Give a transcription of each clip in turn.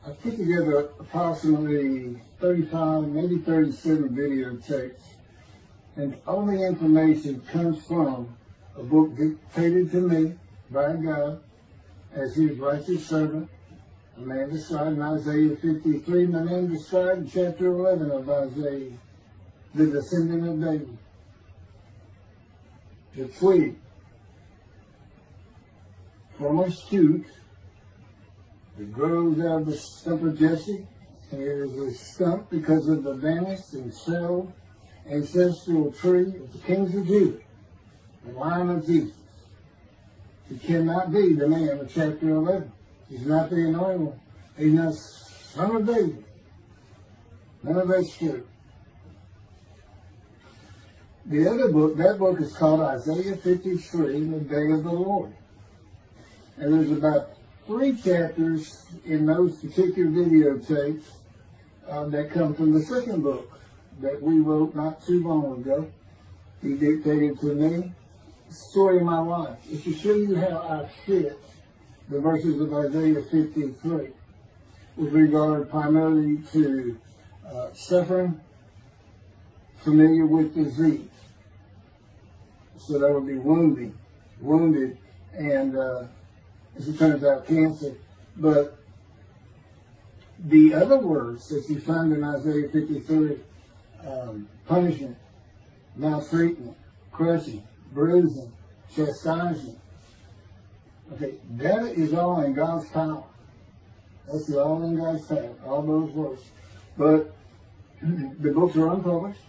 I put together approximately 35, maybe 37 videotapes, and all the information comes from a book dictated to me by God as his righteous servant, a man described in Isaiah 53, and a man described in chapter 11 of Isaiah, the descendant of David, the twig from a shoot that grows out of the stump of Jesse, and it is a stump because of the vanished and shelled ancestral tree of the kings of Judah, the line of Jesus. He cannot be the man of chapter 11. He's not the anointed one. He's not son of David. None of that's true. The other book, that book is called Isaiah 53, the Day of the Lord. And there's about 3 chapters in those particular videotapes that come from the second book that we wrote not too long ago. He dictated to me the story of my life. It's to show you how I fit the verses of Isaiah 53 with regard primarily to suffering, familiar with disease. So that would be wounded, and as it turns out, cancer. But the other words that you find in Isaiah 53, punishment, maltreatment, crushing, bruising, chastisement. Okay, that is all in God's power. That's all in God's power, all those words. But the books are unpublished,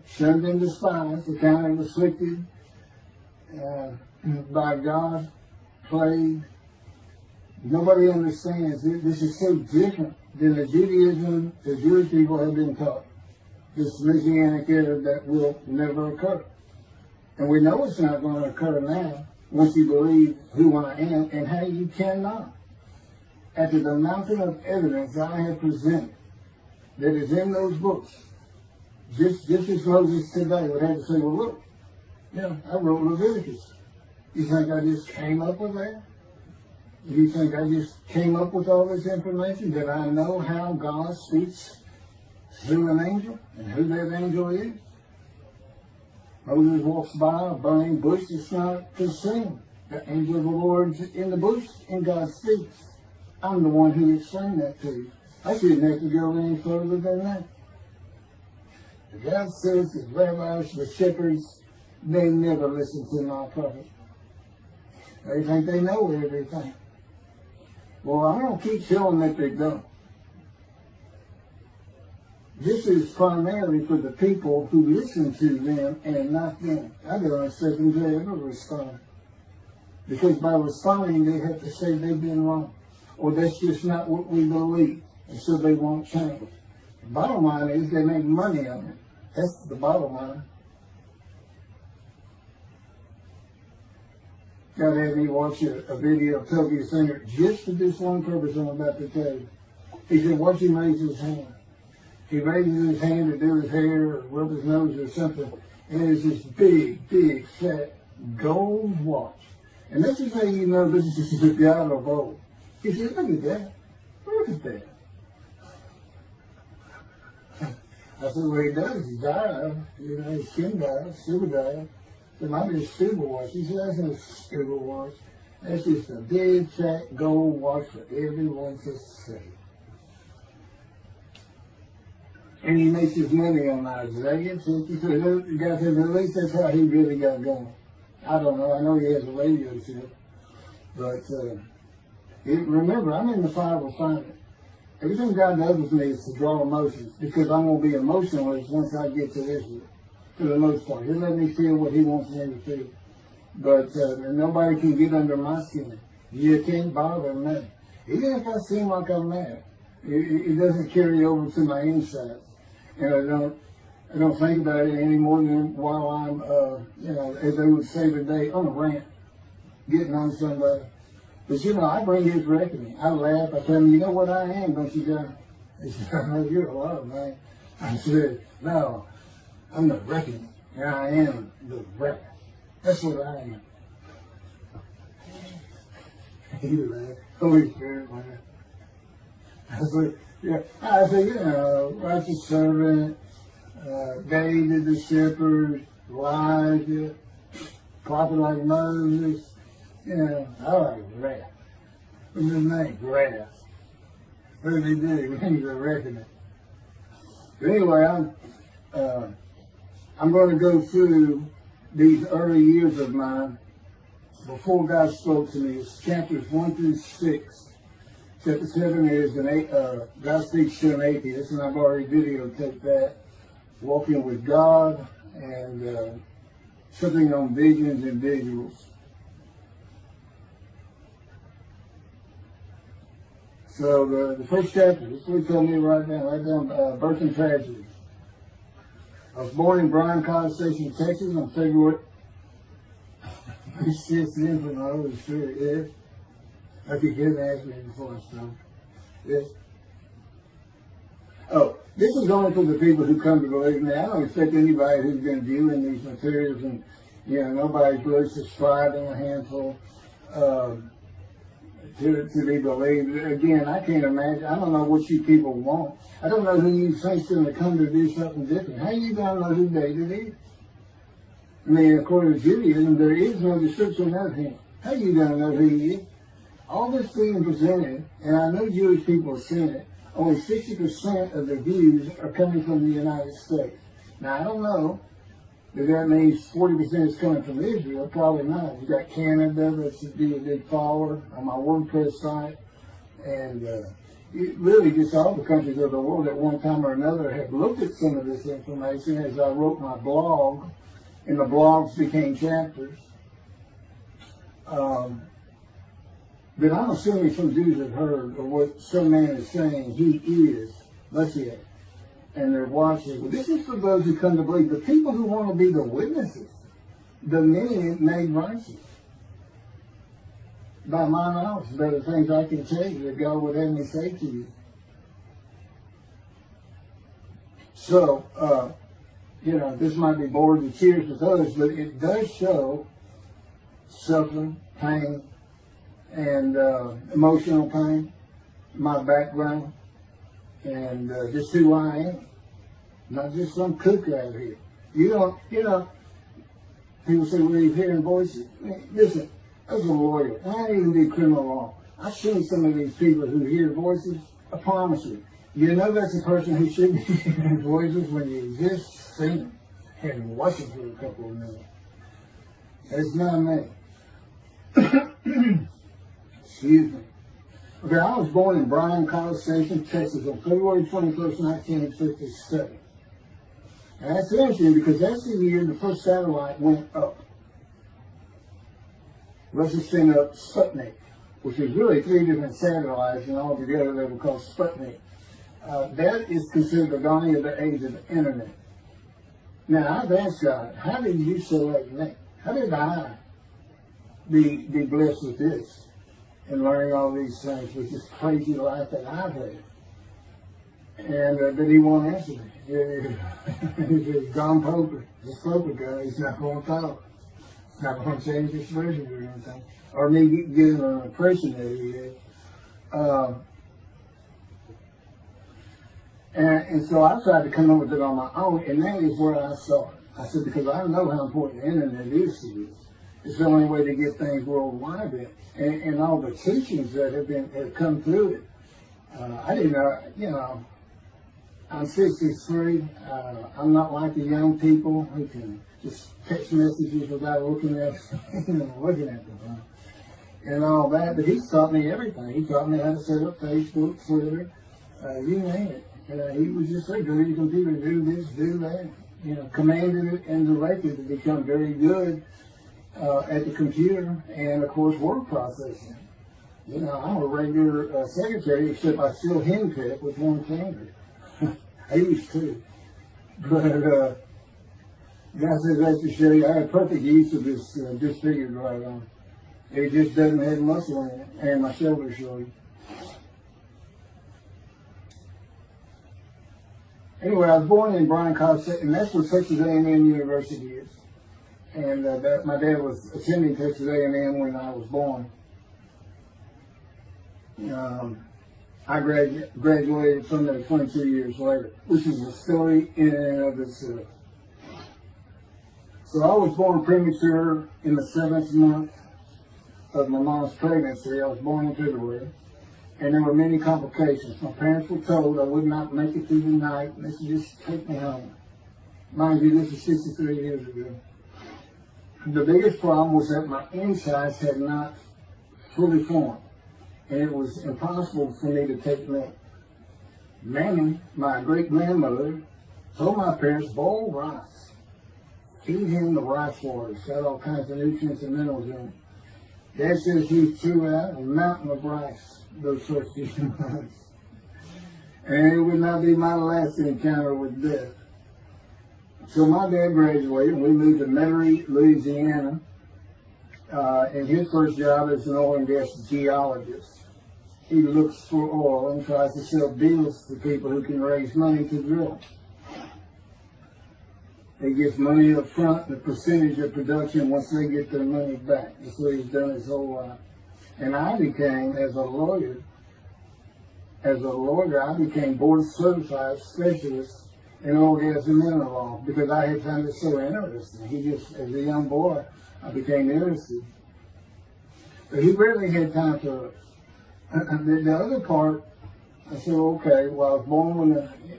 shunned and despised, accounted afflicted by God, plagued. Nobody understands. This is so different than the Judaism the Jewish people have been taught. This Messianic era that will never occur. And we know it's not going to occur now once you believe who I am and how you cannot. After the mountain of evidence I have presented that is in those books, just as Moses today would have to say, well, look, I wrote Leviticus. You think I just came up with that? You think I just came up with all this information? Did I know how God speaks through an angel and who that angel is? Moses walks by a burning bush that's not consumed. The angel of the Lord's in the bush and God speaks. I'm the one who explained that to you. I shouldn't have to go any further than that. The God says the rabbis, the shepherds, they never listen to my prophet. They think they know everything. Well, I'm going to keep showing that they don't. This is primarily for the people who listen to them and not them. I don't expect them to ever respond. Because by responding, they have to say they've been wrong. Or that's just not what we believe. And so they won't change. The bottom line is they make money on it. That's the bottom line. God had me watch a video of Toby Singer just for this one purpose I'm about to tell you. He said, watch him raise his hand. He raises his hand to do his hair or rub his nose or something, and there's this big, fat gold watch. And this is how you know this is the God of old. He said, look at that. Look at that. I said, well, he does. He died. His skin died, silver died. It might be a silver watch. He said, that's not a silver watch. That's just a big, fat gold watch for everyone to see. And he makes his money on Isaiah 53. The guy said, at least that's how he really got going. I don't know. I know he has a radio show. But remember, I'm in the fire refinement. Everything God does with me is to draw emotions because I'm going to be emotionless once I get to Israel. For the most part. He'll let me feel what he wants me to feel. But nobody can get under my skin. You can't bother me. Even if I seem like I'm mad, it doesn't carry over to my inside. And I don't think about it any more than while I'm, as they would say today, on a rant, getting on somebody. But I bring his reckoning. I laugh. I tell him, you know what I am, don't you, John? He said, I know you're a lot, man. I said, no. I'm the reckoning, and I am the reckoning. That's what I am. You laugh. Holy Spirit, man. I said, you know, righteous servant, David the shepherd, Elijah, prophet like Moses. You know, I like grass. What's his name? Grass. What did he do? He was a reckoning. But anyway, I'm going to go through these early years of mine before God spoke to me. It's chapters 1 through 6. Chapter 7 is God speaks to an atheist, and I've already videotaped that. Walking with God and something on visions and visuals. So the first chapter, this is what he told me right now, birth and tragedy. I was born in Bryan College Station, Texas on February 6th, from the Holy Spirit, yes. I could get an accident before I start. Yes. Oh, this is only for the people who come to believe me. I don't expect anybody who's been viewing these materials and, you know, nobody's really subscribed in a handful to be believed. Again, I can't imagine. I don't know what you people want. I don't know who you think's going to come to do something different. How you going to know who David is? I mean, according to Judaism, there is no description of him. How you going to know who he is? All this being presented, and I know Jewish people are seeing it, only 60% of the views are coming from the United States. Now, I don't know if that means 40% is coming from Israel. Probably not. You got Canada, that's a big follower on my WordPress site. And it really just all the countries of the world at one time or another have looked at some of this information as I wrote my blog, and the blogs became chapters. But I'm assuming some Jews have heard of what some man is saying he is Moshiach, and they're watching. Well, this is for those who come to believe. The people who want to be the witnesses, the men made righteous. By my knowledge, there are things I can tell you that God would have me say to you. So, you know, this might be bored and tears with others, but it does show suffering, pain, and emotional pain, my background, and just who I am. Not just some kook out here. You know, people say, well, you're hearing voices. Listen, as a lawyer, I don't even do criminal law. I've seen some of these people who hear voices. I promise you. You know that's a person who should be hearing voices when you just see them and watch them for a couple of minutes. It's not me. Excuse me. Okay, I was born in Bryan College Station, Texas on February 21st, 1957. And that's interesting because that's the year the first satellite went up. Russia sent up Sputnik, which is really 3 different satellites, and all together they were called Sputnik. That is considered the dawning of the age of the internet. Now, I've asked God, how did you select me? How did I be blessed with this and learning all these things with this crazy life that I've had? And but he won't answer me. He's John Poker, the Poker guy. He's not going to talk. He's not going to change his version or anything. Or me getting an impression that he is. And so I tried to come up with it on my own, and that is where I saw it. I said, because I know how important the internet is to you. It's the only way to get things worldwide, and all the teachings that have come through it. I didn't know, you know, I'm 63. I'm not like the young people who can just text messages without looking at them, and all that. But he's taught me everything. He taught me how to set up Facebook, Twitter, you name it. He was just like, go to your computer, do this, do that. You know, commanded it and directed to become very good at the computer and, of course, word processing. You know, I'm a regular secretary, except I still henpeck with one finger. I used to. But God says that to show you I have perfect use of this disfigured right arm. It just doesn't have muscle in it, and my shoulder's short. Anyway, I was born in Bryan College, and that's where Texas A&M University is. And my dad was attending Texas A&M when I was born. I graduated from there 22 years later, which is a story in and of itself. So I was born premature in the 7th month of my mom's pregnancy. I was born in February, and there were many complications. My parents were told I would not make it through the night, and they should just take me home. Mind you, this is 63 years ago. The biggest problem was that my insides had not fully formed, and it was impossible for me to take milk. Mammy, my great-grandmother, told my parents, boil rice. Feed him the rice water. It's got all kinds of nutrients and minerals in it. Dad says he threw out a mountain of rice those first few months. And it would not be my last encounter with death. So my dad graduated, and we moved to Metairie, Louisiana. And his first job as an oil and gas geologist. He looks for oil and tries to sell deals to people who can raise money to drill. He gets money up front and a percentage of production once they get their money back. That's what he's done his whole life. And I became, as a lawyer, I became board certified specialist in oil, gas, and mineral law because I had found it so interesting. As a young boy, I became interested. But he rarely had time for it. The other part, I said, okay, well, I was born when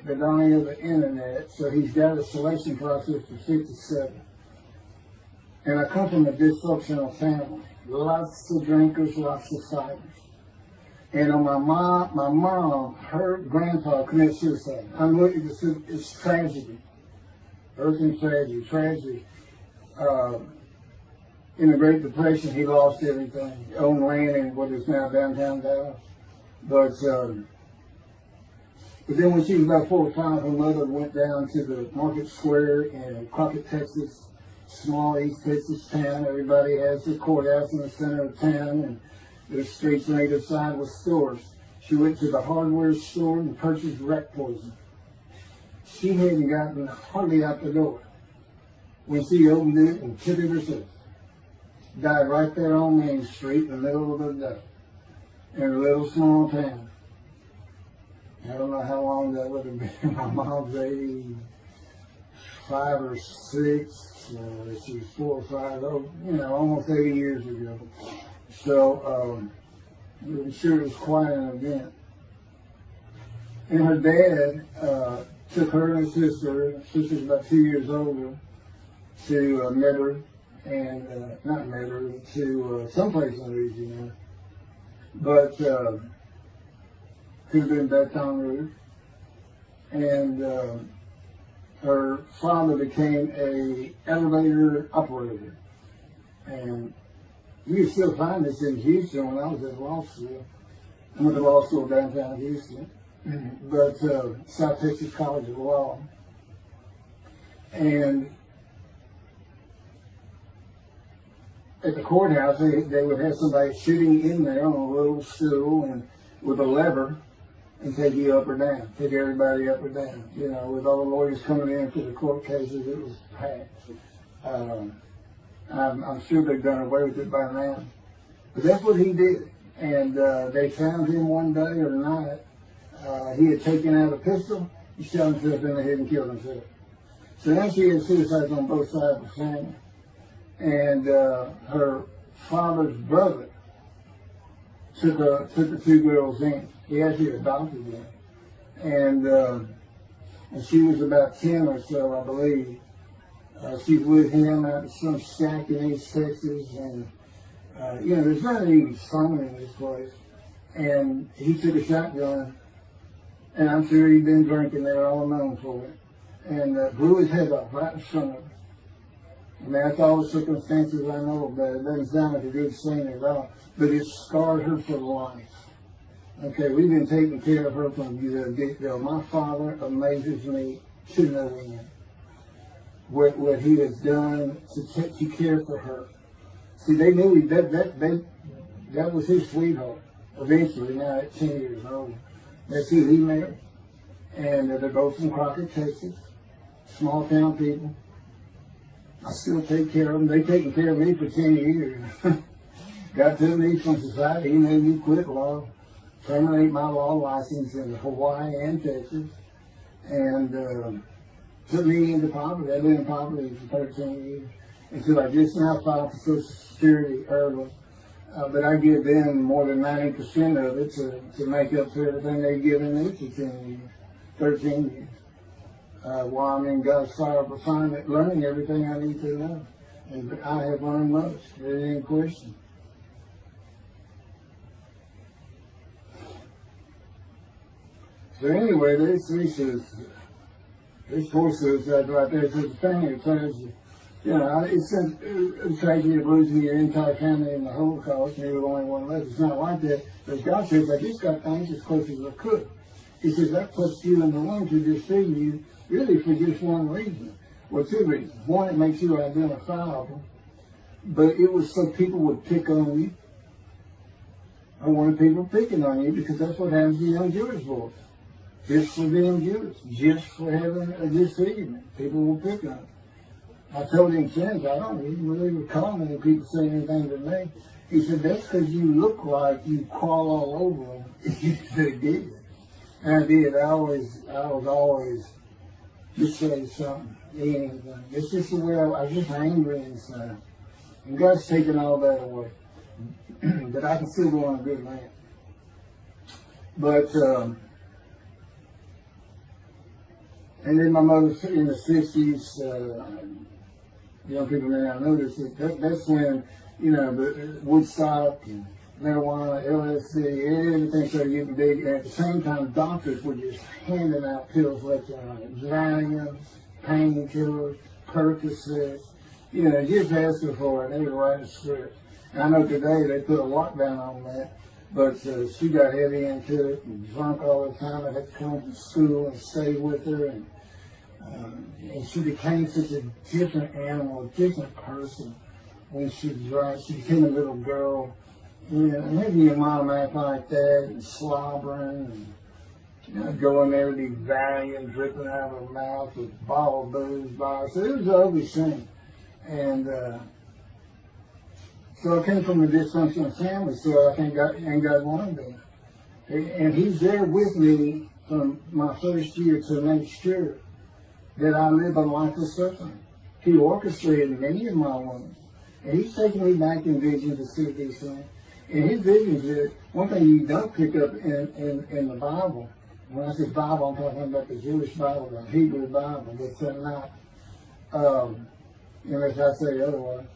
the dawning of the internet, so he's got a selection process for 57. And I come from a dysfunctional family. Lots of drinkers, lots of fighters. And on my mom, her grandpa committed suicide. It's tragedy. Earth and tragedy. In the Great Depression, he lost everything. He owned land in what is now downtown Dallas. But then when she was about 4 or 5, her mother went down to the Market Square in Crockett, Texas, small East Texas town. Everybody has their courthouse in the center of town, and there's streets on either side with stores. She went to the hardware store and purchased rat poison. She hadn't gotten hardly out the door when she opened it and took it herself. Died right there on Main Street in the middle of the day in a little small town. I don't know how long that would have been. My mom's 85 or 6. She was 4 or 5, almost 80 years ago. So I'm sure it was quite an event. And her dad took her and her sister's about 2 years older, to Metairie. And not Metairie, to someplace in Louisiana, but could have been Baton Rouge. And her father became a elevator operator. And you can still find this in Houston when I was at law school. I went to law school downtown Houston, but South Texas College of Law. And at the courthouse, they would have somebody sitting in there on a little stool and with a lever and take you up or down, take everybody up or down. With all the lawyers coming in for the court cases, it was packed. I'm sure they've done away with it by now. But that's what he did. And they found him one day or night. He had taken out a pistol, he shot himself in the head and killed himself. So now she had suicides on both sides of the family. And her father's brother took the 2 girls in. He actually adopted them. And she was about 10 or so, I believe. She was with him out at some shack in East Texas. And, there's not any fun in this place. And he took a shotgun. And I'm sure he'd been drinking there all alone for it. And blew his head off right in front of her. I mean, that's all the circumstances I know about it. It doesn't sound like a good scene at all, but it scarred her for life. Okay, we've been taking care of her from the get-go. My father amazes me to no end. What he has done to care for her. See, they knew that was his sweetheart. Eventually, now at 10 years old, that's who he married. And they're both from Crockett, Texas. Small town people. I still take care of them. They've taken care of me for 10 years. Got to me from society. He made me quit law. terminate my law license in Hawaii and Texas, and put me into poverty. I've been in poverty for 13 years until I just now filed for Social Security early. But I give them more than 90% of it to make up for everything they've given me for 10 years, 13 years. While I'm in God's fire of refinement, learning everything I need to know. And I have learned much. There ain't any question. So anyway, this poor suicide right there, it's a thing that tells you, it's a tragedy of losing your entire family in the Holocaust, and you're the only one left. It's not like that. But God says, I just got things as close as I could. He says, that puts you in the room to deceive you, really for just one reason. Well, two reasons. One, it makes you identifiable, but it was so people would pick on you. I wanted people picking on you because that's what happens to young Jewish boys. Just for being Jewish, just for having a disfigurement. People will pick on you. I told him since, I don't even really recall many people saying anything to me. He said, that's because you look like you crawl all over them. They did. And I did. I was always just say something, anything. It's just the way I was just angry inside. And God's taken all that away. But I can still go on a good man. But, and then my mother in the 60s, young people may not know this, that's when, the Woodstock and marijuana, LSD, everything started getting big. And at the same time, doctors were just handing out pills left and right. Valium, painkillers, Percocets, just asking for it. They would write a script. And I know today they put a lockdown on that, but she got heavy into it and drunk all the time. I had to come from school and stay with her. And she became such a different animal, a different person when she drank. She became a little girl. Maybe your mom act like that and slobbering and going there with these Valium dripping out of her mouth with a bottle of booze by her. So it was an ugly scene. And so I came from a dysfunctional family, so I think God wanted that. And He's there with me from my first year to make sure that I live a life of suffering. He orchestrated many of my wounds. And He's taking me back in vision to see these things. And His visions is one thing you don't pick up in the Bible. When I say Bible, I'm talking about the Jewish Bible, the Hebrew Bible. That's not, unless I say otherwise.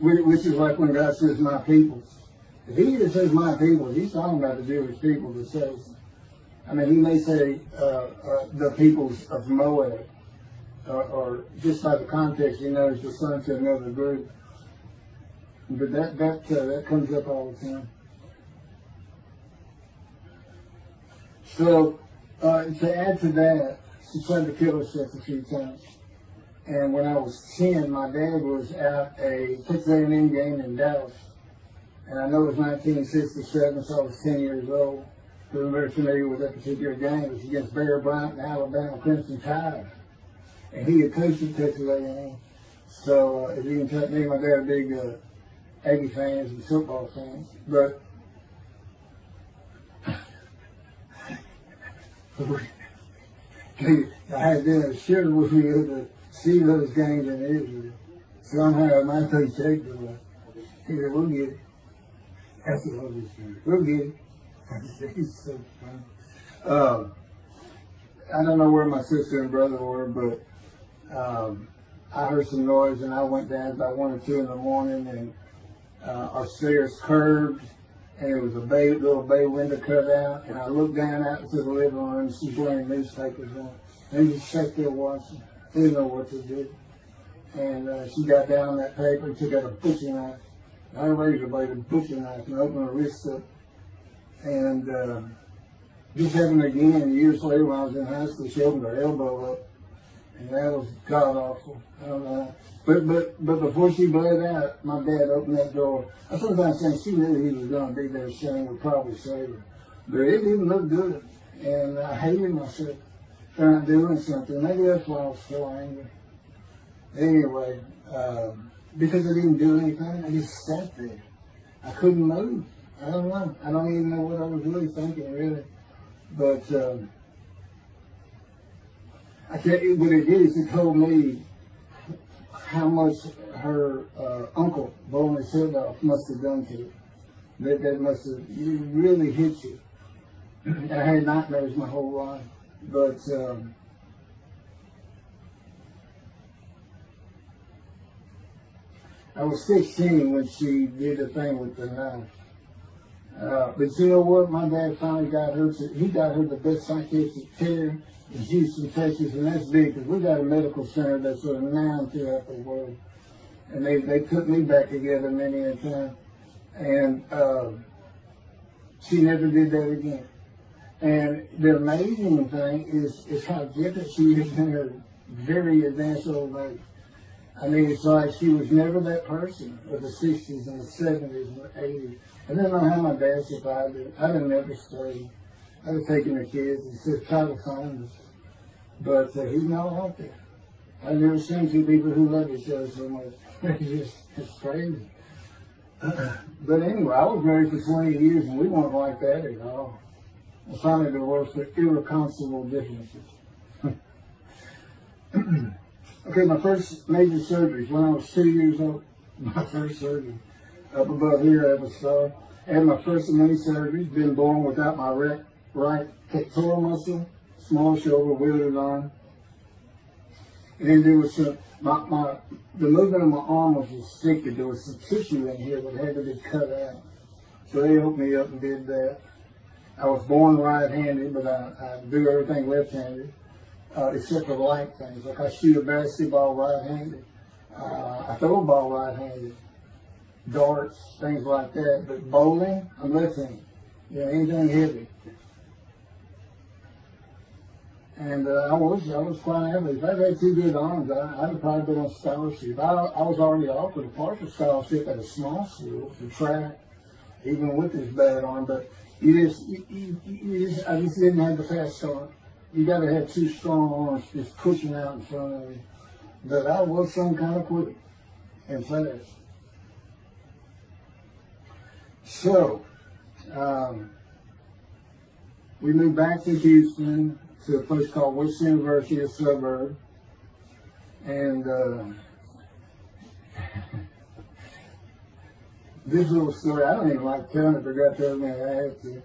Which is like when God says, my people. If He just says my people, He's talking about the Jewish people that says, He may say the peoples of Moab, or just by the context, He knows the son to another group. But that comes up all the time. So to add to that, she tried to kill herself a few times. And when I was 10, my dad was at a Texas A&M game in Dallas. And I know it was 1967, so I was 10 years old. So I'm very familiar with that particular game. It was against Bear Bryant and Alabama Crimson Tide. And he had coached at Texas A&M. So if you can tell me, my dad are big Aggie fans and football fans. But I had dinner sure with me to see those games in Israel. Somehow my coach checked it. He said, we'll get it. That's what we'll get it. He's so funny. I don't know where my sister and brother were, but I heard some noise and I went down about 1 or 2 in the morning, and our stairs curved, and there was a little bay window cut out, and I looked down out into the living room, and she's wearing newspapers on. And they just sat there watching. They didn't know what to do. And she got down that paper and took out a butcher knife, not a razor blade, a butcher knife, and opened her wrist up. And just happened again years later when I was in high school. She opened her elbow up, and that was god awful. I don't know. But before she bled out, my dad opened that door. I sometimes think she knew he was going to be there. Shane would probably save her, but it didn't look good, and I hated myself trying doing something. Maybe that's why I was so angry. Anyway, because I didn't do anything, I just sat there. I couldn't move. I don't know. I don't even know what I was really thinking, really. But I tell you what it is. It told me how much her uncle blowing his head off must have done to you. That must have really hit you. I had nightmares my whole life. But I was 16 when she did the thing with the knife. But you know what? My dad finally got her. He got her the best psychiatric care in Houston, Texas, and that's big because we got a medical center that's renowned throughout the world. And they put me back together many a time. And she never did that again. And the amazing thing is how different she is in her very advanced old age. I mean, it's like she was never that person of the 60s and the 70s and the 80s. I didn't know how my dad survived it. I'd have never stayed. I'd have taken the kids and said, try to find us. But he's not out there. I've never seen two people who love each other so much. It's crazy. But anyway, I was married for 20 years and we weren't like that at all. I finally divorced for irreconcilable differences. Okay, my first major surgery when I was 2 years old. My first surgery. Up above here, I have a scar. I had my first of many surgeries. Been born without my right pectoral muscle, small shoulder, withered arm. And then there was some, the movement of my arm was restricted. There was some tissue in here that had to be cut out. So they opened me up and did that. I was born right-handed, but I do everything left-handed. Except for light things, like I shoot a basketball right-handed, I throw a ball right-handed, darts, things like that. But bowling, I'm left-handed. Yeah, anything heavy. And I was quite average. If I had two good arms, I'd have probably been on scholarship. I was already offered a partial scholarship at a small school for track, even with this bad arm. But I just didn't have the fast start. You got to have two strong arms just pushing out in front of you. But I was some kind of quick and fast. So, we moved back to Houston to a place called West University, a suburb. And this little story, I don't even like telling it, but I got to tell me I have to.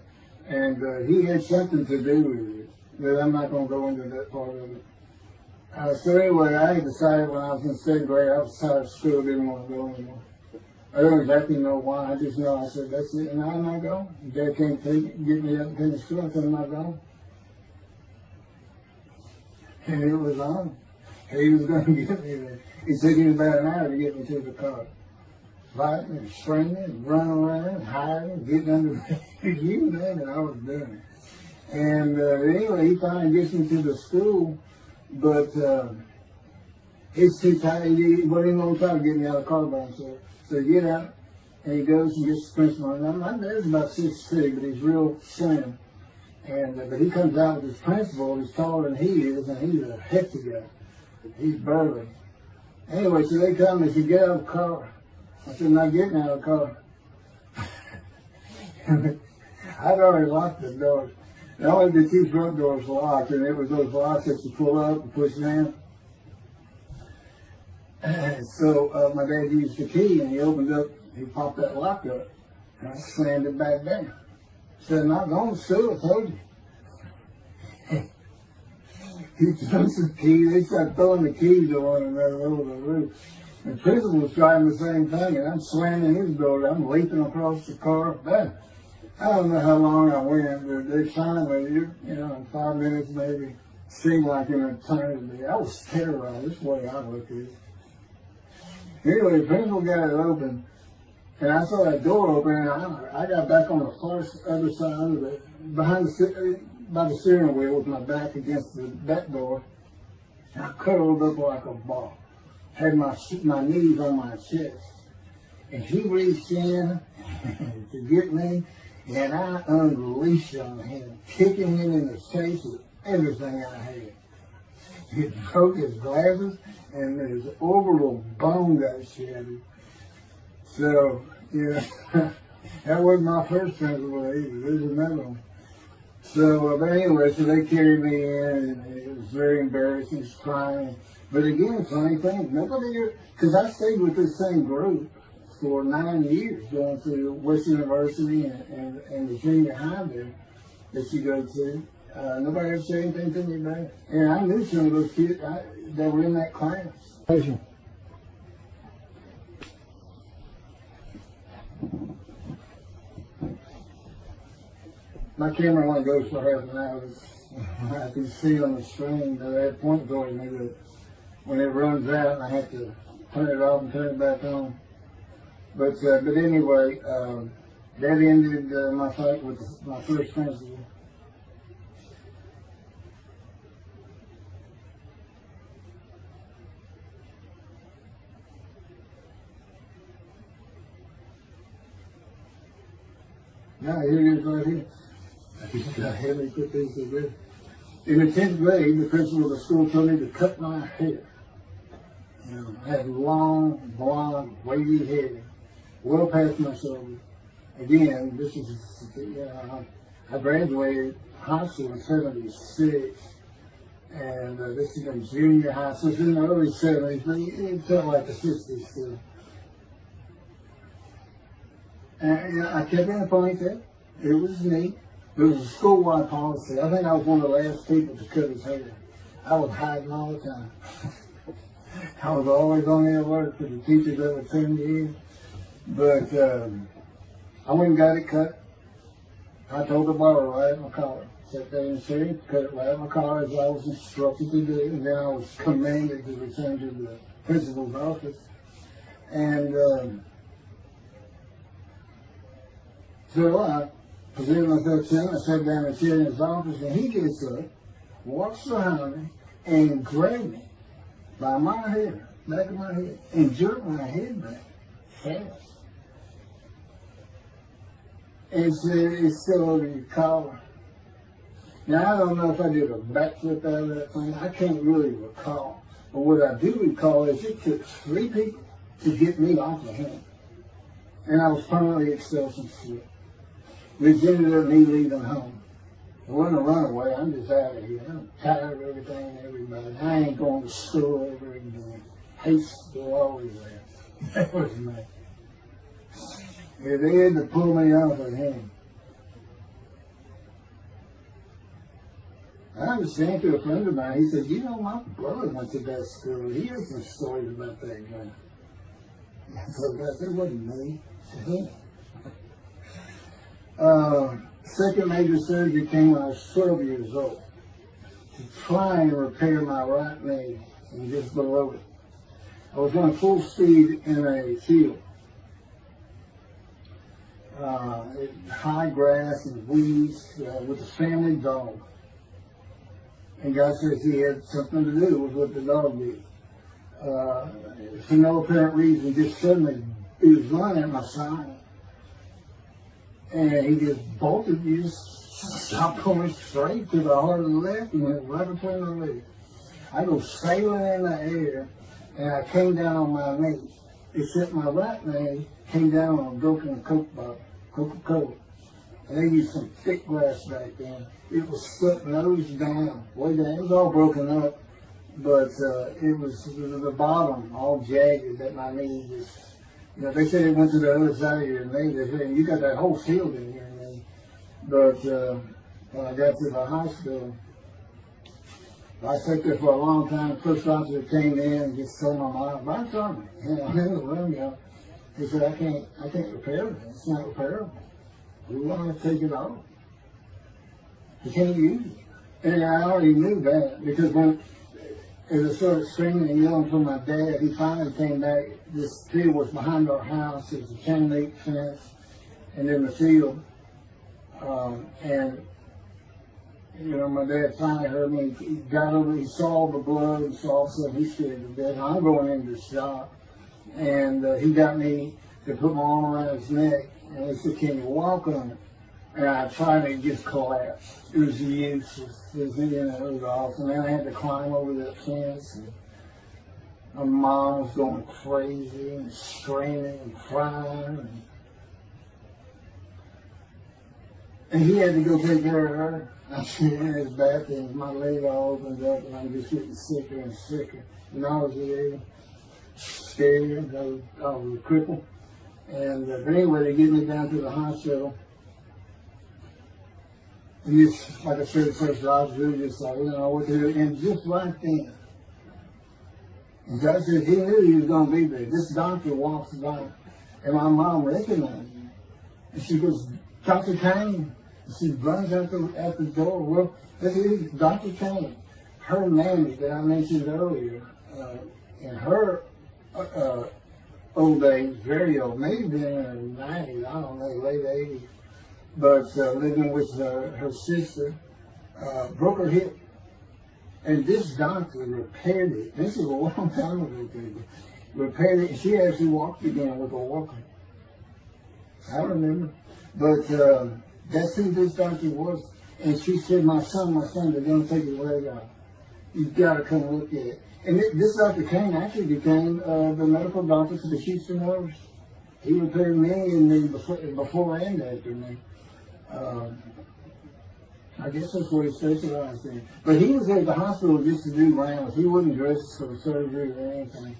And he had something to do with it. But I'm not going to go into that part of it. So anyway, I had decided when I was in 7th grade, I was tired of school, didn't want to go anymore. I don't exactly know why. I just know I said, that's it, and I'm not going. Dad can't get me up and finish school. I said, I'm not going. And it was on. He was going to get me there. It took him about an hour to get me to the car. Fighting and screaming and running around, hiding, getting under the you name it, I was doing it. And anyway, he finally gets me to the school, but it's too tight. He wasn't even going to try to get me out of the car by himself. So he get out, and he goes and gets the principal. And my dad's about 6'2", but he's real slim. And but he comes out with his principal. He's taller than he is, and he's a hefty guy. He's burly. Anyway, so they come and said, get out of the car. I said, I'm not getting out of the car. I'd already locked the door. And only the two front doors locked, and it was those locks that you pull up and push down. And so my dad used the key, and he opened up, he popped that lock up, and I slammed it back down. Said, I'm not going to sue, I told you. He throws the key, they start throwing the keys to one another over the roof. And the principal was trying the same thing, and I'm slamming his door, I'm leaping across the car. But I don't know how long I went, but they finally, in 5 minutes maybe, seemed like an eternity. I was terrorized, this way I looked at it. Anyway, the principal got it open, and I saw that door open, and I got back on the far other side of it, by the steering wheel with my back against the back door. I curled up like a ball, had my knees on my chest, and he reached in to get me. And I unleashed on him, kicking him in the face with everything I had. He broke his glasses, and his orbital bone got shattered. So, That wasn't my first principal either. There's another one. So, but anyway, so they carried me in, and it was very embarrassing, just crying. But again, funny thing, nobody, because I stayed with this same group for 9 years, going to West University and the junior high there that you go to. Nobody ever said anything to me about it. And I knew some of those kids that were in that class. Pleasure. My camera only goes for half an hour. I can see on the screen that that point towards me that when it runs out, I have to turn it off and turn it back on. But anyway, that ended my fight with my first principal. Now here it is right here. I had me put these together. In the 10th grade, the principal of the school told me to cut my hair. You know, I had long, blonde, wavy hair, well past my shoulder. Again, this is, I graduated high school in 76, and this is in junior high, so it's in the early 70s, but it felt like the 60s still. And I kept in a ponytail. It was neat. It was a school-wide policy. I think I was one of the last people to cut his hair. I was hiding all the time. I was always on the alert for the teachers that would send me in. But I went and got it cut. I told the barber right at my collar. Sat there in the chair, cut it right at my collar as I was instructed to do. And then I was commanded to return to the principal's office. And so I presented myself to him. I sat down in the chair in his office, and he gets up, walks behind me, and grabbed me by my hair, back of my head, and jerked my head back fast. And said, "It's still over your collar." Now, I don't know if I did a backflip out of that thing. I can't really recall. But what I do recall is it took 3 people to get me off of him. And I was permanently expelled from school. Which ended up me leaving home. It wasn't a runaway. I'm just out of here. I'm tired of everything and everybody. I ain't going to school ever again. Hate school always there. That was me. Yeah, they had to pull me off of him. I understand through a friend of mine. He said, "You know, my brother went to that school. He has some stories about that guy." So that wasn't me. Him. Second major surgery came when I was 12 years old to try and repair my right knee and just below it. I was running full speed in a field. High grass and weeds with a family dog. And God says he had something to do with what the dog did. For no apparent reason, just suddenly he was running at my side. And he just bolted, he just stopped going straight to the heart of the left and went right between the legs. I go sailing in the air, and I came down on my knee. Except my right knee came down on a broken Coke bottle, Coca-Cola. And they used some thick glass back then. It was split nose down, way down. It was all broken up, but it was the bottom all jagged at my knee. Just, you know, they said it went to the other side of your knee. They said, "You got that whole field in your knee." But when I got to the hospital, I sat there for a long time. The first officer came in and just told my mom, "Right from me." You know, I'm in the room, you know. He said, I can't repair it. It's not repairable. We want to take it off. You can't use it." And I already knew that, because when as I started screaming and yelling for my dad, he finally came back. This field was behind our house. It was a chain link fence, and in the field. And you know, my dad finally heard me. He got over. He saw the blood and saw stuff. He scared to death. I'm going into shock, and he got me to put my arm around his neck, and he said, "Can you walk on it?" And I tried to just collapse. It was useless. It was awful. And then I had to climb over that fence. And my mom was going crazy and screaming and crying. And he had to go take care of her. I'm sitting in his bathroom, my leg all opened up, and I'm just getting sicker and sicker. Nauseated, scared, I was a cripple. And but anyway, they get me down to the hospital. And just, like I said, first I was really just like, what to do. And just right then, and God said he knew he was going to be there. This doctor walks by, and my mom recognized him. And she goes, Dr. Kane. And she runs out the door. Well, this is Dr. Kane. Her mammy that I mentioned earlier, in her old age, very old, maybe in her 90s, I don't know, late 80s, but living with her sister, broke her hip. And this doctor repaired it. This is a long time ago, people. Repaired it, and she actually walked again with a walker. I remember. But that's who this doctor was. And she said, my son, they're going to take his leg out. You've got to come look at it. And this Dr. Kane actually became the medical doctor for the Houston Oilers. He repaired me and me before and after me. I guess that's what he specialized in. But he was at the hospital just to do rounds. He wasn't dressed for surgery or anything.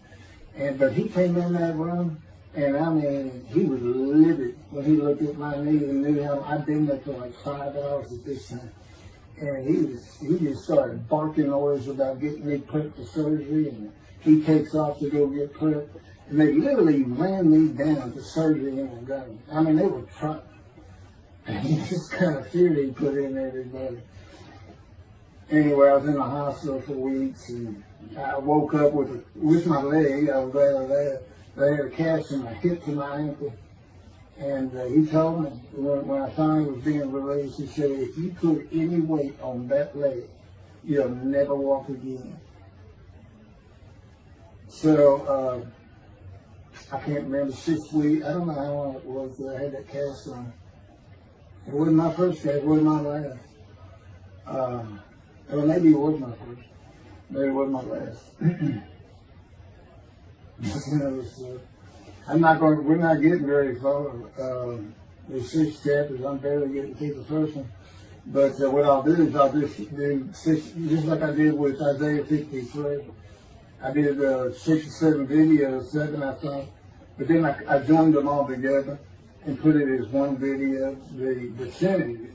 But he came in that room, and I mean, he was livid when he looked at my knee and knew how I'd been there for like 5 hours at this time. And he just started barking orders about getting me prepped for surgery, and he takes off to go get prepped. And they literally ran me down to surgery in Montgomery. I mean, they were trying. And this kind of fear they put in everybody. Anyway, I was in the hospital for weeks, and I woke up with my leg. I was glad of that. They had a cast in my hip to my ankle. And he told me, when I finally was being released, he said, if you put any weight on that leg, you'll never walk again. So, I can't remember, 6 weeks, I don't know how long it was that I had that cast on. It wasn't my first cast, it wasn't my last. Or maybe it was my first. Maybe it wasn't my last. That's another story. We're not getting very far. There's 6 chapters, I'm barely getting to the first one. But what I'll do is I'll just do 6, just like I did with Isaiah 53. I did 6 or 7 videos, 7 I think. But then I joined them all together and put it as one video, the definitive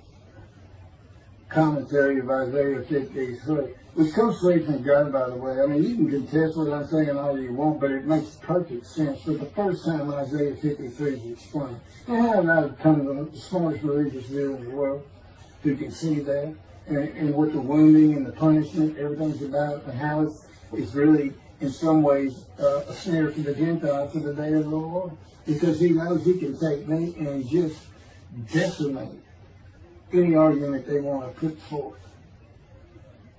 commentary of Isaiah 53, which comes straight from God, by the way. I mean, you can contest what I'm saying all you want, but it makes perfect sense. For the first time, Isaiah 53 is explained. And how I've come to the smartest religious view in the world who can see that, and what the wounding and the punishment, everything's about, and how it's really, in some ways, a snare to the Gentiles for the day of the Lord. Because he knows he can take me and just decimate any argument they want to put forth.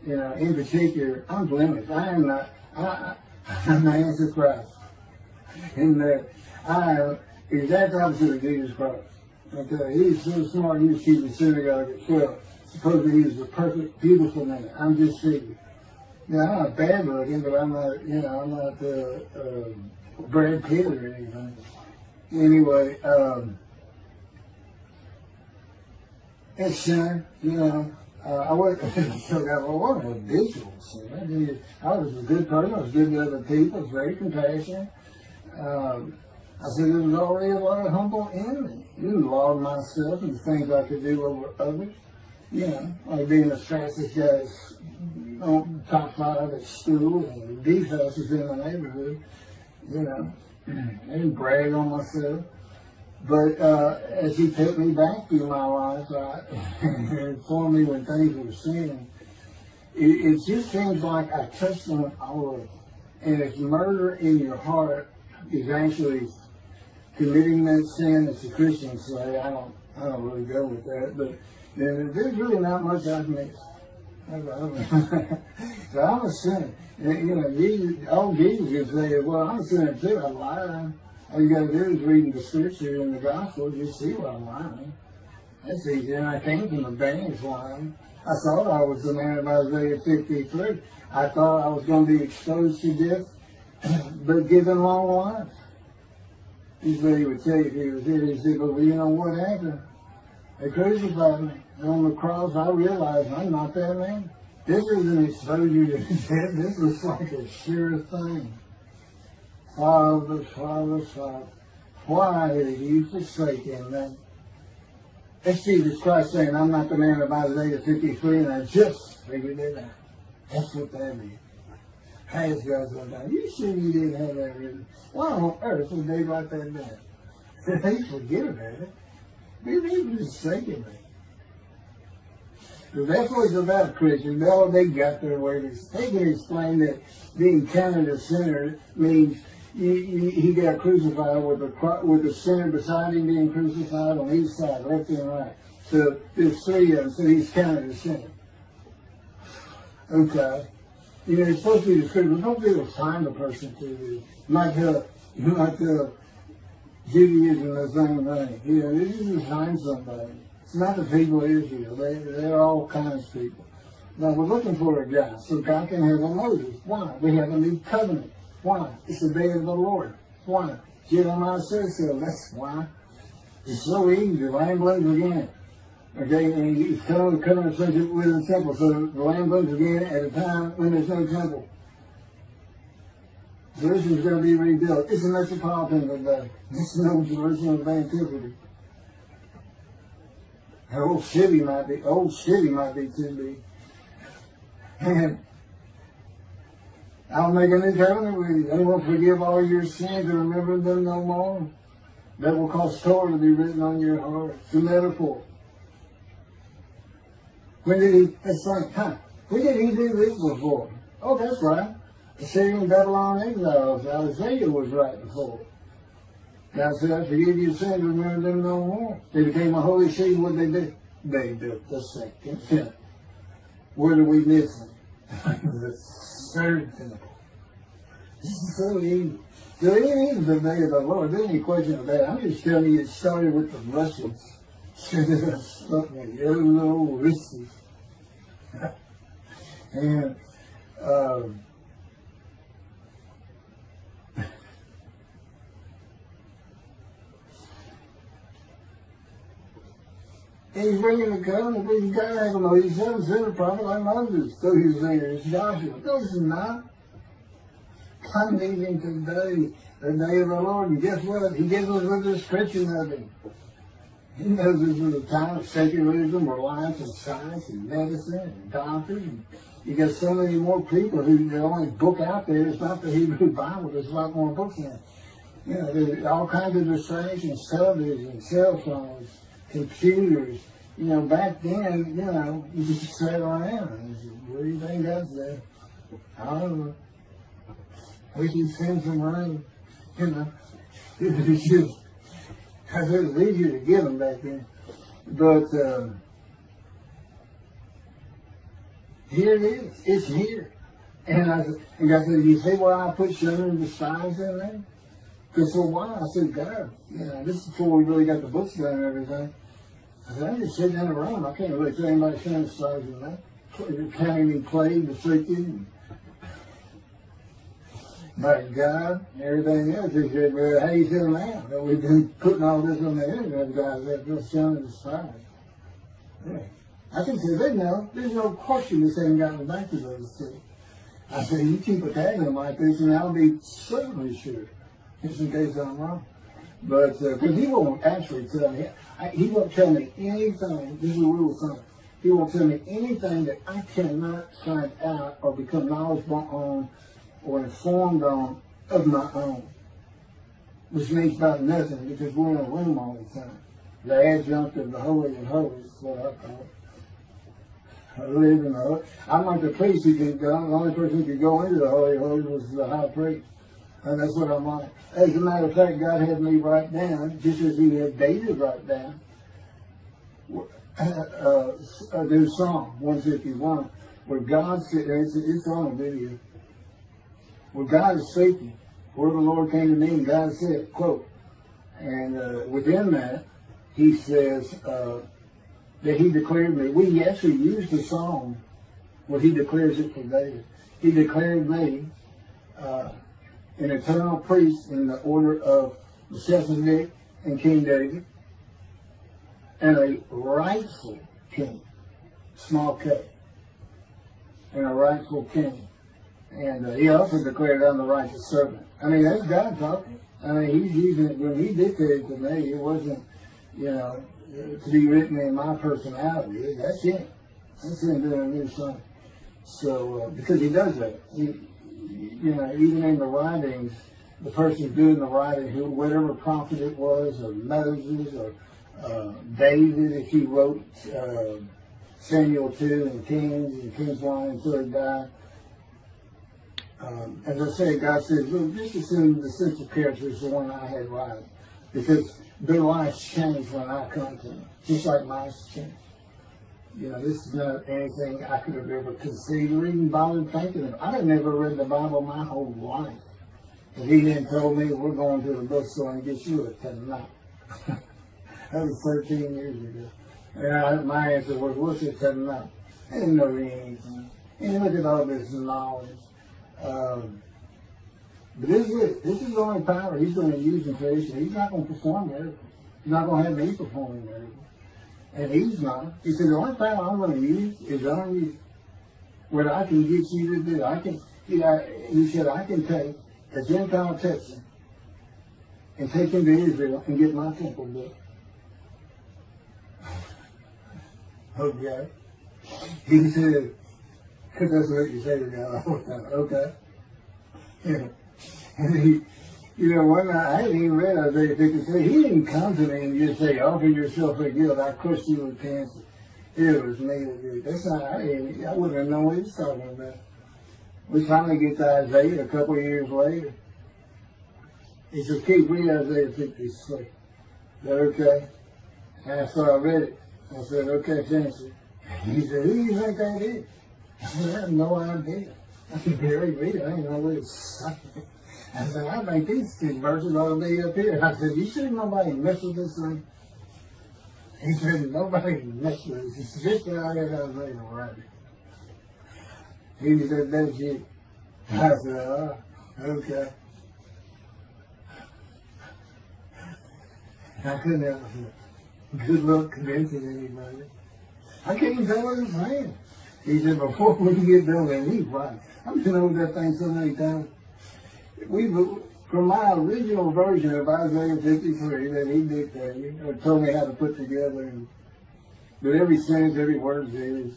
You know, in particular, I'm blemished. I'm the Antichrist. In that I am exact opposite of Jesus Christ. Okay, he's so smart, he was keeping synagogue at 12. Supposedly he was the perfect, beautiful man. I'm just figured. Now, I'm not bad looking, but I'm not, I'm not Brad Pitt or anything. Anyway, it's sin, I wasn't a visual sin. I was a good person, I was good to other people, I was very compassionate. I said there was already a lot of humble in me. You laud myself and the things I could do over others. Like being the fastest guy on top 5 at school and the fastest in the neighborhood. I didn't brag on myself. But as he took me back through my life and informed me when things were sin, it just seems like I touched on all of it. And if murder in your heart is actually committing that sin, as the Christians say, I don't really go with that, but there's really not much I can miss. So I'm a sinner. Jesus would say, well, I'm a sinner too, I'm lying. All you got to do is read the scripture in the gospel, just see why I'm lying. That's easy. And I came from the band's line. I thought I was the man of Isaiah 53. I thought I was going to be exposed to death, but given long life. He's what he would tell you if he was here. He said, well, you know what happened? They crucified me. And on the cross, I realized I'm not that man. This is an exposure to death. This is like a sure thing. Father, Father, Father, why have you forsaken me? That's Jesus Christ saying, I'm not the man of Isaiah 53, and I just figured it out. That's what that is. Has God's one time. You sure you didn't have that written? Why on earth would they write that down? They forget about it. Maybe they were just thinking it. So that's what it's about, Christians. All they got their way. They can explain that being counted a sinner means he got crucified with the sinner beside him being crucified on each side, left and right. So there's three of them, so he's counted a sinner. Okay. You know, it's supposed to be the scripture. Don't be able to find a person to do. Like Judaism, the same thing. You know, this is to find somebody. It's not the people of Israel. They're all kinds of people. Now, we're looking for a guy so God can have a Moses. Why? We have a new covenant. Why? It's the day of the Lord. Why? Jeremiah says so. That's why. It's so easy. The lamb blooms again. Okay, and he's coming with the temple. So the lamb blooms again at a time when there's no temple. Jerusalem's going to be rebuilt. It's a metropolitan today. This is no Jerusalem of antiquity. The old city might be too big. And I'll make a new covenant with you. They won't forgive all your sins and remember them no more. That will cause Torah to be written on your heart. It's a metaphor. When did he do this before? Oh, that's right. The Syrian Babylon exiles. Isaiah was right before. God said, I forgive your sins, remember them no more. They became a holy city. What did they do? They built the second temple. What are we missing? The third temple. This is so easy. So it is the day of the Lord. There's any question of that. I'm just telling you it started with the Russians. Yellow Russians. And he's bringing the covenant, but you gotta have a Moses. He's never sent a prophet like Moses. So he's saying it's Joshua. No, it's not. I'm leaving today, the day of the Lord, and guess what? He gives us a description of him. He knows this is a time of secularism, reliance on science and medicine and doctors. And you got so many more people who the only book out there is not the Hebrew Bible. There's a lot more books in it. You know, there's all kinds of distractions, television, cell phones, computers. You know, back then, you know, you just sat around and said, what do you think that's there? I don't know. We can send some rain. You know, it's just, it was easier to get them back then. But here it is. It's here. And God said, you see why I put Shunner and the Spies in there? Because for a while I said, God, you know, this is before we really got the books done and everything. I said, I'm just sitting in a room. I can't really tell anybody Shunner Spies in that. Counting me played, afflicted, by God and everything else. He said, well, how you feel now? That we've been putting all this on the internet, guys, that just Shunner the Spies. Yeah. I can say, they know. There's no question this ain't gotten back to those two. I said, you keep attacking them like this, and I'll be certainly sure, just in case I'm wrong. But, because he won't actually tell me, he won't tell me anything, this is a rule of thumb, he won't tell me anything that I cannot find out or become knowledgeable on or informed on of my own. Which means about nothing, because we're in a room all the time. The adjunct of the Holy of Holies is what I call it. I live in the Holy. I'm like the priest who could go, the only person who could go into the Holy of Holies was the high priest. And that's what I'm like. As a matter of fact, God had me write down, just as he had David write down, a new Psalm 151, where God said, it's on a video, where God is speaking. Where the Lord came to me and God said, quote, and within that, he says that he declared me. We actually used the song where he declares it for David. He declared me an eternal priest in the order of Melchizedek and King David. and a rightful king. Small K. And a rightful king. And he also declared, I'm the righteous servant. I mean, that's God talking. I mean, he's using it. When he dictated to me, it wasn't, to be written in my personality. That's him. That's him doing a new song. So, because he does that. Even in the writings, the person doing the writing, whatever prophet it was, or Moses, or David, if he wrote Samuel 2 and Kings 1 until he died. As I said, God says, look, just assume the central character is the one I had writing. Because their lives change when I come to them. Just like mine changed. This is not anything I could have ever conceived or even bothered thinking of. I had never read the Bible my whole life. If he hadn't told me, we're going to the bookstore and get you a Tanakh. That was 13 years ago. And my answer was, what's a Tanakh? I didn't know anything. And look at all this knowledge. But this is it. This is the only power he's going to use in creation. He's not going to perform miracles. He's not going to have me performing miracles. And he's not. He said, the only power I'm going to use is on you. What I can get you to do. He said, I can take a Gentile Texan and take him to Israel and get my temple built. Okay. He said, that's what you say to God all the time. Okay. Yeah. And one night, I hadn't even read Isaiah 53. He didn't come to me and just say, offer yourself for guilt. I crushed you with cancer. It was me that did. That's not, I wouldn't have known what he was talking about. We finally get to Isaiah a couple of years later. He said, keep reading Isaiah 53. Is that okay? And so I read it. I said, okay, finish it. He said, who do you think that is? I said, I have no idea. I could barely read it. I didn't know what it was saying. I said, I think these two verses ought to be up here. I said, you sure nobody mess with this thing? He said, nobody mess with it. He said, just out here, I was ready to write it. He said, that's it. I said, oh, okay. I couldn't have good luck convincing anybody. I can't even tell what he's saying. He said, before we get done, and he's right. I've been over that thing so many times. From my original version of Isaiah 53 that he dictated, or told me how to put together, but every sentence, every word is,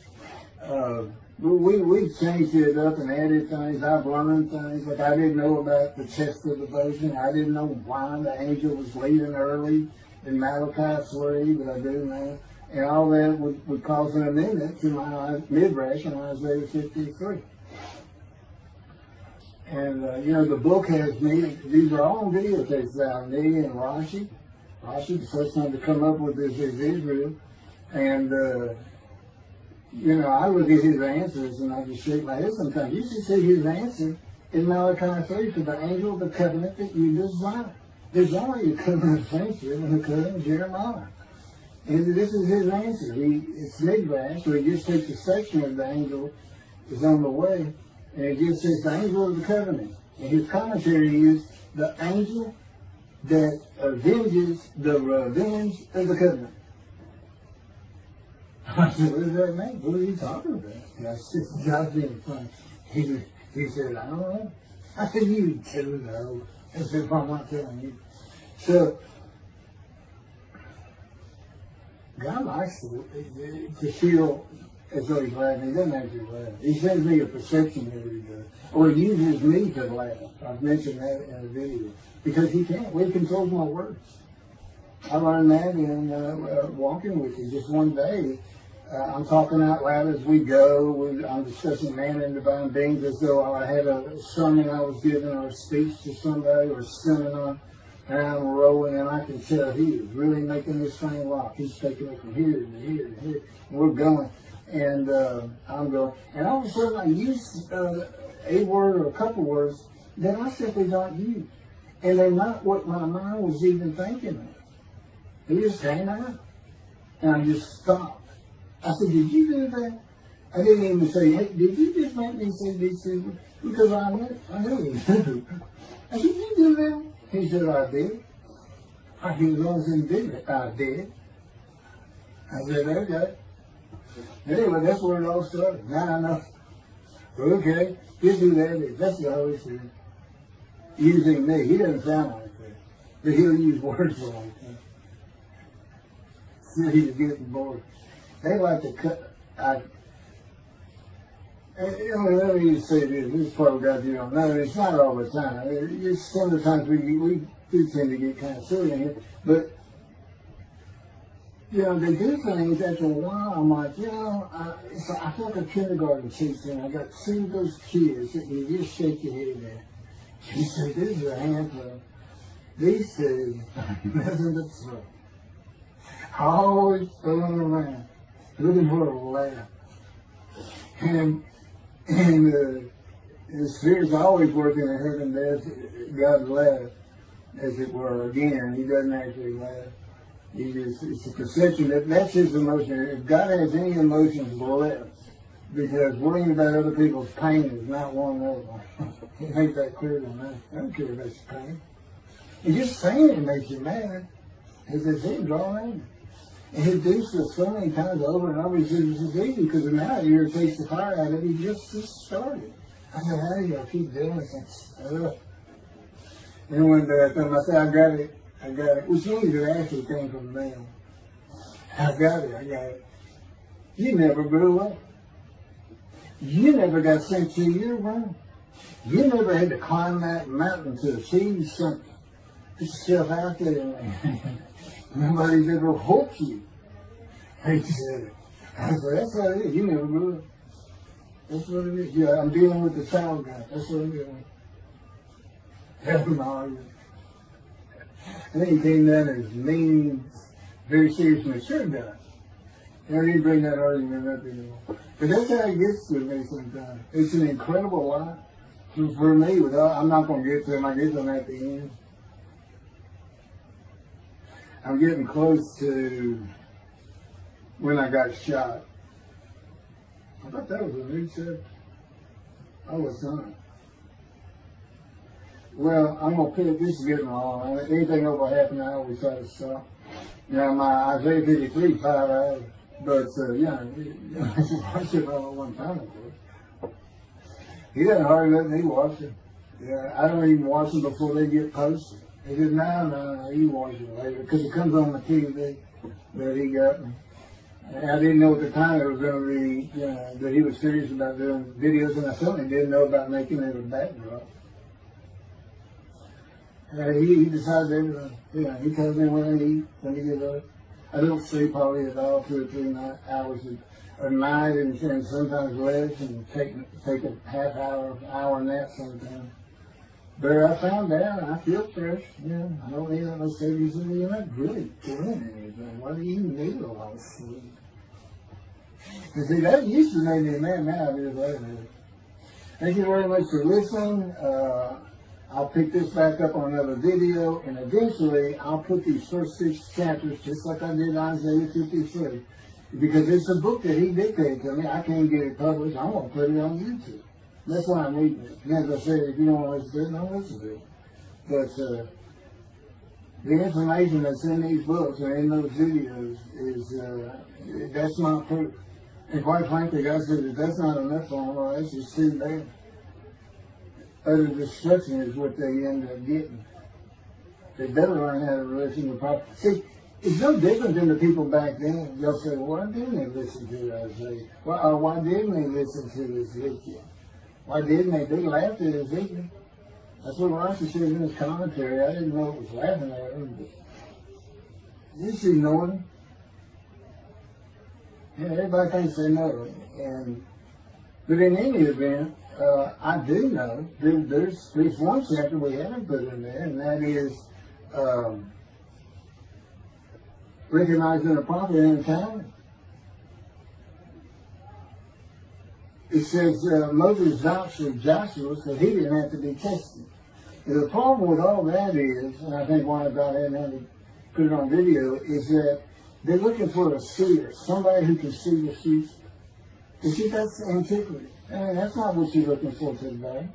we changed it up and added things. I've learned things. Like I didn't know about the chest of devotion. I didn't know why the angel was leaving early in Malachi 3, but I do now. And all that would cause an amendment to my midrash in Isaiah 53. And, the book has me, these are all videotapes out, me and Rashi. Rashi, the first one to come up with this is Israel. And, I look at his answers and I just shake my head sometimes. You should see his answer in Malachi 3 to the angel of the covenant that you desire. There's only a covenant of friendship in the covenant of Jeremiah. And this is his answer. It's midrash, so he just takes a section of the angel is on the way. And it just says the angel of the covenant. And his commentary is the angel that avenges the revenge of the covenant. I said, what does that mean? What are you talking about? And I said, God's being funny. He said, I don't know. I said, you do know. I said, well, I'm not telling you. So, God likes to feel as though he's laughing. He doesn't actually laugh. He sends me a perception that he does. Or he uses me to laugh. I've mentioned that in a video. Because he can't. Well, he controls my words. I learned that in walking with you. Just one day, I'm talking out loud as we go. I'm discussing man and divine beings as though I had a sermon I was giving or a speech to somebody or a seminar. And I'm rolling, and I can tell he is really making this thing rock. He's taking it from here to here to here. And we're going. And I'm going. And all of a sudden, I use a word or a couple words that I simply don't use. And they're not what my mind was even thinking of. They just came out. And I just stopped. I said, did you do that? I didn't even say, hey, did you just make me say these things? Because I know you do. I said, did you do that? He said, I did. I said, as long as he did it, I did. I said, okay. Anyway, that's where it all started. Now I know. Okay, he'll do that. That's the Holy Spirit. Using me. He doesn't sound like that. But he'll use words like that. So he's getting bored. They like to cut. Let me just say this part guys, you don't know, it's not all the time. It's sometimes we do tend to get kind of silly in here. But, they do things after a while. I'm like, I feel like a kindergarten teacher, and I got two of those kids that you just shake your head at. You say, this is a handful. These two, nothing but trouble. Always throwing around, looking for a laugh. And the Spirit's always working in heaven. There's God's laugh, as it were. Again, he doesn't actually laugh. It's a perception that's his emotion. If God has any emotions left, because worrying about other people's pain is not one of them. He made that clear to me. I don't care about your pain. And just saying it makes you mad. It's as if drawing anger. And he does this so many times over and over. He says, this is easy because now it irritates the fire out of it. He just started. I said, how do you keep doing this? And one day I told him, I said, I got it. Which means it actually came from them. I got it. You never grew up. You never got sent to your room. You never had to climb that mountain to achieve something. Put yourself out there. Nobody's ever hooked you. He said, I said, that's what it is. You never grew up. That's what it is. Yeah, I'm dealing with the child guy. That's what I'm doing. Help him all you. I think he came down as mean, very serious, mature guy. I didn't bring that argument up anymore. But that's how it gets to me sometimes. It's an incredible life. For me, I'm not going to get to him. I get to him at the end. I'm getting close to when I got shot. I thought that was a new chapter. I was not. Well, I'm going to pick, this is getting long. Anything over half an hour, we try to stop. My Isaiah 53, 5 hours. But, I should all one time ago. He doesn't hardly let me watch it. Yeah, I don't even watch them before they get posted. He said, no, you watch it later, because it comes on the TV that he got me. And I didn't know at the time it was going to be, that he was serious about doing videos, and I certainly didn't know about making it a backdrop. He decides everything. He tells me when I eat, when he gets up. I don't sleep probably at all, 2 or 3 hours a night, and sometimes less, and take a half hour nap sometimes. But I found out, I feel fresh. I don't need no studies. You're not really doing anything. Why do you need a lot of sleep? You see, that used to make me mad. Now it is later. Thank you very much for listening. I'll pick this back up on another video, and eventually I'll put these first 6 chapters, just like I did Isaiah 53, because it's a book that he dictated to me. I can't get it published. I'm going to put it on YouTube. That's why I'm reading it. And as I said, if you don't want to listen to it, don't listen to it. But the information that's in these books and in those videos is, that's not proof. And quite frankly, God said, if that's not enough for them, well, that's just too bad. Utter destruction is what they end up getting. They better learn how to listen to proper. See, it's no different than the people back then. They'll say, well, why didn't they listen to Isaiah? Why didn't they listen to Ezekiel? Why didn't they? They laughed at Ezekiel. That's what Rashi said in his commentary. I didn't know it was laughing at him, but just ignored him. Everybody thinks they know it. But in any event, I do know there's one chapter we haven't put in there, and that is recognizing a prophet in time. It says Moses vouched for Joshua, so he didn't have to be tested. And the problem with all that is, and I think why God hadn't had to put it on video, is that they're looking for a seer, somebody who can see the future. You see, that's antiquity. That's not what you're looking for today.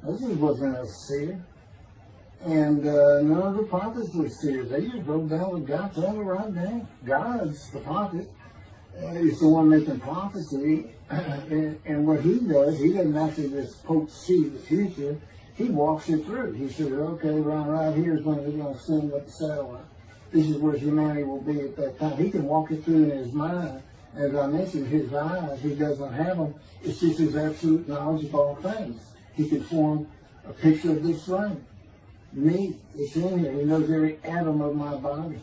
This wasn't a seer. And none of the prophets were serious. They just wrote down what God told them to write down. God's the prophet. He's the one making prophecy. And what he does, he doesn't actually just see the future. He walks it through. He says, okay, right here is when they're going to send with the satellite. This is where humanity will be at that time. He can walk it through in his mind. As I mentioned, his eyes, he doesn't have them. It's just his absolute knowledge of all things. He can form a picture of this room. Me, it's in here. He knows every atom of my body.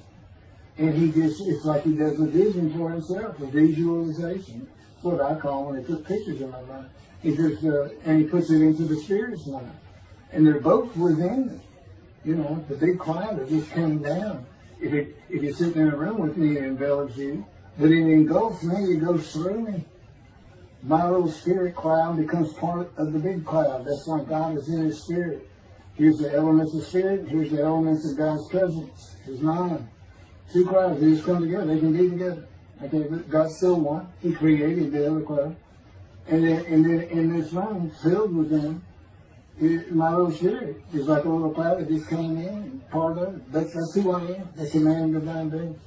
And it's like he does a vision for himself, a visualization. That's what I call when he puts pictures in my mind. And he puts it into the spirit's mind. And they're both within it. You know, the big cloud that just came down. If you're sitting in a room with me, it envelops you. But it engulfs me, it goes through me. My little spirit cloud becomes part of the big cloud. That's why God is in his spirit. Here's the elements of spirit, here's the elements of God's presence. Here's mine. Two clouds, they just come together, they can be together. Okay, God's still one. He created the other cloud. And then in this room, filled with them, my little spirit is like a little cloud that just came in and part of it. That's who I am. That's a man of divine being.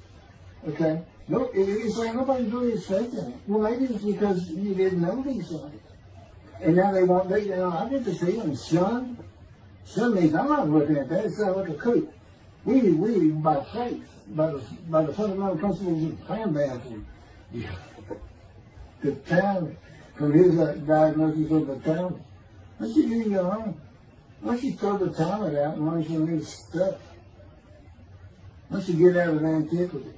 Okay? No, it's like nobody's really expecting it. Well, maybe it's because you didn't know these things. And now they want, I get the feeling, son means I'm not looking at that. It sounds like a coup. We by faith, by the fundamental principles of fan baptism, the talent, from his diagnosis of the talent. Why don't you do your own? Why don't you throw the talent out and learn some new stuff? Why don't you get out of antiquity?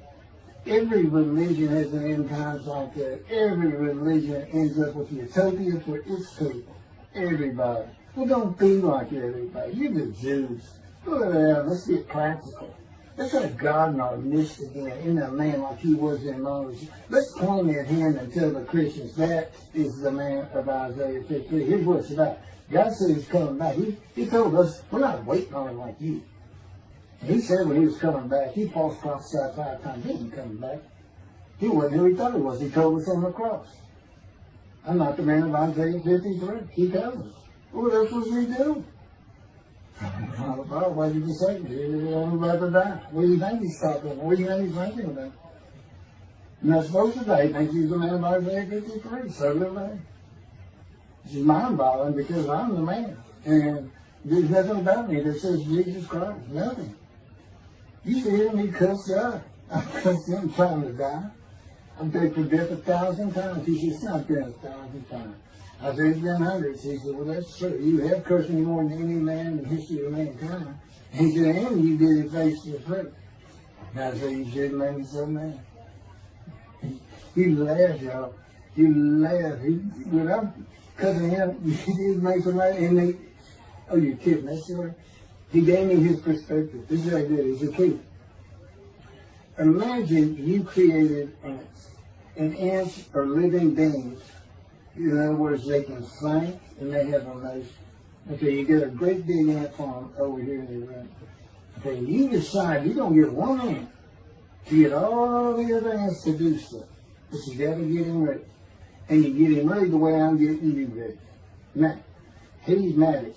Every religion has an end times like that. Every religion ends up with utopia for its people. Everybody. Well, don't be like everybody. You're the Jews. Go ahead, let's get practical. Let's have God in our midst again, in a man like he was in Moses. Let's point at him and tell the Christians that is the man of Isaiah 53. Here's what it's about. God said he's coming back. He told us, we're not waiting on him like you. He said when he was coming back, he false prophesied 5 times. He ain't coming back. He wasn't who he thought he was. He told us on the cross. I'm not the man of Isaiah 53. He tells us. What else was he doing? Well, what did you say? I'm about to die. What do you think he's talking about? What do you think he's thinking about? You're not supposed to die. He thinks he's the man of Isaiah 53. So do they. It's mind-boggling because I'm the man. And there's nothing about me that says Jesus Christ. Nothing. You see him, he cussed up. I cussed him trying to die. I'm begged for death 1,000 times. He said, it's not been 1,000 times. I said, it's been hundreds. He said, well, that's true. You have cursed me more than any man in the history of mankind. And he said, and you did it face to face. And I said, you should make me so mad. He laughed, y'all. He laughed. When I'm cussing him, he did make me mad. And oh, you're kidding. That's the way. He gave me his perspective. This is what I did. He's a key. Imagine you created ants. And ants are living beings. In other words, they can think and they have emotion. Okay, you get a great big ant farm over here in the room. Okay, you decide you're going to get one ant to get all the other ants to do stuff. But you got to get him ready. And you get him ready the way I'm getting you ready. Now, he's magic.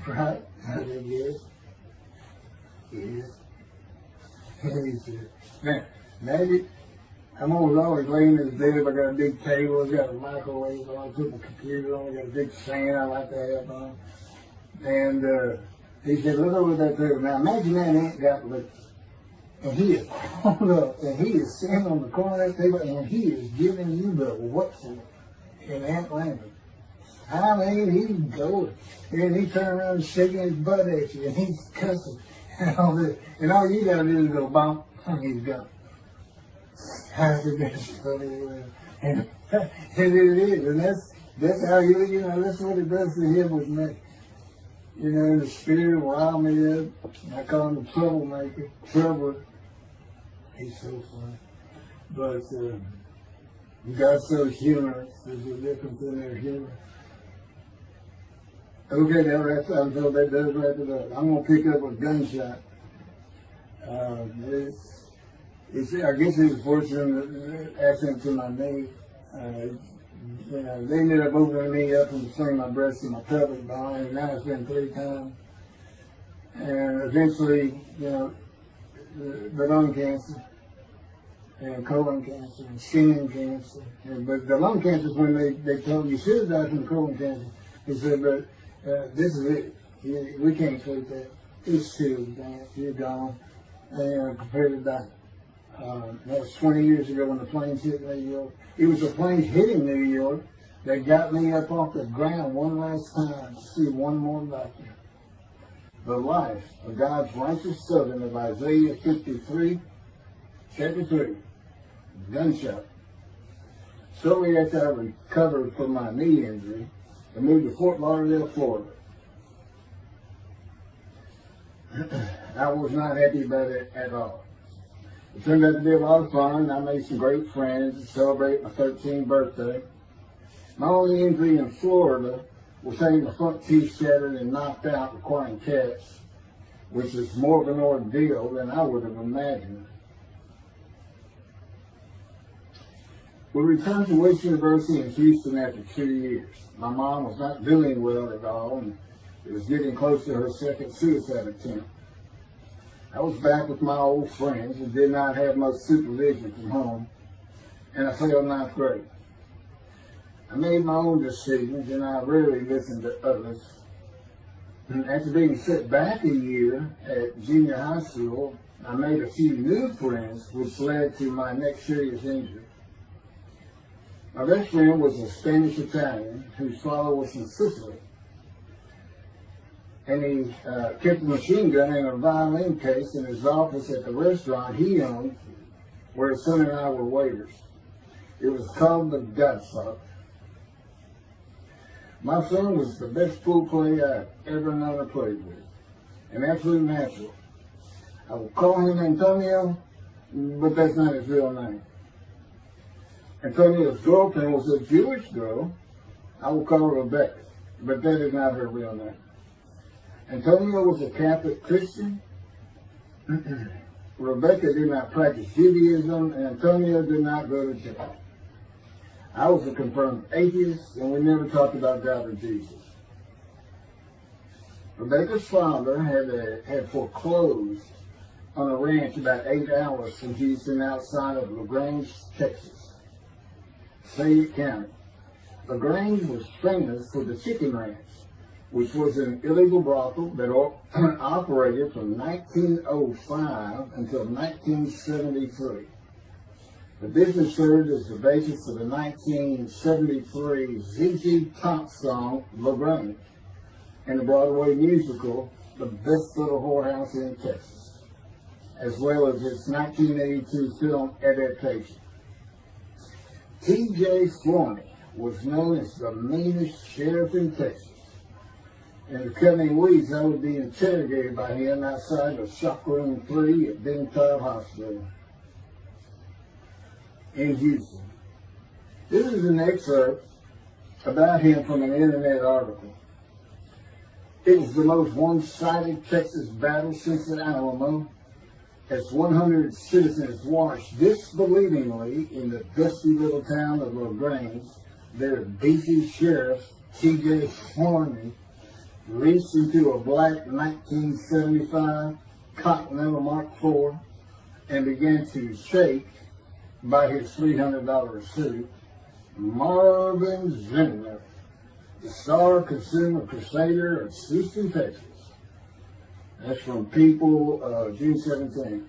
Right? How big he is? Yes. He's now, magic. I'm always laying in the bed. I got a big table. I got a microwave on. I put my computer on. I got a big fan I like to have on. And he said, look over that table. Now imagine that ant got loose. And he is pulled up. And he is sitting on the corner of that table. And he is giving you the what for in ant language. I mean, he's going. And he turned around and shaking his butt at you. And he's cussing. And all this. And all you got to do is go bump. And he's gone. And it is, and that's how that's what it does to him with me. You know, the spirit will rile me up. I call him the troublemaker, troubler. He's so funny. But God's so humorous. There's a difference in their humor. Okay, that wraps up. Until that does wrap it up. I'm gonna pick up a gunshot. I guess it was fortunate accident to my knee. They ended up opening me up and swinging my breast and my pelvic bone, and now it's been 3 times. and eventually, the lung cancer and colon cancer and skin cancer. But the lung cancer is when they told you should have died from colon cancer. He said, but this is it. We can't treat that. It's too bad. You're gone. And prepared to die. That was 20 years ago when the planes hit New York. It was the planes hitting New York that got me up off the ground one last time to see one more doctor. The life of God's righteous servant of Isaiah 53, chapter 3, gunshot. Shortly after I recovered from my knee injury, I moved to Fort Lauderdale, Florida. I was not happy about it at all. It turned out to be a lot of fun. I made some great friends to celebrate my 13th birthday. My only injury in Florida was having the front teeth shattered and knocked out, requiring caps, which is more of an ordeal than I would have imagined. We returned to West University in Houston after 2 years. My mom was not doing well at all, and it was getting close to her second suicide attempt. I was back with my old friends and did not have much supervision from home, and I failed ninth grade. I made my own decisions, and I rarely listened to others. And after being set back a year at junior high school, I made a few new friends, which led to my next serious injury. My best friend was a Spanish Italian whose father was from Sicily. And he kept a machine gun and a violin case in his office at the restaurant he owned, where his son and I were waiters. It was called the Godfather. My son was the best pool player I've ever known to play with, an absolute natural. I will call him Antonio, but that's not his real name. Antonio's girlfriend was a Jewish girl. I will call her Rebecca, but that is not her real name. Antonio was a Catholic Christian. Rebecca did not practice Judaism, and Antonio did not go to church. I was a confirmed atheist, and we never talked about God or Jesus. Rebecca's father had foreclosed on a ranch about 8 hours from Houston outside of LaGrange, Texas, Fayette County. LaGrange was famous for the chicken ranch, which was an illegal brothel that operated from 1905 until 1973. The business served as the basis for the 1973 ZZ Top song, LaGrange, and the Broadway musical, The Best Little Whorehouse in Texas, as well as its 1982 film adaptation. T.J. Flourney was known as the meanest sheriff in Texas. In the coming weeks, I would be interrogated by him outside of Shock Room 3 at Ben Taub Hospital in Houston. This is an excerpt about him from an internet article. It was the most one-sided Texas battle since the Alamo, as 100 citizens watched disbelievingly in the dusty little town of LaGrange, their beefy sheriff, T.J. Flourney, reached into a black 1975 Continental Mark IV and began to shake by his $300 suit Marvin Zimner, the star consumer crusader of Houston, Texas. That's from People, June 17.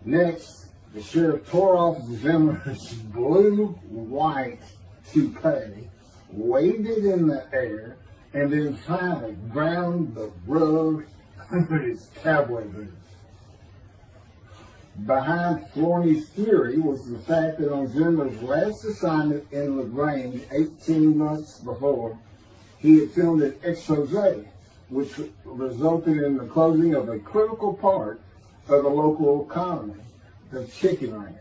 Next, the sheriff tore off Zimmer's blue-white toupee, waved it in the air, and then finally ground the road with his cowboy boots. Behind Flourney's theory was the fact that on Zimmer's last assignment in LaGrange 18 months before, he had filmed an expose, which resulted in the closing of a critical part of the local economy, the chicken ranch,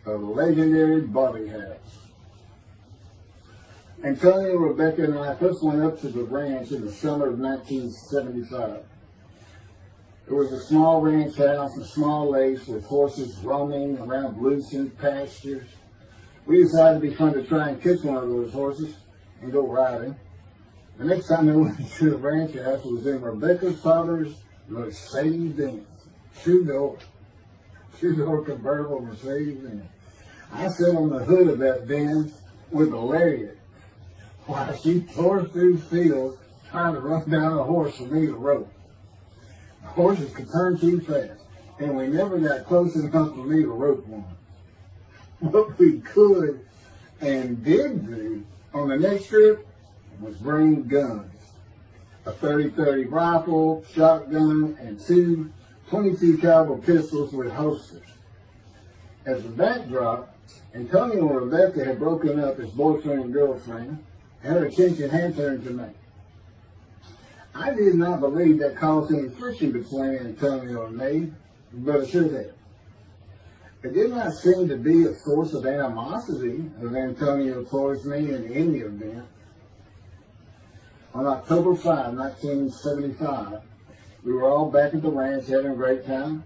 a legendary Bobby house. Antonio, Rebecca, and I first went up to the ranch in the summer of 1975. It was a small ranch house and small lakes with horses roaming around loosened pastures. We decided it'd be fun to try and catch one of those horses and go riding. The next time I went to the ranch house was in Rebecca's father's Mercedes-Benz. Two-door convertible Mercedes-Benz. I sat on the hood of that Benz with a lariat while she tore through fields trying to run down a horse for me to rope. The horses could turn too fast, and we never got close enough for me to rope one. What we could and did do on the next trip was bring guns. A 30-30 rifle, shotgun, and two 22 caliber pistols with holsters. As a backdrop, Antonio and Rebecca had broken up as boyfriend and girlfriend, and her attention had turned to me. I did not believe that caused any friction between Antonio and me, but it should have. It did not seem to be a source of animosity of Antonio towards me in any event. On October 5, 1975, we were all back at the ranch having a great time.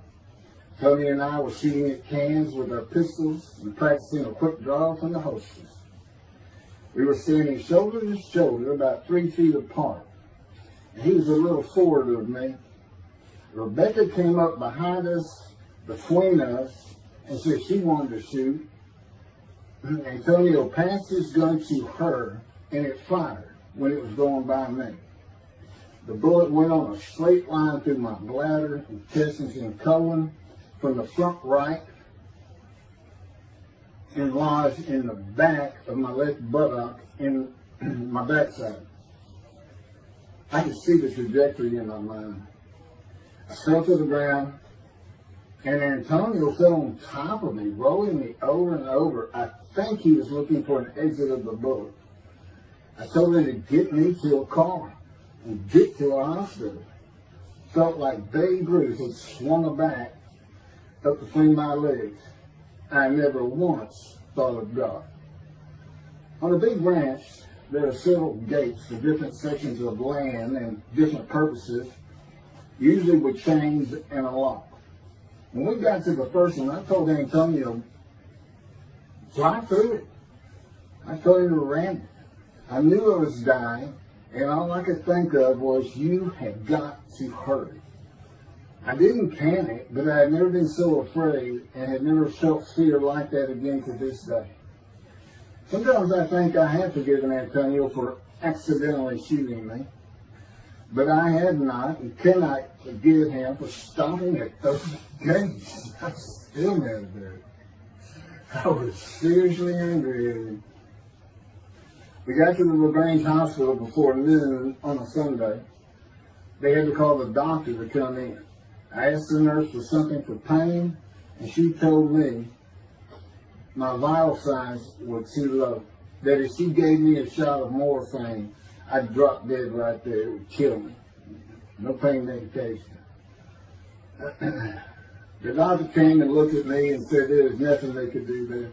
Tony and I were shooting at cans with our pistols and practicing a quick draw from the holsters. We were standing shoulder to shoulder, about 3 feet apart. And he was a little forward of me. Rebecca came up behind us, between us, and said she wanted to shoot. Antonio passed his gun to her, and it fired when it was going by me. The bullet went on a straight line through my bladder, intestines, and colon from the front right and lodged in the back of my left buttock in my backside. I could see the trajectory in my mind. I fell to the ground, and Antonio fell on top of me, rolling me over and over. I think he was looking for an exit of the bullet. I told him to get me to a car and get to a hospital. Felt like Babe Ruth had swung a bat up between my legs. I never once thought of God. On a big ranch, there are several gates for different sections of land and different purposes, usually with chains and a lock. When we got to the first one, I told Antonio, fly through it. I told him to ram it. I knew I was dying, and all I could think of was, you had got to hurry. I didn't panic, but I had never been so afraid and had never felt fear like that again to this day. Sometimes I think I have forgiven Antonio for accidentally shooting me, but I had not and cannot forgive him for stopping at those gates. I'm still mad about it. I was seriously angry at him. We got to the LaGrange Hospital before noon on a Sunday. They had to call the doctor to come in. I asked the nurse for something for pain, and she told me my vital signs were too low. That if she gave me a shot of morphine, I'd drop dead right there. It would kill me. No pain medication. The doctor came and looked at me and said there was nothing they could do there.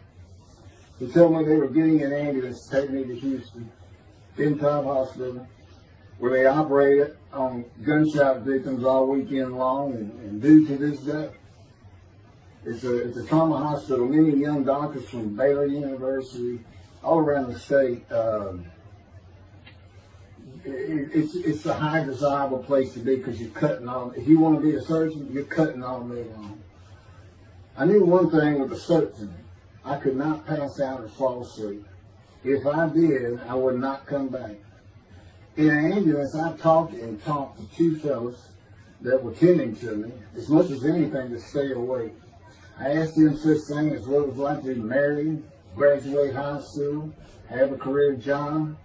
He told me they were getting an ambulance to take me to Houston, Top Hospital, where they operated on gunshot victims all weekend long and do to this day. It's a trauma hospital. Many young doctors from Baylor University, all around the state. It's a high desirable place to be because you're cutting all. If you want to be a surgeon, you're cutting all day long. I knew one thing with a certainty. I could not pass out or fall asleep. If I did, I would not come back. In an ambulance, I talked to two fellows that were tending to me, as much as anything to stay awake. I asked them such things as what it was like to be married, graduate high school, have a career job,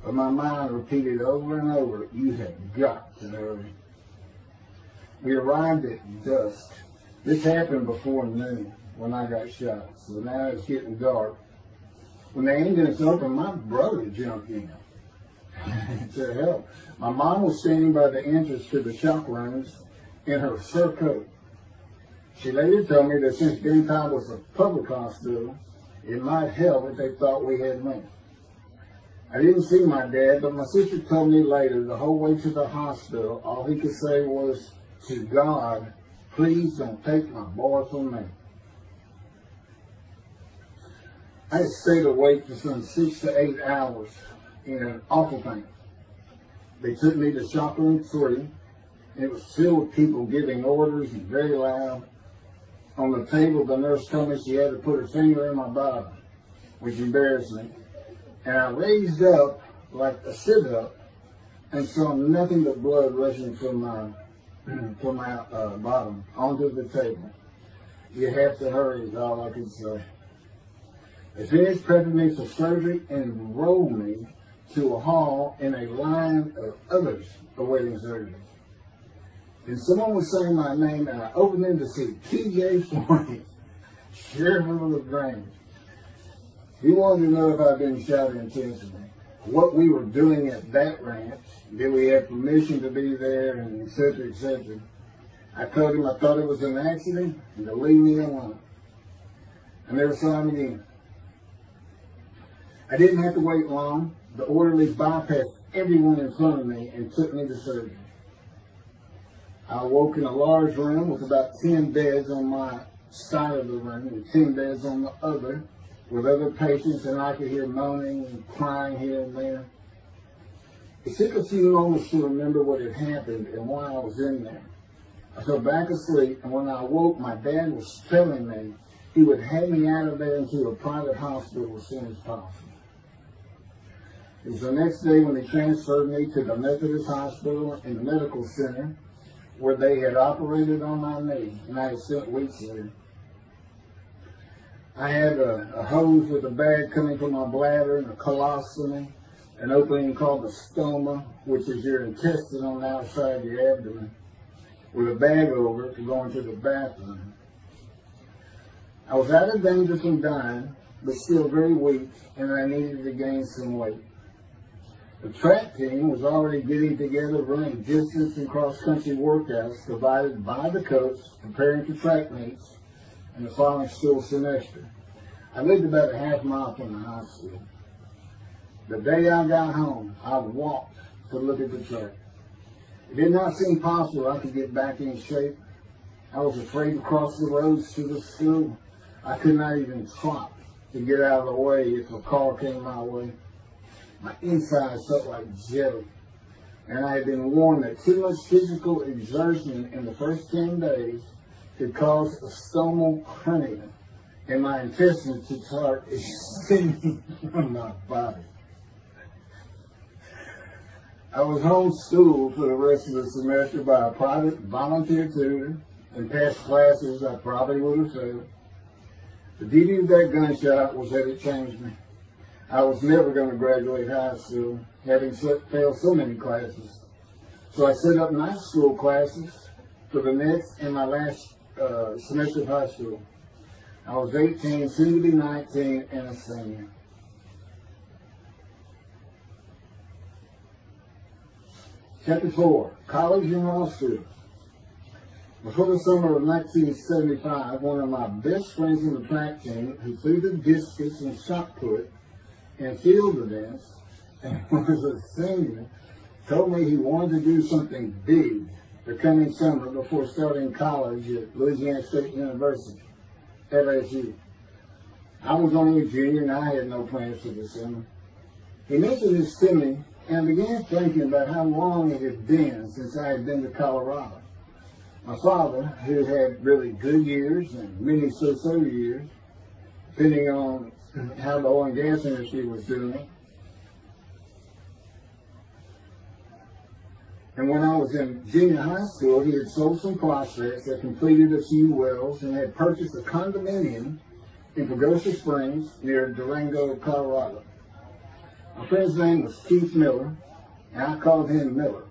but my mind repeated over and over, you have got to hurry. We arrived at dusk. This happened before noon when I got shot, so now it's getting dark. When the ambulance opened, my brother jumped in to help. My mom was standing by the entrance to the shock rooms in her fur coat. She later told me that since Top was a public hospital, it might help if they thought we had money. I didn't see my dad, but my sister told me later, the whole way to the hospital, all he could say was, to God, please don't take my boy from me. I had stayed awake for some 6 to 8 hours in awful pain. They took me to shop room 3, and it was filled with people giving orders and very loud. On the table, the nurse told me she had to put her finger in my bottom, which embarrassed me. And I raised up like a sit-up and saw nothing but blood rushing from my bottom onto the table. You have to hurry is all I could say. They finished prepping me for surgery and enrolled me to a hall in a line of others awaiting surgery. And someone was saying my name, and I opened in to see T.J. Forney, Sheriff of LaGrange. He wanted to know if I'd been shouting intentionally, what we were doing at that ranch, did we have permission to be there, and et cetera, et cetera. I told him I thought it was an accident, and to leave me alone. I never saw him again. I didn't have to wait long. The orderlies bypassed everyone in front of me and took me to surgery. I awoke in a large room with about 10 beds on my side of the room and 10 beds on the other, with other patients, and I could hear moaning and crying here and there. It took a few moments to remember what had happened and why I was in there. I fell back asleep, and when I awoke, my dad was telling me he would have me out of there into a private hospital as soon as possible. It was the next day when they transferred me to the Methodist Hospital in the medical center, where they had operated on my knee, and I had spent weeks there. I had a hose with a bag coming from my bladder and a colostomy, an opening called the stoma, which is your intestine on the outside of your abdomen, with a bag over it to go into the bathroom. I was out of danger from dying, but still very weak, and I needed to gain some weight. The track team was already getting together, running distance and cross-country workouts provided by the coach, preparing for track meets in the following school semester. I lived about a half mile from the high school. The day I got home, I walked to look at the track. It did not seem possible I could get back in shape. I was afraid to cross the roads to the school. I could not even trot to get out of the way if a car came my way. My insides felt like jelly, and I had been warned that too much physical exertion in the first 10 days could cause a stomal hernia, and my intestines to start extending from my body. I was homeschooled for the rest of the semester by a private volunteer tutor, and passed classes I probably would have failed. The beauty of that gunshot was that it changed me. I was never going to graduate high school, having failed so many classes. So I set up night school classes for the next and my last semester of high school. I was 18, soon to be 19, and a senior. Chapter 4, College and Law School. Before the summer of 1975, one of my best friends in the track team, who threw the discus and shot put and field events, and was a senior, told me he wanted to do something big the coming summer before starting college at Louisiana State University, LSU. I was only a junior and I had no plans for the summer. He mentioned this to me, and I began thinking about how long it had been since I had been to Colorado. My father, who had really good years and many so-so years, depending on how the oil and gas industry was doing. And when I was in junior high school, he had sold some prospects, had completed a few wells, and had purchased a condominium in Pagosa Springs near Durango, Colorado. My friend's name was Keith Miller, and I called him Miller.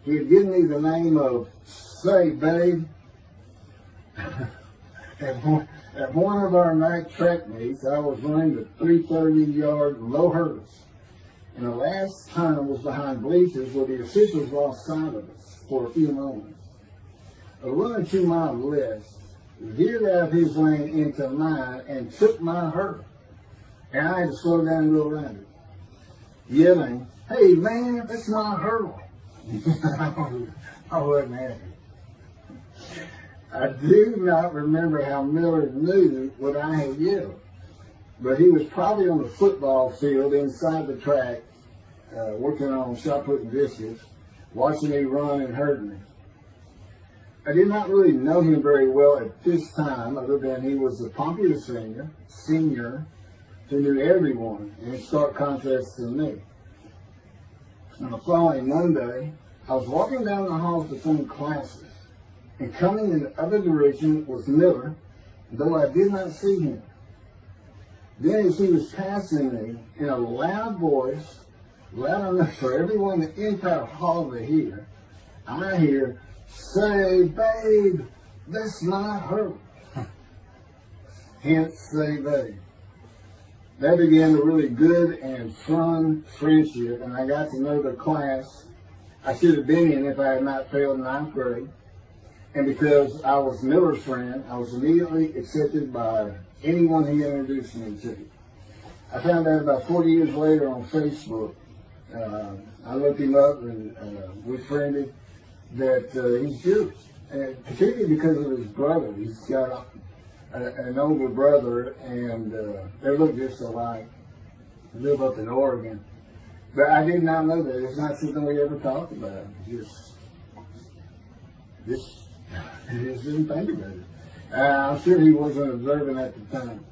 He had given me the name of Say Babe. At one of our night track meets, I was running the 330-yard low hurdles, and the last time was behind bleachers where the officials lost sight of us for a few moments. A runner 2 miles left veered out of his lane into mine and took my hurdle, and I had to slow down and go around it, yelling, "Hey man, that's my hurdle." I wasn't happy. I do not remember how Miller knew what I had yelled, but he was probably on the football field inside the track, working on shop putting dishes, watching me run and hurting me. I did not really know him very well at this time, other than he was a popular senior who knew everyone, and in stark contrast to me. On the following Monday, I was walking down the halls between classes, and coming in the other direction was Miller, though I did not see him. Then as he was passing me, in a loud voice, loud enough for everyone in the entire hall to hear, I hear, "Say, babe, that's not her." Hence, say, babe. That began a really good and fun friendship, and I got to know the class I should have been in if I had not failed ninth grade. And because I was Miller's friend, I was immediately accepted by anyone he introduced me to. I found out about 40 years later on Facebook. I looked him up and we friended that he's Jewish, and particularly because of his brother. He's got an older brother, and they look just alike. They live up in Oregon. But I did not know that. It's not something we ever talked about. Just didn't think about it. I'm sure he wasn't observant at the time.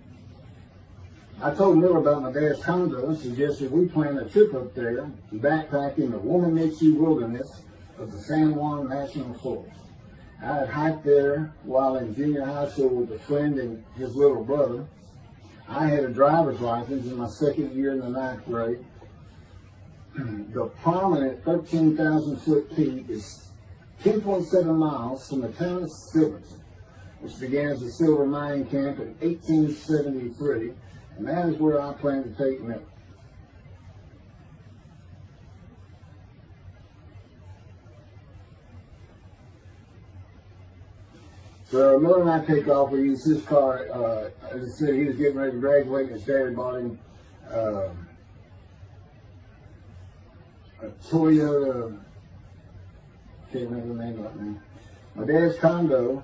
I told Miller about my dad's condo and suggested we plan a trip up there to backpack in the Womanichi wilderness of the San Juan National Forest. I had hiked there while in junior high school with a friend and his little brother. I had a driver's license in my second year in the ninth grade. The prominent 13,000-foot peak is 10.7 miles from the town of Silverton, which began as a silver mining camp in 1873, and that is where I plan to take Miller. So Miller and I take off. We use his car. As I said, he was getting ready to graduate, and his dad bought him a Toyota. Can't remember the name right now. My dad's condo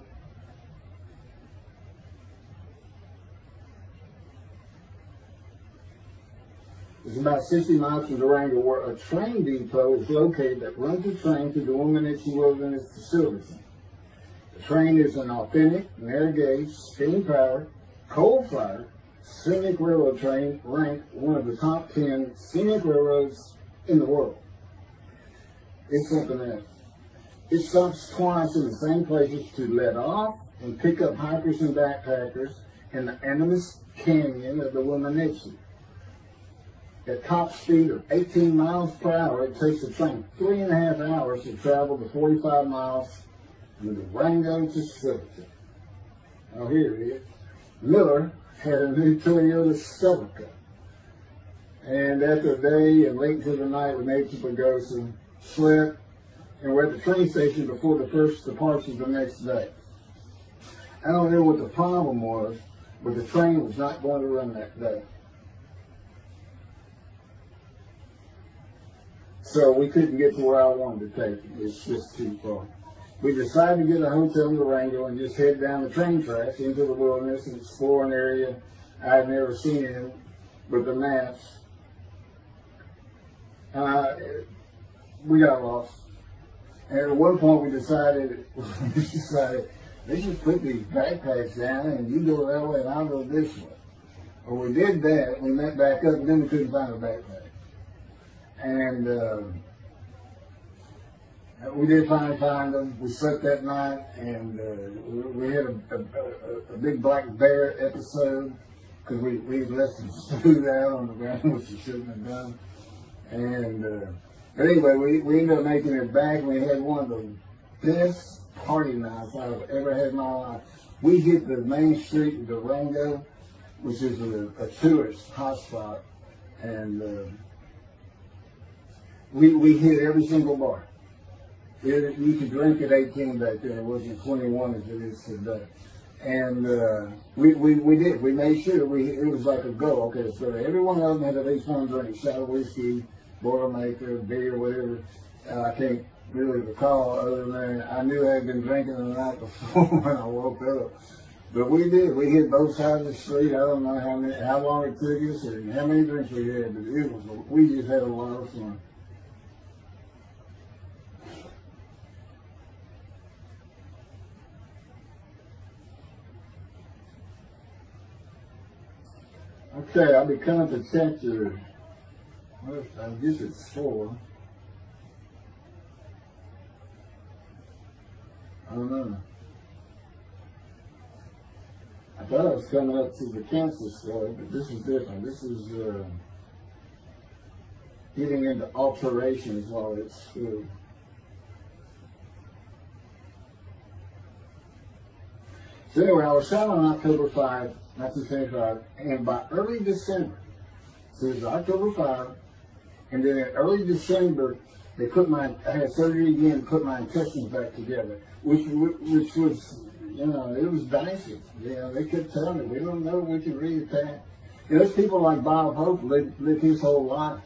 is about 60 miles from Durango, where a train depot is located that runs a train to the Womanichi Wilderness to Silverton. The train is an authentic, narrow gauge, steam powered, coal fired, scenic railroad train ranked one of the top 10 scenic railroads in the world. It's something else. It stops twice in the same places to let off and pick up hikers and backpackers in the Animas Canyon of the Womanichi. At top speed of 18 miles per hour, it takes the train 3.5 hours to travel the 45 miles from Durango to Silverton. Oh, here it is. Miller had a new Toyota Celica. And after a day and late into the night, we made to Pagosa, slept, and we're at the train station before the first departure the next day. I don't know what the problem was, but the train was not going to run that day. So we couldn't get to where I wanted to take it. It's just too far. We decided to get a hotel in Durango and just head down the train tracks into the wilderness and explore an area I had never seen in with the maps. We got lost. And at one point we decided, let's just put these backpacks down and you go that way and I'll go this way. Well, we did that. We went back up and then we couldn't find a backpack. And we did finally find them. We slept that night, and we had a big black bear episode because we left some food out on the ground, which we shouldn't have done. And but anyway, we ended up making it back, and we had one of the best party nights I've ever had in my life. We hit the main street of Durango, which is a tourist hotspot, and we hit every single bar. You could drink at 18 back then. It wasn't 21 as it is today. And we did. We made sure it was like a go. Okay, so every one of them had at least one drink: shot of whiskey, Boilermaker, beer, whatever. I can't really recall other than I knew I had been drinking the night before when I woke up. But we did. We hit both sides of the street. I don't know how long it took us and how many drinks we had, but we just had a lot of fun. Okay, I'll be coming to chapter, well, I guess it's 4. I don't know. I thought I was coming up to the cancer story, but this is different. This is getting into alterations while it's school. So anyway, I was shot on October 5, 1975, and by early December, so it was October 5, and then in early December, I had surgery again to put my intestines back together, which was, you know, it was dicey. You know, they kept telling me, we don't know if we can re-attack. You know, there's people like Bob Hope lived his whole life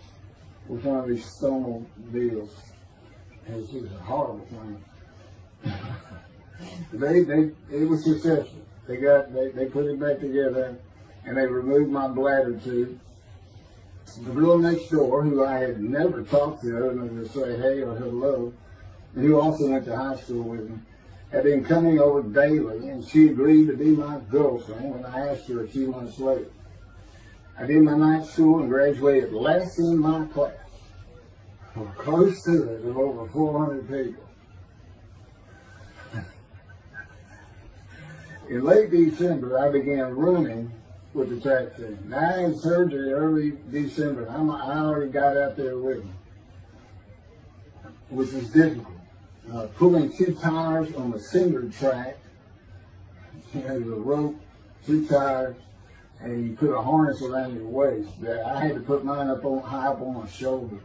with one of these stonal deals. It was just a horrible thing. It was successful. They put it back together, and they removed my bladder tube. The girl next door, who I had never talked to other than to say hey or hello, and who also went to high school with me, had been coming over daily, and she agreed to be my girlfriend when I asked her a few months later. I did my night school and graduated last in my class, or close to it, of over 400 people. In late December, I began running with the track team. Now, I had surgery early December. I already got out there with them, which was difficult. Pulling 2 tires on the cinder track, you know, the rope, 2 tires, and you put a harness around your waist. I had to put mine high up on my shoulder.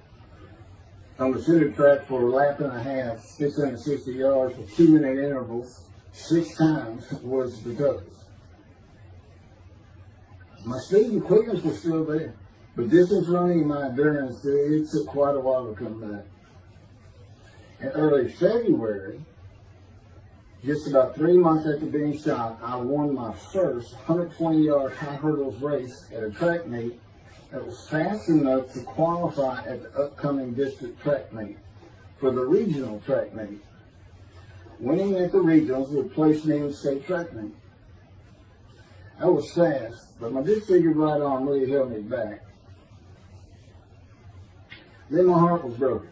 On the cinder track for a lap and a half, 660 yards for 2-minute intervals, 6 times was the toughest. My speed and quickness was still there, but distance running and my endurance, it took quite a while to come back. In early February, just about 3 months after being shot, I won my first 120-yard high hurdles race at a track meet that was fast enough to qualify at the upcoming district track meet for the regional track meet. Winning at the regionals would place me in the state track meet. I was fast, but my disfigured right arm really held me back. Then my heart was broken,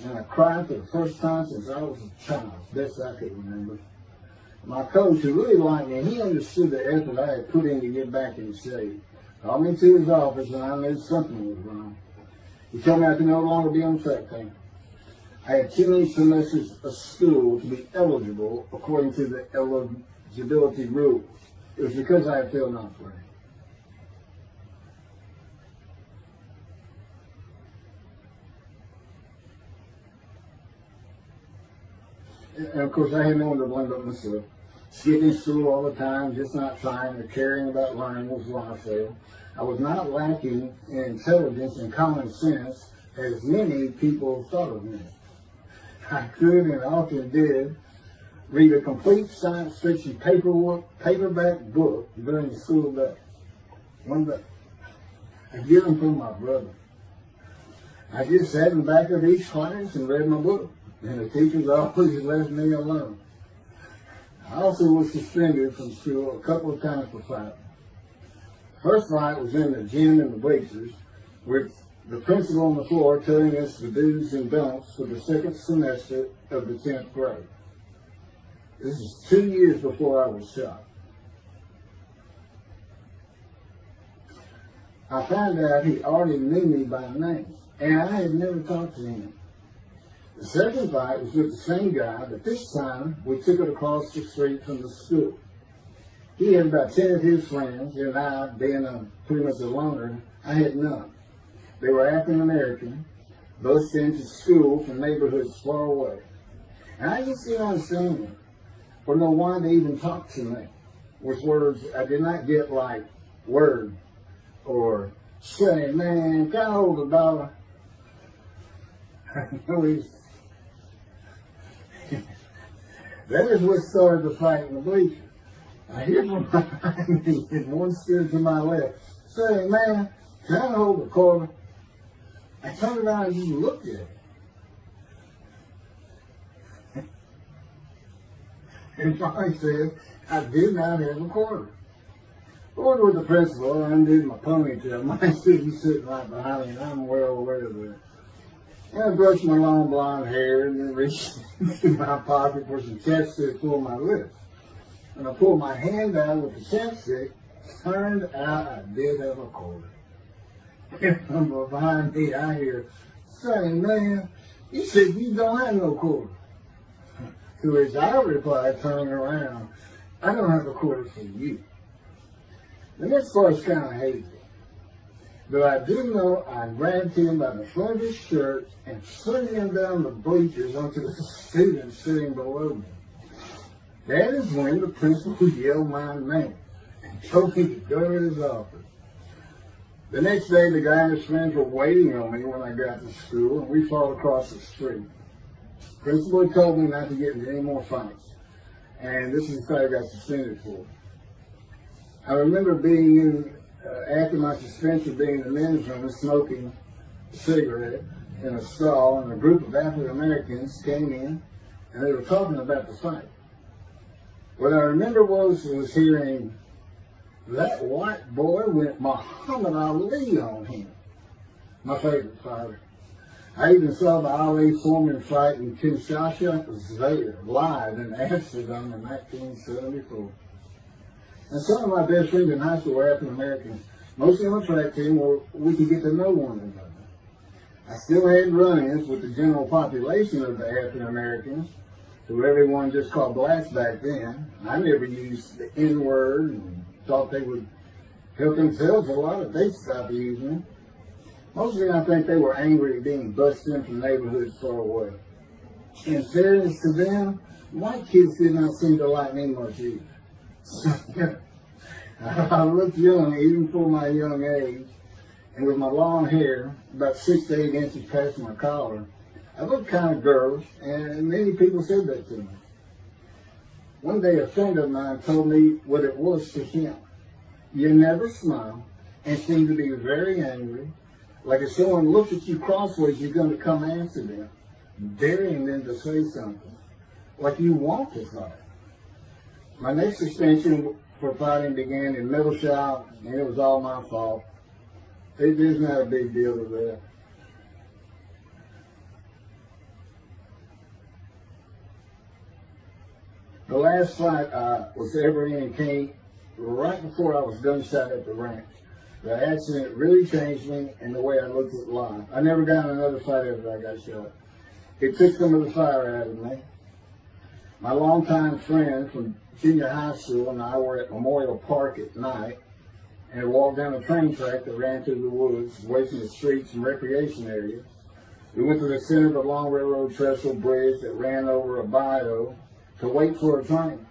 and I cried for the first time since I was a child, best I could remember. My coach, who really liked me, he understood the effort I had put in to get back in shape. Called me to his office, and I knew something was wrong. He told me I could no longer be on the track team. I had too many semesters of school to be eligible according to the eligibility rules. It was because I had failed ninth grade. And of course, I had no one to blame but myself. Skipping school all the time, just not trying or caring about learning was why I failed. I was not lacking in intelligence and common sense as many people thought of me. I could and often did read a complete science fiction paperback book during the school day. One day, I get them from my brother. I just sat in the back of each class and read my book, and the teachers always left me alone. I also was suspended from school a couple of times for fighting. First fight was in the gym and the bleachers, with the principal on the floor telling us the do's and don'ts for the second semester of the 10th grade. This is 2 years before I was shot. I found out he already knew me by name, and I had never talked to him. The second fight was with the same guy, but this time we took it across the street from the school. He had about 10 of his friends, and I, being pretty much a loner, I had none. They were African American, both sent to school from neighborhoods far away. And I just didn't understand them, or know why they even talked to me with words I did not get, like word or say, man, can I hold $1? That is what started the fight in the bleachers. I hear from behind me and one stood to my left, saying, "Man, can I hold the quarter?" I turned around and just looked at it. And I said, "I did not have a quarter." Ordered with the principal, I undid my ponytail. Mine should be sitting right behind me, and I'm well aware of that. And I brushed my long blonde hair and then reached into my pocket for some chapstick for my lips. And I pulled my hand out with the chapstick. Turned out I did have a quarter. And from behind me, I hear, "Saying, man, you said you don't have no quarter." To which I replied, turning around, "I don't have a quarter for you." The next part's kind of hazy. But I do know I grabbed him by the front of his shirt and slid him down the bleachers onto the students sitting below me. That is when the principal yelled my name and told me to go to his office. The next day, the guy and his friends were waiting on me when I got to school, and we fought across the street. The principal told me not to get into any more fights, and this is the fight I got suspended for. I remember being in, after my suspension, being in the men's room and smoking a cigarette in a stall, and a group of African Americans came in, and they were talking about the fight. What I remember was hearing, "That white boy went Muhammad Ali on him." My favorite fighter. I even saw the Ali Foreman fight in Kinshasa. Was there live in Amsterdam in 1974. And some of my best friends in high school were African Americans, mostly on the track team where we could get to know one another. I still had run-ins with the general population of the African Americans, who everyone just called blacks back then. I never used the N-word and thought they would help themselves a lot if they stopped using it. Mostly I think they were angry at being busted in from neighborhoods far away. In fairness to them, white kids did not seem to like me much either. I looked young even for my young age, and with my long hair, about 6 to 8 inches past my collar, I looked kind of girlish, and many people said that to me. One day a friend of mine told me what it was to him. You never smile and seem to be very angry, like if someone looks at you crossways, you're going to come after them, daring them to say something, like you want to fight. My next suspension for fighting began in middle shop, and it was all my fault. There's not a big deal to that. The last fight I was ever in came right before I was gunshot at the ranch. The accident really changed me and the way I looked at life. I never got in another fight after I got shot. It took some of the fire out of me. My longtime friend from junior high school and I were at Memorial Park at night and walked down a train track that ran through the woods, away from the streets and recreation areas. We went to the center of a long railroad trestle bridge that ran over a bayou to wait for a train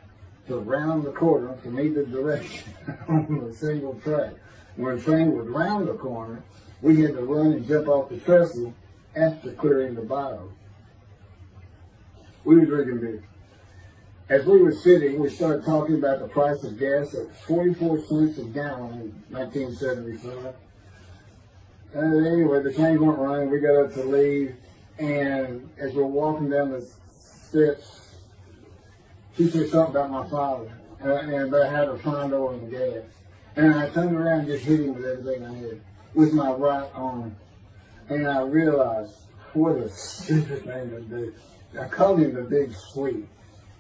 to round the corner from either direction on a single track. When a train would round the corner, we had to run and jump off the trestle after clearing the bayou. We were drinking beer. As we were sitting, we started talking about the price of gas at 44 cents a gallon in 1975. And anyway, the trains weren't running. We got up to leave, and as we're walking down the steps, she said something about my father and about how to find oil and gas. And I turned around and just hit him with everything I had, with my right arm. And I realized, what a stupid thing to do. I called him the Big Sweet.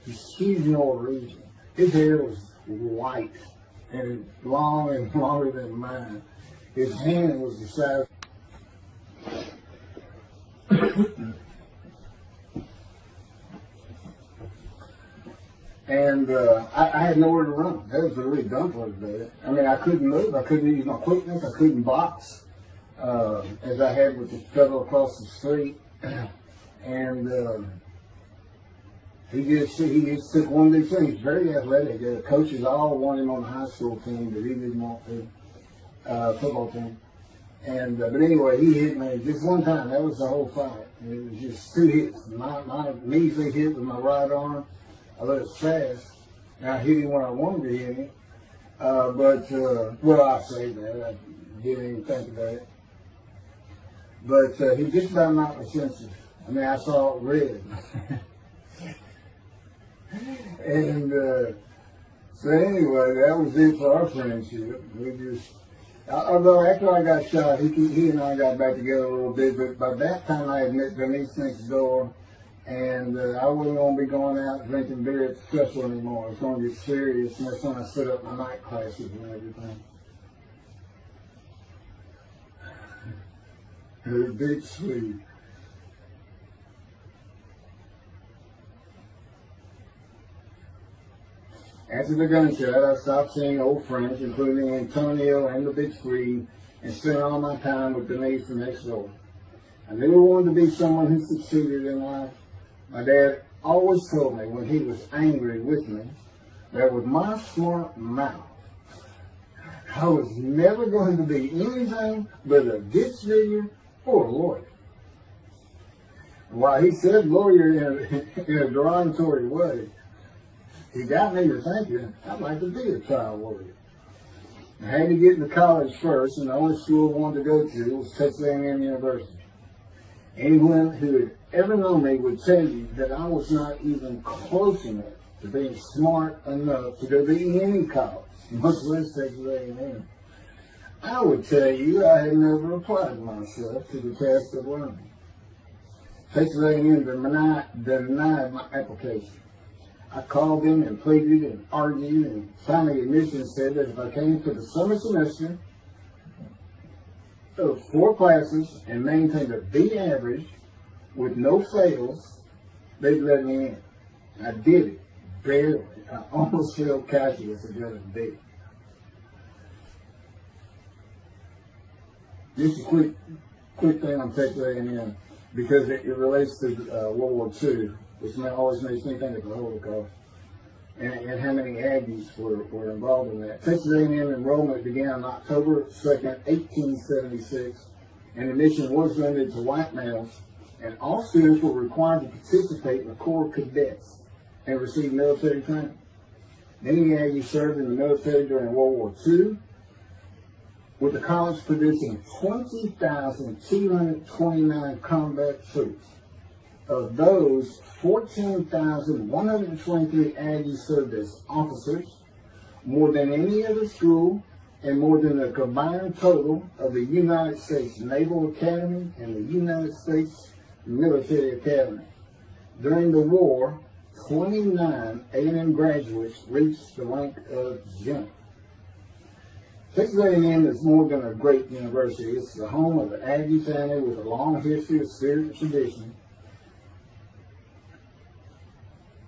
He's no reason. His hair was white and long and longer than mine. His hand was the size. And I had nowhere to run. That was the really dumb part of it. I mean, I couldn't move. I couldn't use my quickness. I couldn't box as I had with the fellow across the street. And he just took one big thing. He's very athletic. The coaches all wanted him on the high school team, but he didn't want to, football team. And but anyway, he hit me just one time. That was the whole fight. And it was just 2 hits. My measly hit with my right arm. I let it fast, I hit him when I wanted to hit him. Well, I say that. I didn't even think about it. But he just about knocked my senses. I mean, I saw it red. And so anyway, that was it for our friendship. We just, although after I got shot, he and I got back together a little bit, but by that time I had met Denise next door, and I wasn't going to be going out drinking beer at the festival anymore. It was going to get serious, and that's when I set up my night classes and everything. Her big sweet. After the gunshot, I stopped seeing old friends, including Antonio and the big screen, and spent all my time with Denise next door. I never wanted to be someone who succeeded in life. My dad always told me when he was angry with me that with my smart mouth, I was never going to be anything but a ditch digger or a lawyer. While he said lawyer in a derogatory way, he got me to thinking I'd like to be a trial lawyer. I had to get into college first, and the only school I wanted to go to was Texas A&M University. Anyone who had ever known me would tell you that I was not even close enough to being smart enough to go to any college, much less Texas A&M. I would tell you I had never applied myself to the task of learning. Texas A&M denied my application. I called them and pleaded and argued, and finally admissions said that if I came for the summer semester of 4 classes and maintained a B average with no fails, they'd let me in. I did it, barely. I almost failed calculus and got a B. Just a quick thing on Texas A&M, because it relates to World War II, which always makes me think of the Holocaust, and how many Aggies were involved in that. Texas A&M enrollment began on October 2nd, 1876, and admission was limited to white males, and all students were required to participate in the Corps of Cadets and receive military training. Many Aggies served in the military during World War II, with the college producing 20,229 combat troops. Of those, 14,123 Aggies served as officers, more than any other school, and more than the combined total of the United States Naval Academy and the United States Military Academy. During the war, 29 A&M graduates reached the rank of general. Texas A&M is more than a great university. It's the home of the Aggie family with a long history of spirit and tradition.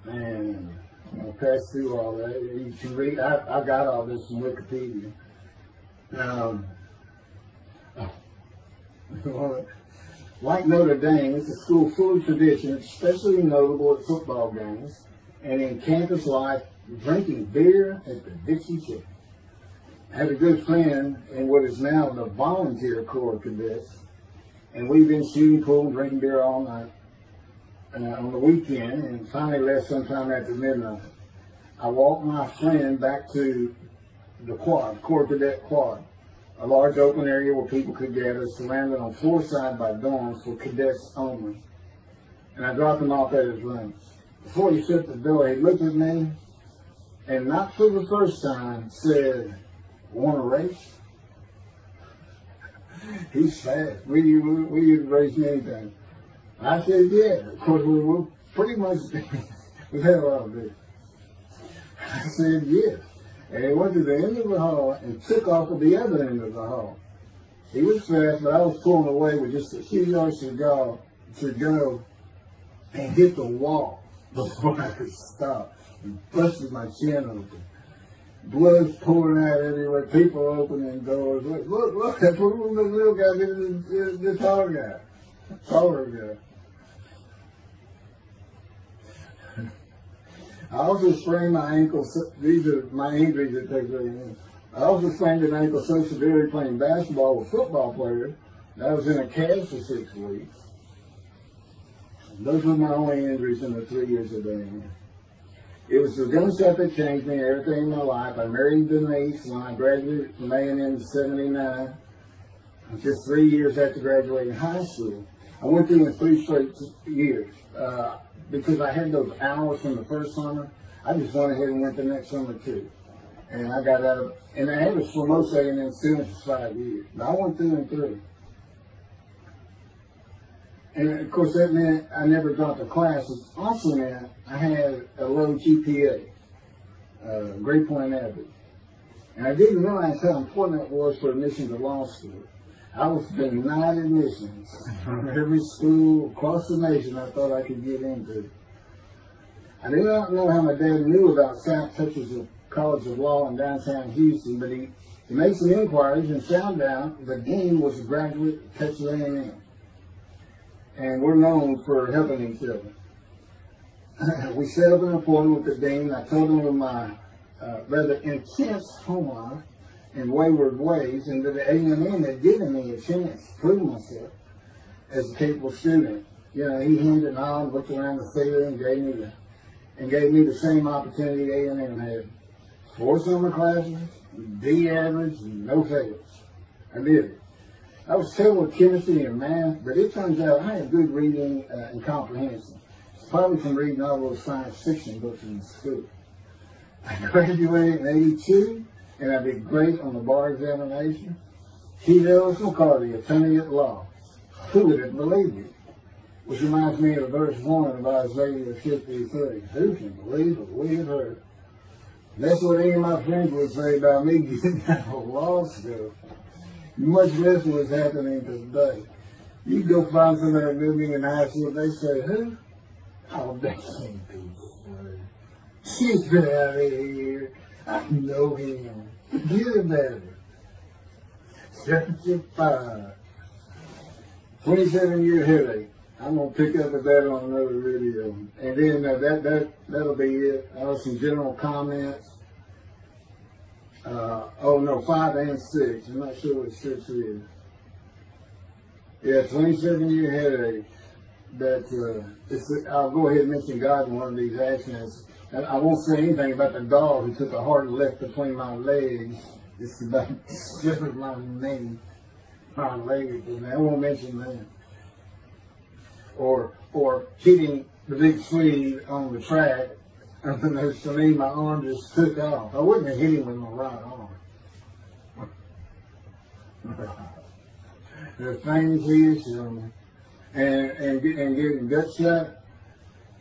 And I'll pass through all that. You can read. I got all this from Wikipedia. Like Notre Dame, it's a school full of tradition, especially notable at football games and in campus life, drinking beer at the Dixie Chicken. I had a good friend in what is now the volunteer Corps of Cadets, and we've been shooting pool and drinking beer all night on the weekend, and finally left sometime after midnight. I walked my friend back to the quad, Corps Cadet Quad, a large open area where people could gather, surrounded on 4 sides by dorms for cadets only. And I dropped him off at his room. Before he shut the door, he looked at me, and not for the first time, said, "Want to race?" He's fast. We race anything. I said, yeah. Of course, we were pretty much, we had a lot of beer. I said, yes. And he went to the end of the hall and took off at the other end of the hall. He was fast, but I was pulling away with just a few yards to go and hit the wall before I could stop and busted my chin open. Blood's pouring out everywhere, people opening doors. Look, that's what the little guy did, the taller guy. Taller guy. I also sprained my ankle. These are my injuries that take very long. I also sprained an ankle so severely playing basketball with football players that I was in a cast for 6 weeks. Those were my only injuries in the 3 years of being here. It was the gun stuff that changed me, everything in my life. I married Denise when I graduated from A&M in '79. Just 3 years after graduating high school. I went through in 3 straight years. Because I had those hours from the first summer, I just went ahead and went the next summer too. And I got out of, and I was for most A&M students for 5 years. But I went through in 3. And of course that meant I never dropped a class. It also meant I had a low GPA, grade point average. And I didn't realize how important that was for admission to law school. I was denied admissions from every school across the nation I thought I could get into. I do not know how my dad knew about South Texas College of Law in downtown Houston, but he made some inquiries and found out the dean was a graduate of Texas A&M. And we're known for helping each other. We set up an appointment with the dean. I told him of my rather intense home life and wayward ways, and that the A&M had given me a chance to prove myself as a capable student. You know, he hemmed and hawed, looked around the theater, and gave me the same opportunity A&M had. 4 summer classes, D average, and no fails. I did it. I was terrible with chemistry and math, but it turns out I had good reading and comprehension. It's probably from reading all those science fiction books in school. I graduated in '82, and I did great on the bar examination. T. Ellis McCarty, attorney at law. Who would have believed it? Which reminds me of verse 1 of Isaiah 53. Who can believe what we have heard? That's what any of my friends would say about me getting out of law school. Much less what's happening today. You go find somebody that knew me in high school, they say, who? Oh, that can't be true. She's been out of here. I know him. Forget about it. 75. 27-year headache. I'm going to pick up with that on another video. And then that'll be it. I have some general comments. 5 and 6. I'm not sure what 6 is. Yeah, 27-year headache. I'll go ahead and mention God in one of these actions. And I won't say anything about the dog who took a hard left between my legs. It's about stripping my knee, my leg. I won't mention that. Or hitting the big Swede on the track. And then to me, my arm just took off. I wouldn't have hit him with my right arm. The things he is showing. And getting gut shot.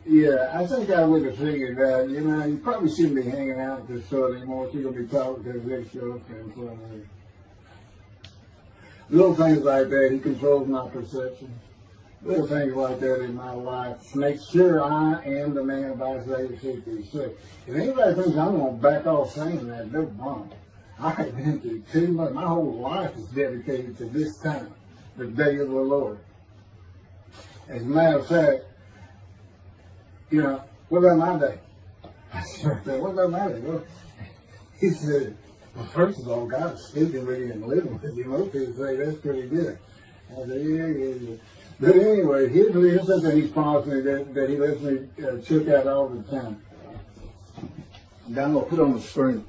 Yeah, I think I would have figured out, you probably shouldn't be hanging out at this store anymore if you're going to be talking to his ex-girlfriend. Little things like that, he controls my perception. Little things like that in my life to make sure I am the man of Isaiah 56. If anybody thinks I'm going to back off saying that, they're wrong. I have been through too much. My whole life is dedicated to this time, the day of the Lord. As a matter of fact, what about my day? I said, what about my day? Well, he said, well, first of all, God's speaking with you and living with you. Most people say that's pretty good. I said, yeah. But anyway, here's something he's promised me that he lets me check out all the time. And I'm going to put on the screen.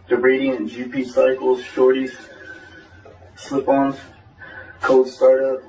Debrading and GP cycles, shorties, slip-ons, cold startup.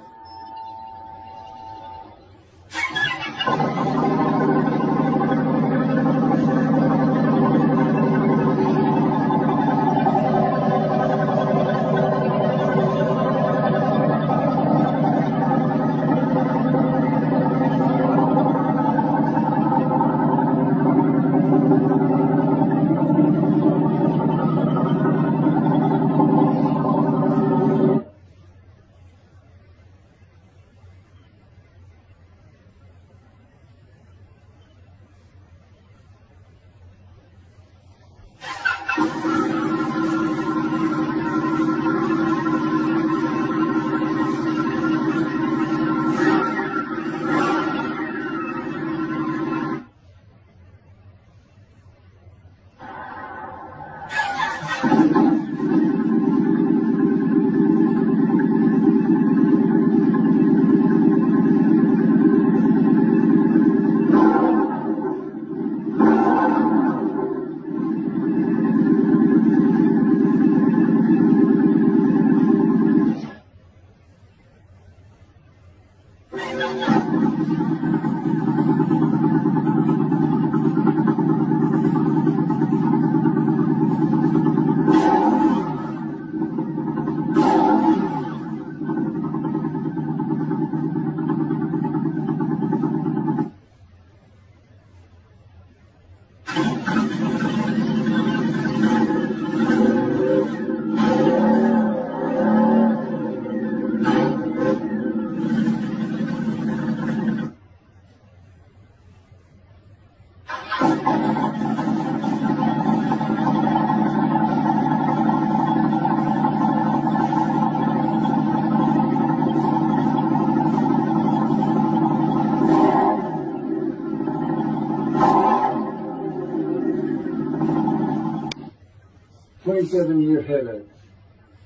27-year headache.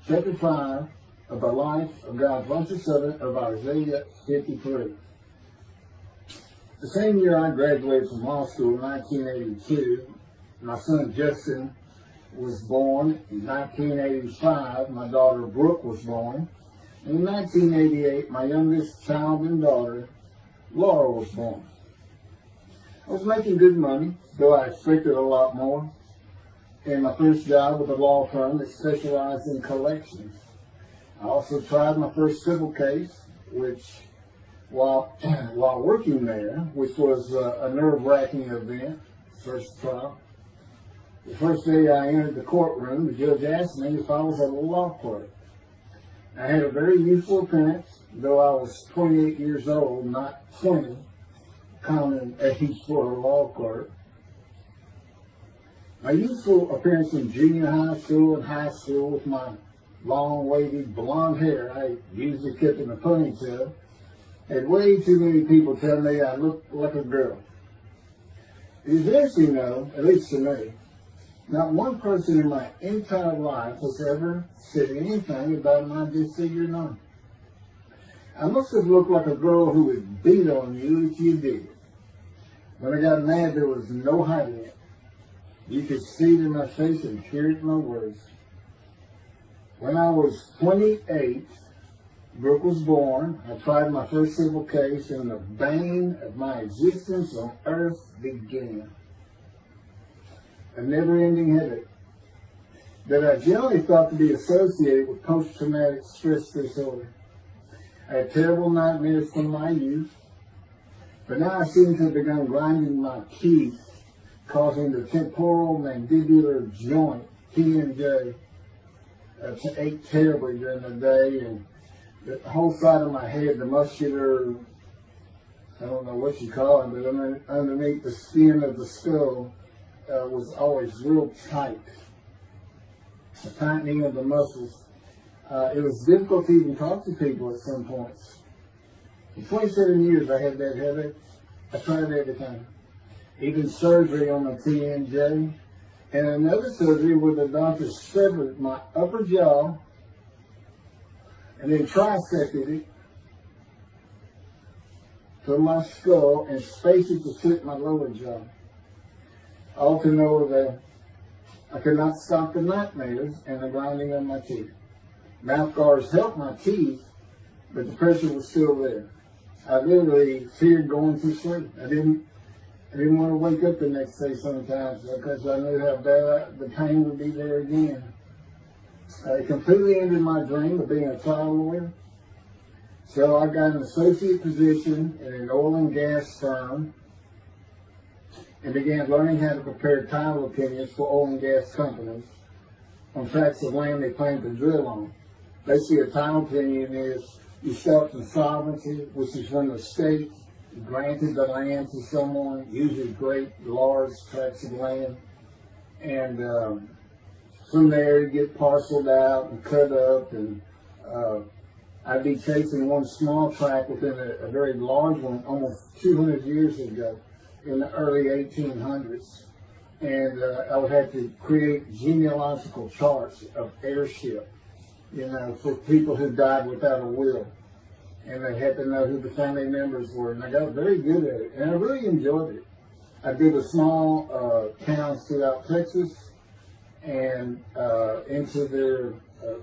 Chapter 5 of the life of God's righteous servant of Isaiah 53. The same year I graduated from law school in 1982, my son Justin was born. In 1985, my daughter Brooke was born. And in 1988, my youngest child and daughter, Laura, was born. I was making good money, though I expected a lot more. And my first job with a law firm that specialized in collections. I also tried my first civil case, which, while working there, which was a nerve-wracking event, first trial. The first day I entered the courtroom, the judge asked me if I was a law clerk. I had a very youthful appearance, though I was 28 years old, not 20, common age for a law clerk. My youthful appearance in junior high school and high school with my long, wavy, blonde hair I usually kept in a ponytail had way too many people tell me I looked like a girl. It is interesting, though, at least to me, not one person in my entire life has ever said anything about my disfigured arm. I must have looked like a girl who would beat on you if you did. When I got mad, there was no hiding it. You could see it in my face and hear it in my words. When I was 28, Brooke was born. I tried my first civil case, and the bane of my existence on earth began. A never-ending headache that I generally thought to be associated with post-traumatic stress disorder. I had terrible nightmares from my youth, but now I seem to have begun grinding my teeth, causing the temporal mandibular joint, TMJ, to ache terribly during the day, and the whole side of my head, the muscular, I don't know what you call it, but underneath the skin of the skull was always real tight, a tightening of the muscles. It was difficult to even talk to people at some points. For 27 years I had that headache. I tried everything. Even surgery on the TMJ, and another surgery where the doctor severed my upper jaw and then trisected it from my skull and spaced it to fit my lower jaw. All to know that I could not stop the nightmares and the grinding of my teeth. Mouth guards helped my teeth, but the pressure was still there. I literally feared going to sleep. I didn't want to wake up the next day sometimes because I knew how bad the pain would be there again. It completely ended my dream of being a trial lawyer. So I got an associate position in an oil and gas firm and began learning how to prepare title opinions for oil and gas companies on tracts of land they plan to drill on. Basically, a title opinion is you start insolvency, which is when the state granted the land to someone, usually great, large tracts of land, and from there you get parceled out and cut up, and I'd be chasing one small tract within a very large one almost 200 years ago in the early 1800s, and I would have to create genealogical charts of heirship, for people who died without a will. And they had to know who the family members were, and I got very good at it, and I really enjoyed it. I did a small towns throughout Texas, and into their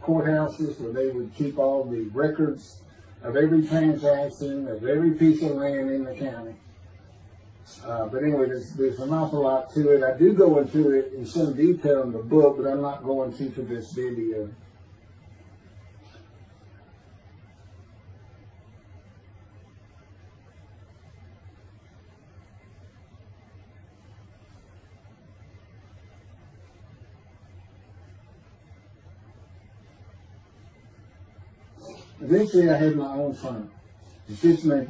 courthouses where they would keep all the records of every transaction, of every piece of land in the county. But anyway, there's an awful lot to it. I do go into it in some detail in the book, but I'm not going to for this video. Eventually, I had my own firm. It's just me.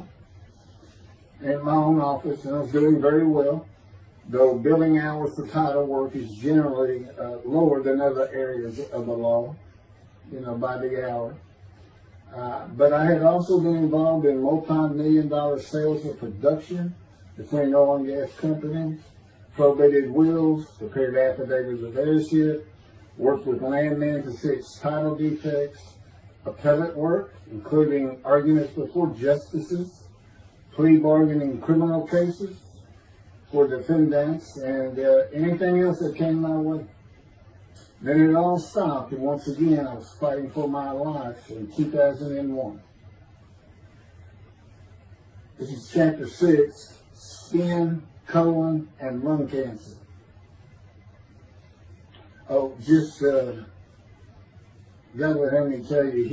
In my own office, and I was doing very well, though billing hours for title work is generally lower than other areas of the law, by the hour. But I had also been involved in multi-million-dollar sales of production between oil and gas companies, probated wills, prepared affidavits of heirship, worked with landmen to fix title defects, appellate work, including arguments before justices, plea bargaining in criminal cases for defendants, and anything else that came my way. Then it all stopped, and once again I was fighting for my life in 2001. This is chapter 6, skin, colon, and lung cancer. Oh, just God would have me tell you,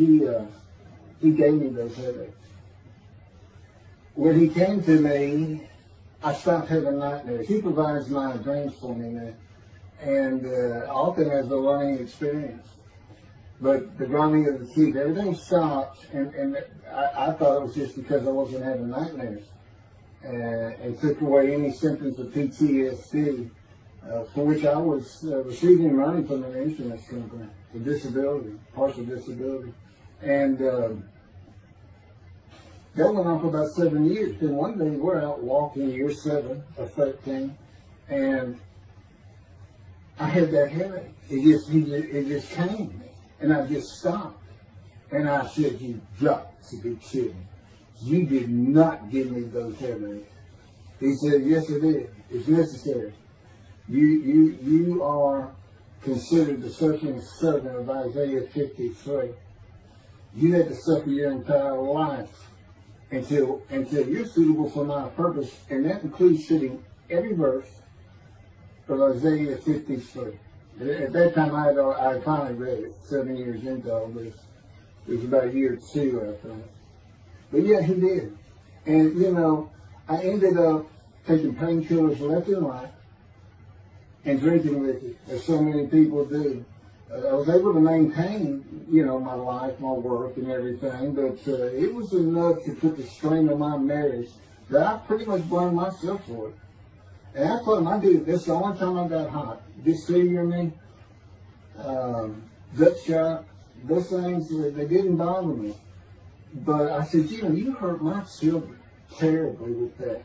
he gave me those headaches. When he came to me, I stopped having nightmares. He provides my dreams for me now, and often as a learning experience. But the grinding of the teeth, everything stopped, and I thought it was just because I wasn't having nightmares. And took away any symptoms of PTSD, for which I was receiving money from an insurance company for disability, partial disability. And that went on for about 7 years. Then one day we're out walking, year 7 or 13, and I had that headache. It just came. And I just stopped. And I said, "You got to be kidding. You did not give me those headaches." He said, "Yes, I did. It's necessary. You are considered the suffering servant of Isaiah 53. You had to suffer your entire life until you're suitable for my purpose." And that includes sitting every verse of Isaiah 53. At that time, I finally read it, 7 years into all this. It was about year 2, I think. But yeah, he did. And, you know, I ended up taking painkillers left and right and drinking with it, as so many people do. I was able to maintain, you know, my life, my work, and everything, but it was enough to put the strain on my marriage that I pretty much blamed myself for it. And I told him, I did this the only time I got hot. Dysphagia in me, gut shot, those things, they didn't bother me. But I said, you know, you hurt my children terribly with that.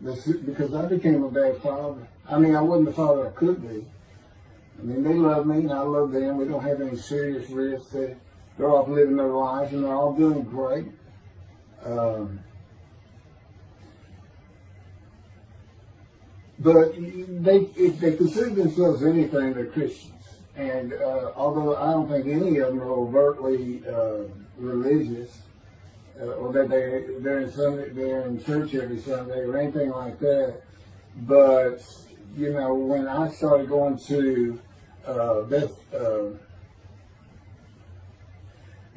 Because I became a bad father. I mean, I wasn't the father I could be. I mean, they love me and I love them. We don't have any serious risks. They're off living their lives and they're all doing great. But if they consider themselves anything, they're Christians. And although I don't think any of them are overtly religious, or that they're in church every Sunday or anything like that, but you know, when I started going to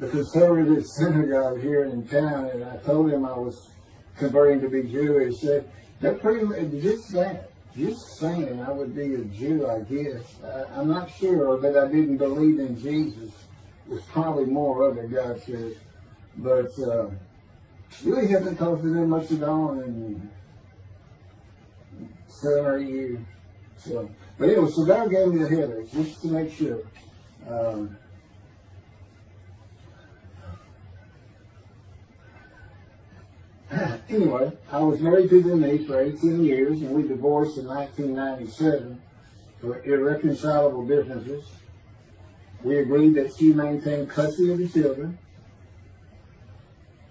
the conservative synagogue here in town, and I told him I was converting to be Jewish, they're pretty much just saying I would be a Jew, I guess. I'm not sure that I didn't believe in Jesus. There's probably more of it, God says. But really hasn't talked to them much at all in 7 or 8 years. So, but anyway, so God gave me the headache, just to make sure. Anyway, I was married to Denise for 18 years, and we divorced in 1997 for irreconcilable differences. We agreed that she maintain custody of the children.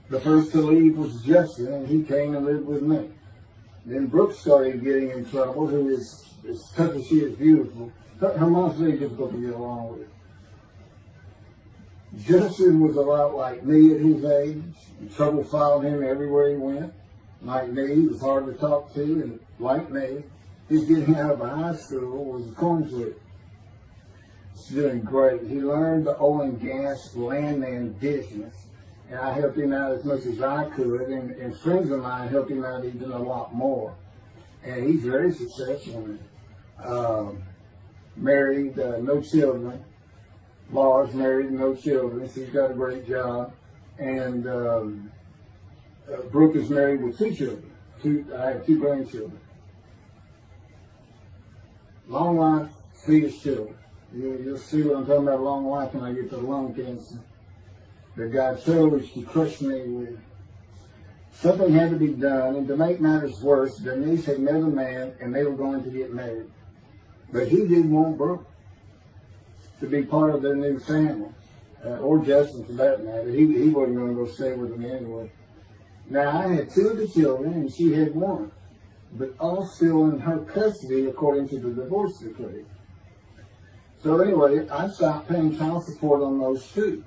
The first to leave was Justin, and he came and lived with me. Then Brooke started getting in trouble, who is, as tough as she is beautiful. Her mom's very difficult to get along with. Justin was a lot like me at his age. Trouble followed him everywhere he went. Like me, he was hard to talk to, and like me, his getting out of high school was a coin flip. He's doing great. He learned the oil and gas landman business, and I helped him out as much as I could, and friends of mine helped him out even a lot more. And he's very successful in it. Married, no children. Laura's married, no children. She's got a great job. And Brooke is married with 2 children. I have 2 grandchildren. Long life, sweetest children. You'll see what I'm talking about, long life, when I get to lung cancer that God chose to crush me with. Something had to be done, and to make matters worse, Denise had met a man, and they were going to get married. But he didn't want Brooke. to be part of their new family, or Justin for that matter. He wasn't going to go stay with them anyway. Now, I had 2 of the children, and she had 1, but all still in her custody according to the divorce decree. So anyway, I stopped paying child support on those 2.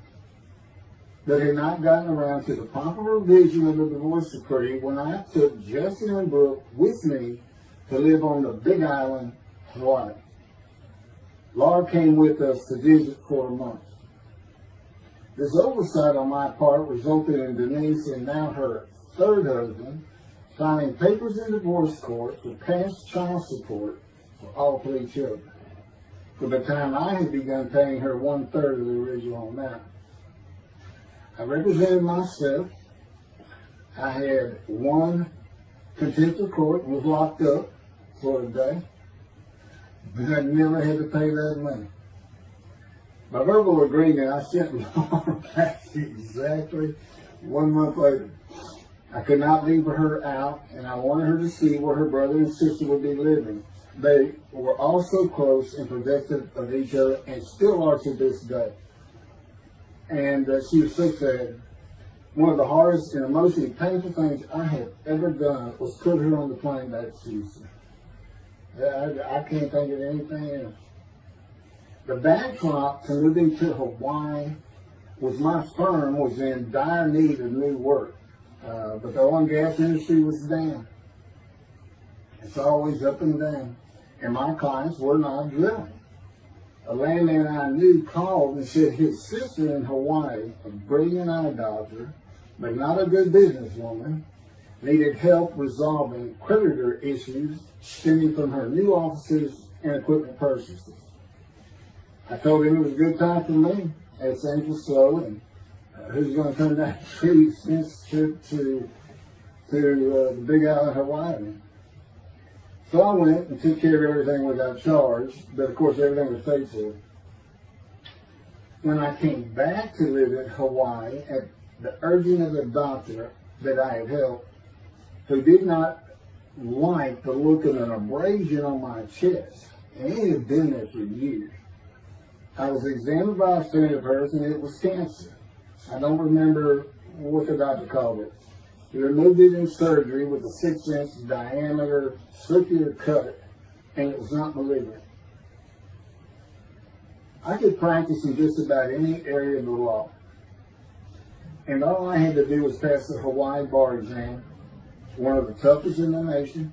But had not gotten around to the proper revision of the divorce decree when I took Justin and Brooke with me to live on the Big Island, Hawaii. Laura came with us to visit for a month. This oversight on my part resulted in Denise and now her 3rd husband filing papers in divorce court for past child support for all 3 children, for the time I had begun paying her 1/3 of the original amount. I represented myself. I had 1 contempt of court and was locked up for a day, but I never had to pay that money. By verbal agreement, I sent Laura back exactly 1 month later. I could not leave her out, and I wanted her to see where her brother and sister would be living. They were all so close and protective of each other, and still are to this day. And she was so sad. One of the hardest and emotionally painful things I have ever done was put her on the plane back to Houston. I can't think of anything else. The backdrop to moving to Hawaii was my firm was in dire need of new work. But the oil and gas industry was down. It's always up and down. And my clients were not drilling. A landman I knew called and said his sister in Hawaii, a brilliant eye doctor, but not a good businesswoman, needed help resolving creditor issues stemming from her new offices and equipment purchases. I told him it was a good time for me, as things were slow, and who's going to come down to this trip to the Big Island, Hawaii. So I went and took care of everything without charge, but of course everything was paid for. When I came back to live in Hawaii at the urging of the doctor that I had helped, who did not like the look of an abrasion on my chest, and it had been there for years, I was examined by a friend of hers, and it was cancer. I don't remember what the doctor called it. He removed it in surgery with a 6-inch diameter circular cut, and it was not malignant. I could practice in just about any area of the law. And all I had to do was pass the Hawaii bar exam, one of the toughest in the nation.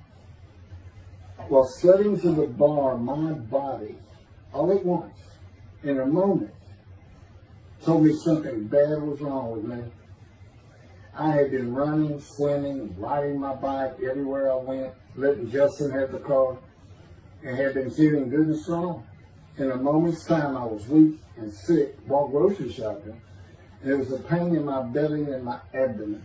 While studying to the bar, my body, all at once, in a moment, told me something bad was wrong with me. I had been running, swimming, riding my bike everywhere I went, letting Justin have the car, and had been feeling good and strong. In a moment's time, I was weak and sick while grocery shopping, and there was a pain in my belly and my abdomen.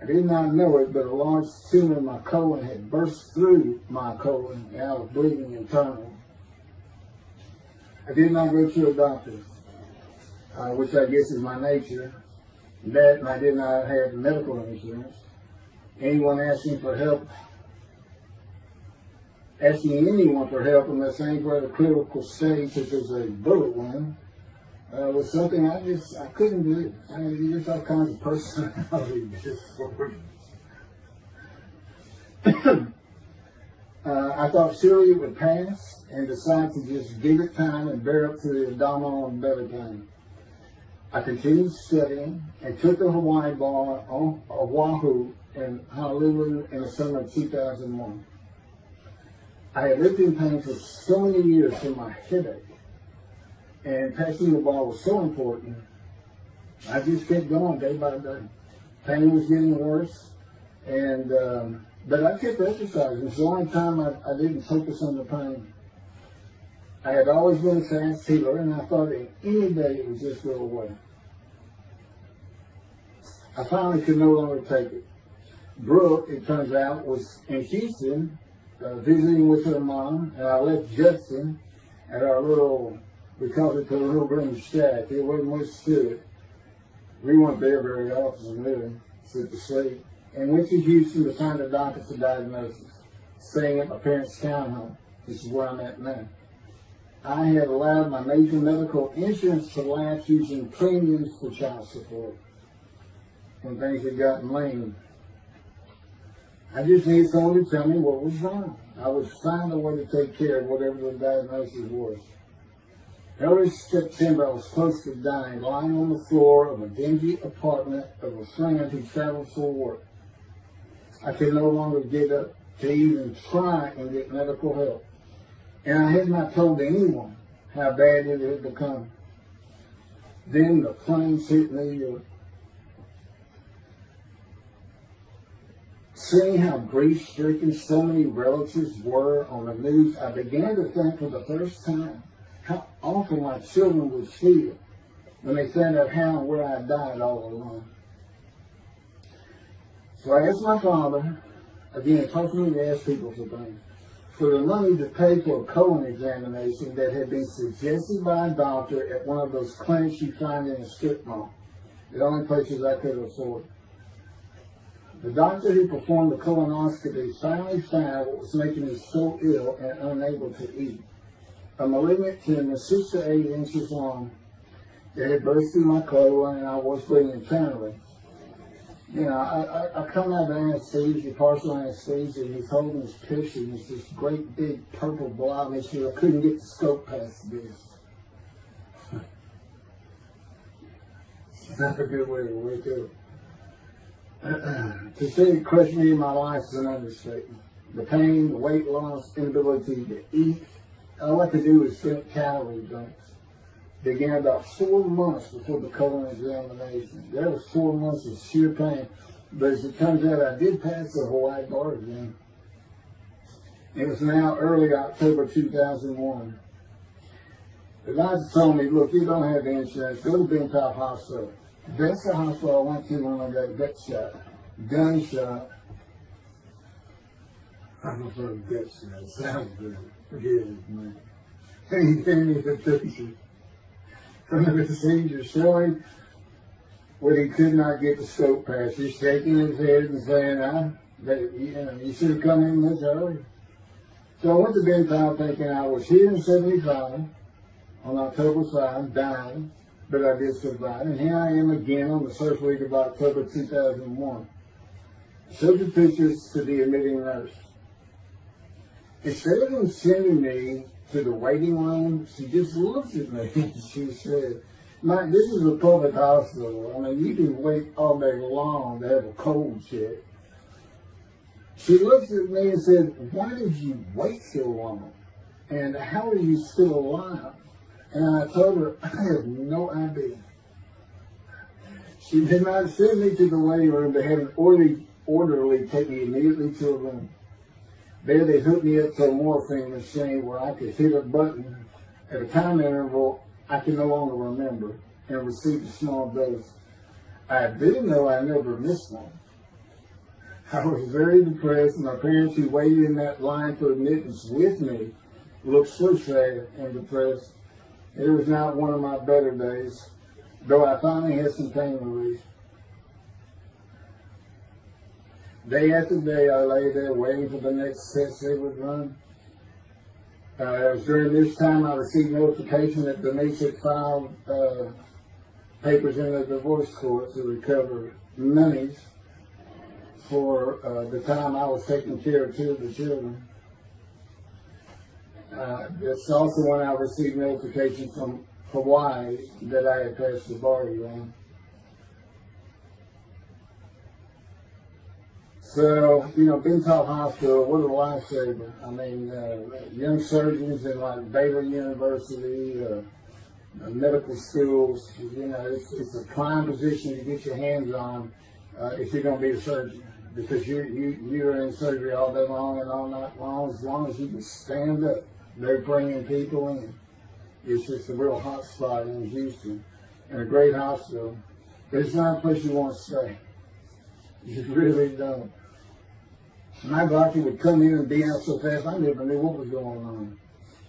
I did not know it, but a large tumor in my colon had burst through my colon, and I was bleeding internally. I did not go to a doctor, which I guess is my nature. That, and I did not have medical insurance. Anyone asking for help, asking anyone for help unless things were at a critical stage, such as a bullet wound, was something I couldn't do. I mean, there's all kinds of personality disorders. I thought surely it would pass, and decided to just give it time and bear up to the abdominal and belly pain. I continued studying and took the Hawaii bar on Oahu and Honolulu in the summer of 2001. I had lived in pain for so many years from my headache, and passing the bar was so important, I just kept going day by day. Pain was getting worse, and but I kept exercising. It's the only time I didn't focus on the pain. I had always been a fast healer, and I thought that any day it would just go away. I finally could no longer take it. Brooke, it turns out, was in Houston visiting with her mom, and I left Justin at our little, we called it the little green shack. It wasn't much to it. We weren't there very often, really, sit to sleep, and went to Houston to find a doctor for diagnosis, staying at my parents' townhome. This is where I'm at now. I had allowed my major medical insurance to lapse using premiums for child support when things had gotten lame. I just needed someone to tell me what was wrong. I would find a way to take care of whatever the diagnosis was. Early September, I was close to dying, lying on the floor of a dingy apartment of a friend who traveled for work. I could no longer get up to even try and get medical help. And I had not told anyone how bad it had become. Then the planes hit New York. Seeing how grief-stricken so many relatives were on the news, I began to think for the first time how awful my children would feel when they found out how and where I died all alone. So I asked my father, again, it's hard for me to ask people for things, for the money to pay for a colon examination that had been suggested by a doctor at one of those clinics you find in a strip mall, the only places I could afford. The doctor who performed the colonoscopy finally found what was making me so ill and unable to eat. A malignant tumor 6 to 8 inches long that had burst through my colon, and I was bleeding internally. You know, I come out of anesthesia, partial anesthesia, and he's holding this picture, and it's this great big purple blob issue. I couldn't get the scope past this. It's not a good way to wake up. To say it crushed me in my life is an understatement. The pain, the weight loss, inability to eat. All I could do was drink calorie drinks. Began about 4 months before the colon examination. That was 4 months of sheer pain. But as it turns out, I did pass the Hawaii bar exam. It was now early October 2001. The doctor told me, look, you don't have insurance. Go to Bentown Hospital. That's the hospital I went to when I got gut shot. Gunshot. I prefer gut shot. Sounds good. Forget it, man. He gave me the picture from the procedure showing what he could not get the scope past. He's shaking his head and saying, you should have come in much earlier. So I went to Bentown thinking I was here in 75 on October 5, dying, but I did survive. And here I am again on the first week of October 2001. I showed the pictures to the admitting nurse. Instead of them sending me to the waiting room, she just looked at me and she said, Mike, this is a public hospital. I mean, you can wait all day long to have a cold check. She looked at me and said, why did you wait so long? And how are you still alive? And I told her, I have no idea. She did not send me to the waiting room. They had an orderly take me immediately to a room. There they hooked me up to a morphine machine where I could hit a button at a time interval I can no longer remember and receive a small dose. I do know I never missed one. I was very depressed. My parents who waited in that line for admittance with me looked so sad and depressed. It was not one of my better days, though I finally had some pain relief. Day after day, I lay there waiting for the next test they would run. It was during this time I received notification that Denise had filed papers in the divorce court to recover monies for the time I was taking care of 2 of the children. That's also when I received notification from Hawaii that I had passed the bar exam. So, you know, Bentown Hospital, what a lifesaver. I mean, young surgeons in like Baylor University, medical schools, you know, it's a prime position to get your hands on if you're going to be a surgeon. Because you're in surgery all day long and all night long, as long as you can stand up. They're bringing people in. It's just a real hot spot in Houston and a great hospital. But it's not a place you want to stay. You really don't. My doctor would come in and be out so fast, I never knew what was going on.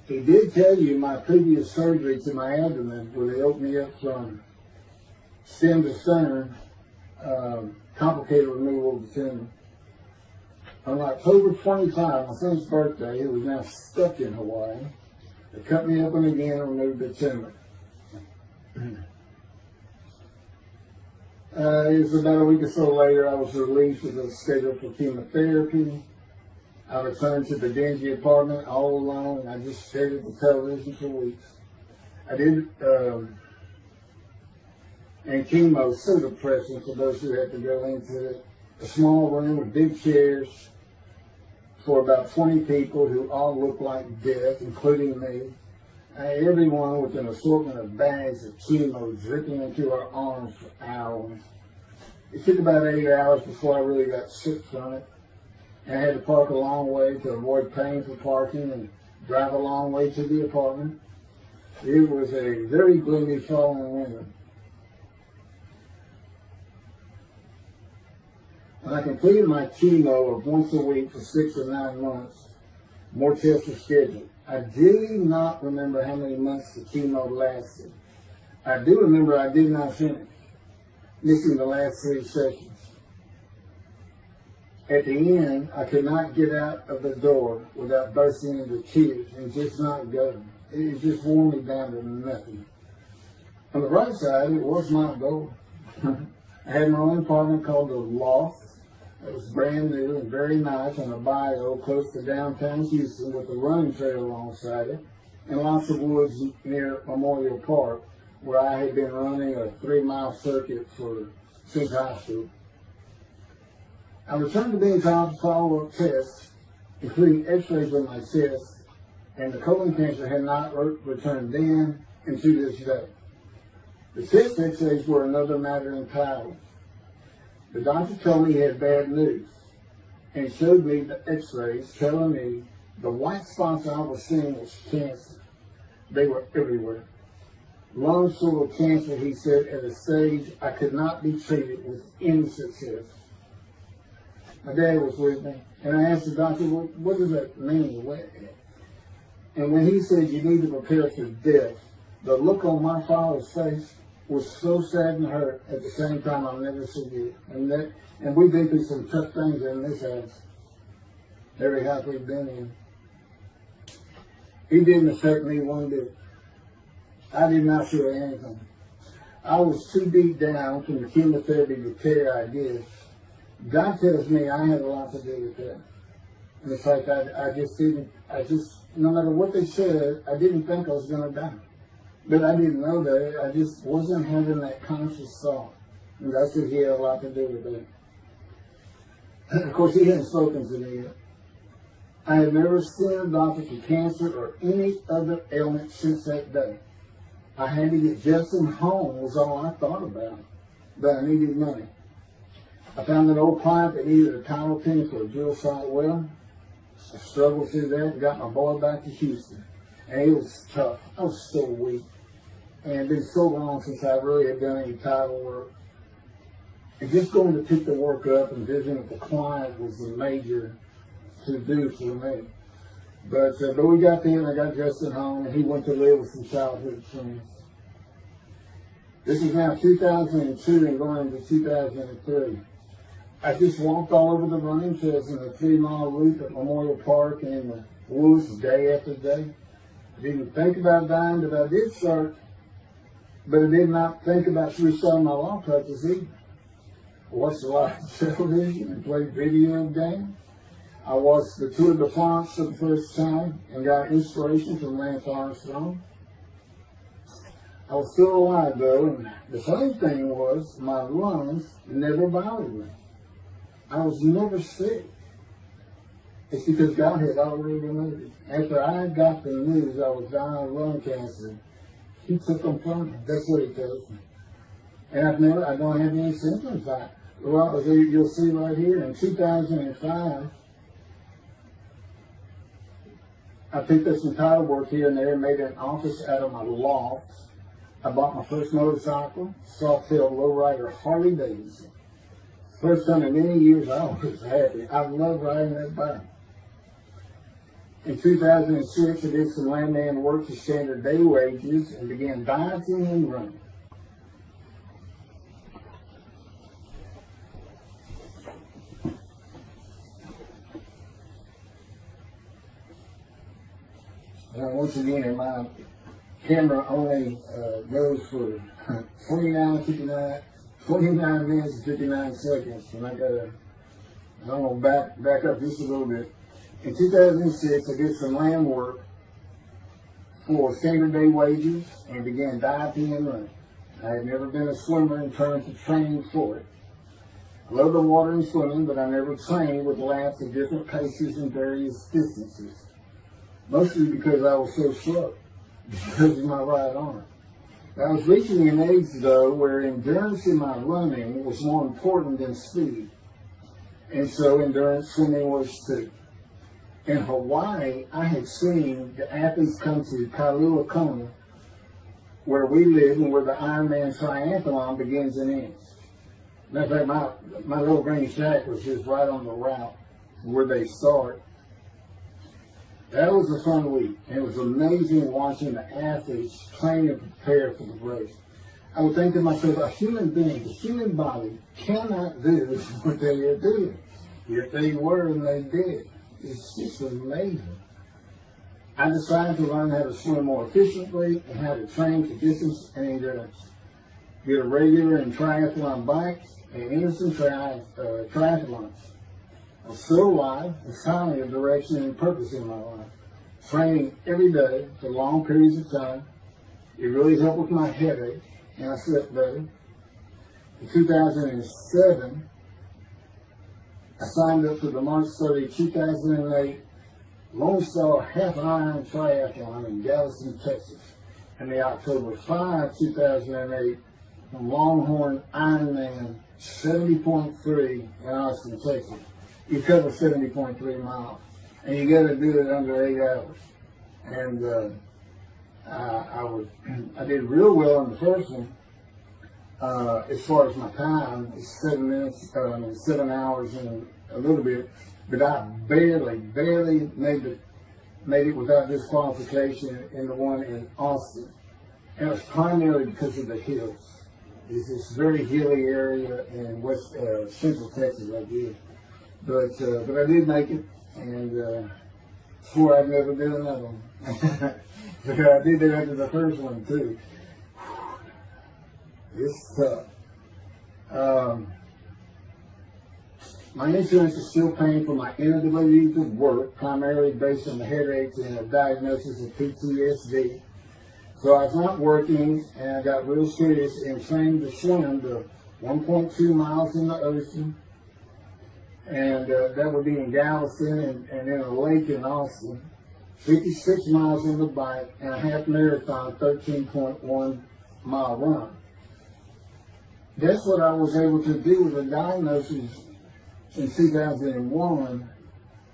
He did tell you my previous surgery to my abdomen, where they opened me up from stem to sternum, complicated removal of the tumor. On October 25, my son's birthday, who was now stuck in Hawaii, They cut me open again and removed the tumor. It was about a week or so later, I was released with a schedule for chemotherapy. I returned to the dingy apartment all alone, and I just stared at the television for weeks. I did, and chemo was so depressing for those who had to go into it. A small room with big chairs for about 20 people who all looked like death, including me. Everyone with an assortment of bags of chemo dripping into our arms for hours. It took about 8 hours before I really got sick from it. And I had to park a long way to avoid paying for parking and drive a long way to the apartment. It was a very gloomy fall in winter. When I completed my chemo of once a week for 6 or 9 months, more tests were scheduled. I do not remember how many months the chemo lasted. I do remember I did not finish, missing the last 3 sessions. At the end, I could not get out of the door without bursting into tears and just not going. It just wore me down to nothing. On the right side, it was my goal. I had my own apartment called the Loft. It was brand new and very nice on a bayou close to downtown Houston with a running trail alongside it and lots of woods near Memorial Park where I had been running a 3-mile circuit since high school. I returned to being called for follow-up tests, including x-rays of my chest, and the colon cancer had not returned then and to this day. The chest x-rays were another matter entirely. The doctor told me he had bad news and showed me the x-rays telling me the white spots I was seeing was cancer. They were everywhere. Lungs full of cancer, he said, at a stage I could not be treated with any success. My dad was with me, and I asked the doctor, well, what does that mean? And when he said you need to prepare for death, the look on my father's face was so sad and hurt at the same time I'll never forget. And we've been through some tough things in this house, every house we've been in. He didn't affect me one bit. I did not feel anything. I was too beat down from the chemotherapy repair I did. God tells me I had a lot to do with that. And it's like no matter what they said, I didn't think I was going to die. But I didn't know that. I just wasn't having that conscious thought. And that's what he had a lot to do with that. And of course, he hadn't spoken to me yet. I had never seen a doctor for cancer or any other ailment since that day. I had to get Justin home was all I thought about. But I needed money. I found an old client that needed a tile penny for a drill site well. I struggled through that and got my boy back to Houston. And it was tough. I was so weak. And it had been so long since I really had done any title work. And just going to pick the work up and visiting with the client was the major to-do for me. But we got there and I got Justin home and he went to live with some childhood friends. This is now 2002 and going into 2003. I just walked all over the running trails in the 3-mile loop at Memorial Park and in the woods day after day. I didn't think about dying, but I did start. But I did not think about restarting my law practice either. I watched a lot of television and played video games. I watched the Tour de France for the first time and got inspiration from Lance Armstrong. I was still alive though, and the funny thing was my lungs never bothered me. I was never sick. It's because God had already removed it. After I got the news I was dying of lung cancer, he took them from me. That's what he tells me. And I don't have any symptoms. Well, you'll see right here, in 2005, I picked up some title work here and there, made an office out of my loft. I bought my first motorcycle, soft-tailed lowrider Harley Davidson. First time in many years, I was happy. I love riding that bike. In 2006, I did some landman work for standard day wages and began dieting and running. Once again, my camera only goes for 29 minutes and 59 seconds, and I'm going to back up just a little bit. In 2006, I did some land work for standard day wages and began diving and running. I had never been a swimmer in terms of training for it. I love the water and swimming, but I never trained with laps of different paces and various distances. Mostly because I was so slow, because of my right arm. I was reaching an age, though, where endurance in my running was more important than speed. And so endurance swimming was too. In Hawaii, I had seen the athletes come to Kailua Kona, where we live and where the Ironman Triathlon begins and ends. Matter of fact, my little green shack was just right on the route where they start. That was a fun week. It was amazing watching the athletes train and prepare for the race. I would think to myself, a human being, the human body cannot do what they are doing. Yet they were and they did. It's just amazing. I decided to learn how to swim more efficiently and how to train for distance and endurance. Get a regular and triathlon bike and innocent triathlons. I was so alive and finally a direction and purpose in my life. Training every day for long periods of time. It really helped with my headache and I slept better. In 2007, I signed up for the March 30, 2008 Lone Star Half Iron Triathlon in Galveston, Texas, and the October 5, 2008 Longhorn Ironman 70.3 in Austin, Texas. You cover 70.3 miles, and you got to do it under 8 hours. And I did real well in the first one. As far as my time, it's 7 minutes, 7 hours and a little bit, but I barely made it without disqualification in the one in Austin. And it's primarily because of the hills. It's this very hilly area in central Texas, I did. But I did make it, and swore I'd never do another one. But I did it after the first one too. It's tough. My insurance is still paying for my inability to work, primarily based on the headaches and a diagnosis of PTSD. So I was not working, and I got real serious and trained to swim the 1.2 miles in the ocean, and that would be in Galveston and in a lake in Austin, 56 miles on the bike, and a half marathon, 13.1 mile run. That's what I was able to do with a diagnosis in 2001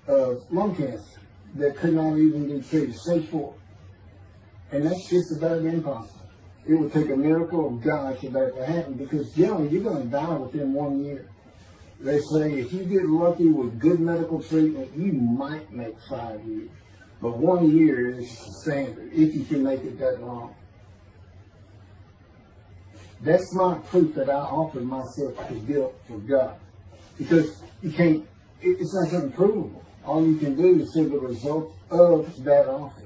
of lung cancer that could not even be treated, stage 4. And that's just about impossible. It would take a miracle of God for that to happen, because generally you're going to die within 1 year. They say if you get lucky with good medical treatment, you might make 5 years. But 1 year is the standard, if you can make it that long. That's not proof that I offered myself to guilt for God. Because you can't, it's not something provable. All you can do is see the result of that offer.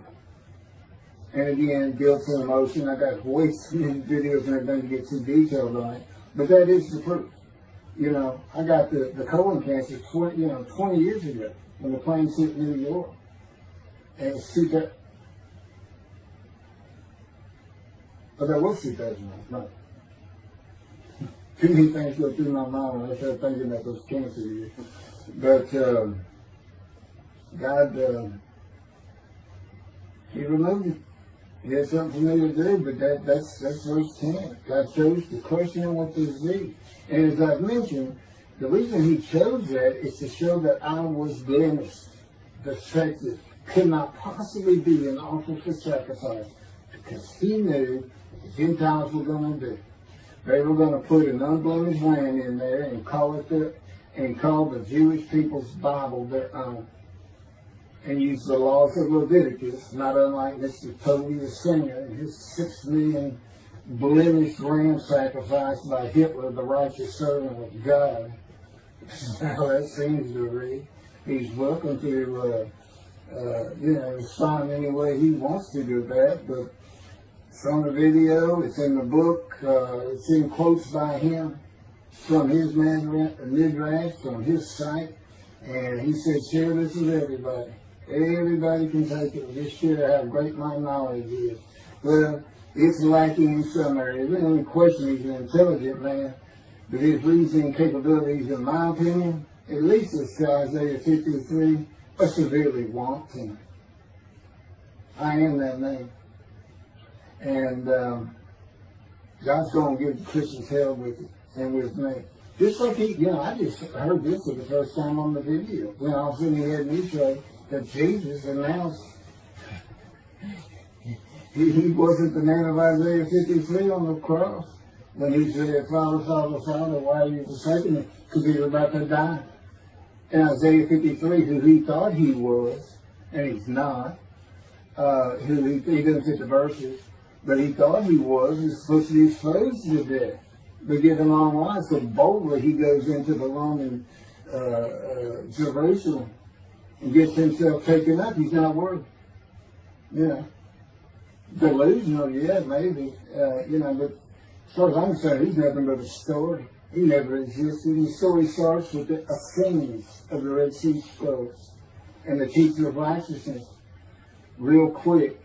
And again, guilt and emotion. I got way too many videos and everything to get too detailed on it. But that is the proof. You know, I got the colon cancer 20 years ago when the plane hit New York. And it's but that was 2009, right? Too many things go through my mind when I start thinking about those cancer years. But God, He removed it. He had something for me to do, but that's verse 10. God chose to crush him with the disease. And as I've mentioned, the reason He chose that is to show that I was blemished, defective, could not possibly be an offering for sacrifice, because He knew what the Gentiles were going to do. They were going to put an unblemished lamb in there and call the Jewish people's Bible their own, and use the laws of Leviticus, not unlike Mr. Toby the singer and his 6 million blemished lamb sacrificed by Hitler, the righteous servant of God. How that seems to read. He's welcome to respond any way he wants to do that. But it's on the video, it's in the book, it's in quotes by him from his midrash, from his site. And he said, share this with everybody. Everybody can take it. Just share how great my knowledge is. Well, it's lacking in some areas. We don't question he's an intelligent man, but his reasoning capabilities, in my opinion, at least it's Isaiah 53, are severely wanting. I am that man. And God's going to give Christians hell with it and with me. Just like I just heard this for the first time on the video. When all of a sudden he had me say that Jesus announced he wasn't the man of Isaiah 53 on the cross when he said, Father, Father, Father, why are you forsaking me? Because he was about to die. And Isaiah 53, who he thought he was, and he's not, who he doesn't fit the verses, but he thought he was supposed to be exposed to death, but given long life. So boldly he goes into the Roman Jerusalem and gets himself taken up. He's not worthy. Delusional, yeah, maybe. But as far as I'm concerned, he's nothing but a story. He never existed. The story starts with the ascendance of the Red Sea Scrolls and the teacher of righteousness. Real quick,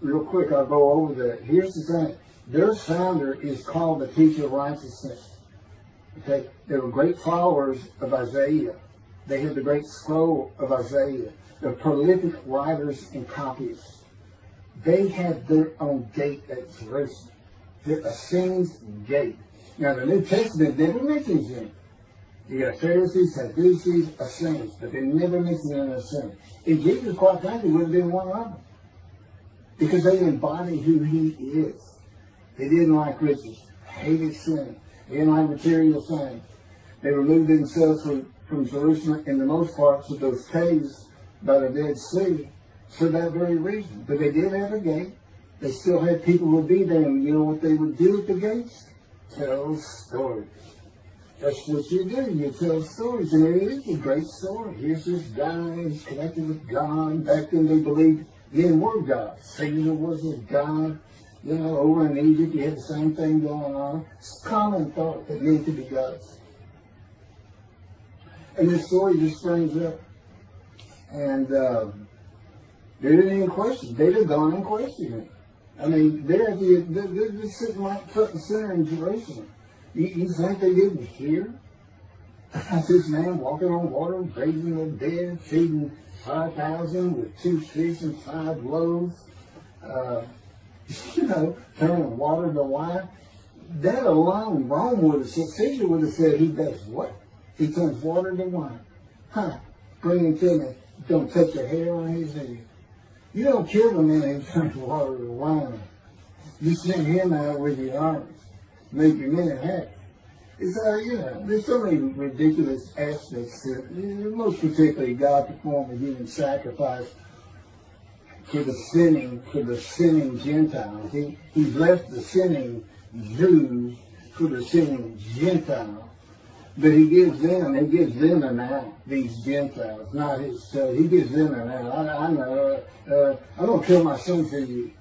I'll go over that. Here's the thing. Their founder is called the teacher of righteousness. Okay? They were great followers of Isaiah. They had the great scroll of Isaiah. They're prolific writers and copyists. They had their own gate at Jerusalem. The Ascends Gate. Now, the New Testament never mentions them. You got Pharisees, Sadducees, Ascends, but they never mention an Ascend. And Jesus, quite frankly, would have been one of them. Because they embody who he is. They didn't like riches, hated sin. They didn't like material things. They removed themselves from Jerusalem in the most part to those caves by the Dead Sea for that very reason. But they did have a gate. They still had people who would be there. And you know what they would do at the gates? Tell stories. That's what you do. You tell stories. And it is a great story. Here's this guy who's connected with God. Back then they believed men were gods. Satan was a god. Over in Egypt you had the same thing going on. It's a common thought that men could be gods. And this story just springs up. And they didn't even question. They'd have gone and questioned it. I mean, they're sitting right front and center in Jerusalem. You think they didn't hear? This man walking on water, raising the dead, feeding 5,000 with 2 fish and 5 loaves, turning water to wine. That alone, Rome would have said, Caesar would have said, he does what? He turns water to wine. Bring him to me. Don't touch a hair on his head. You don't kill the man who turns water to wine. You send him out with your armies. Make your men happy. It's, there's so many ridiculous aspects to it. Most particularly, God performed a human sacrifice for the sinning Gentiles. He left the sinning Jews for the sinning Gentiles. But he gives them an out, these Gentiles, not his church. He gives them an out. I'm going to kill my son for you.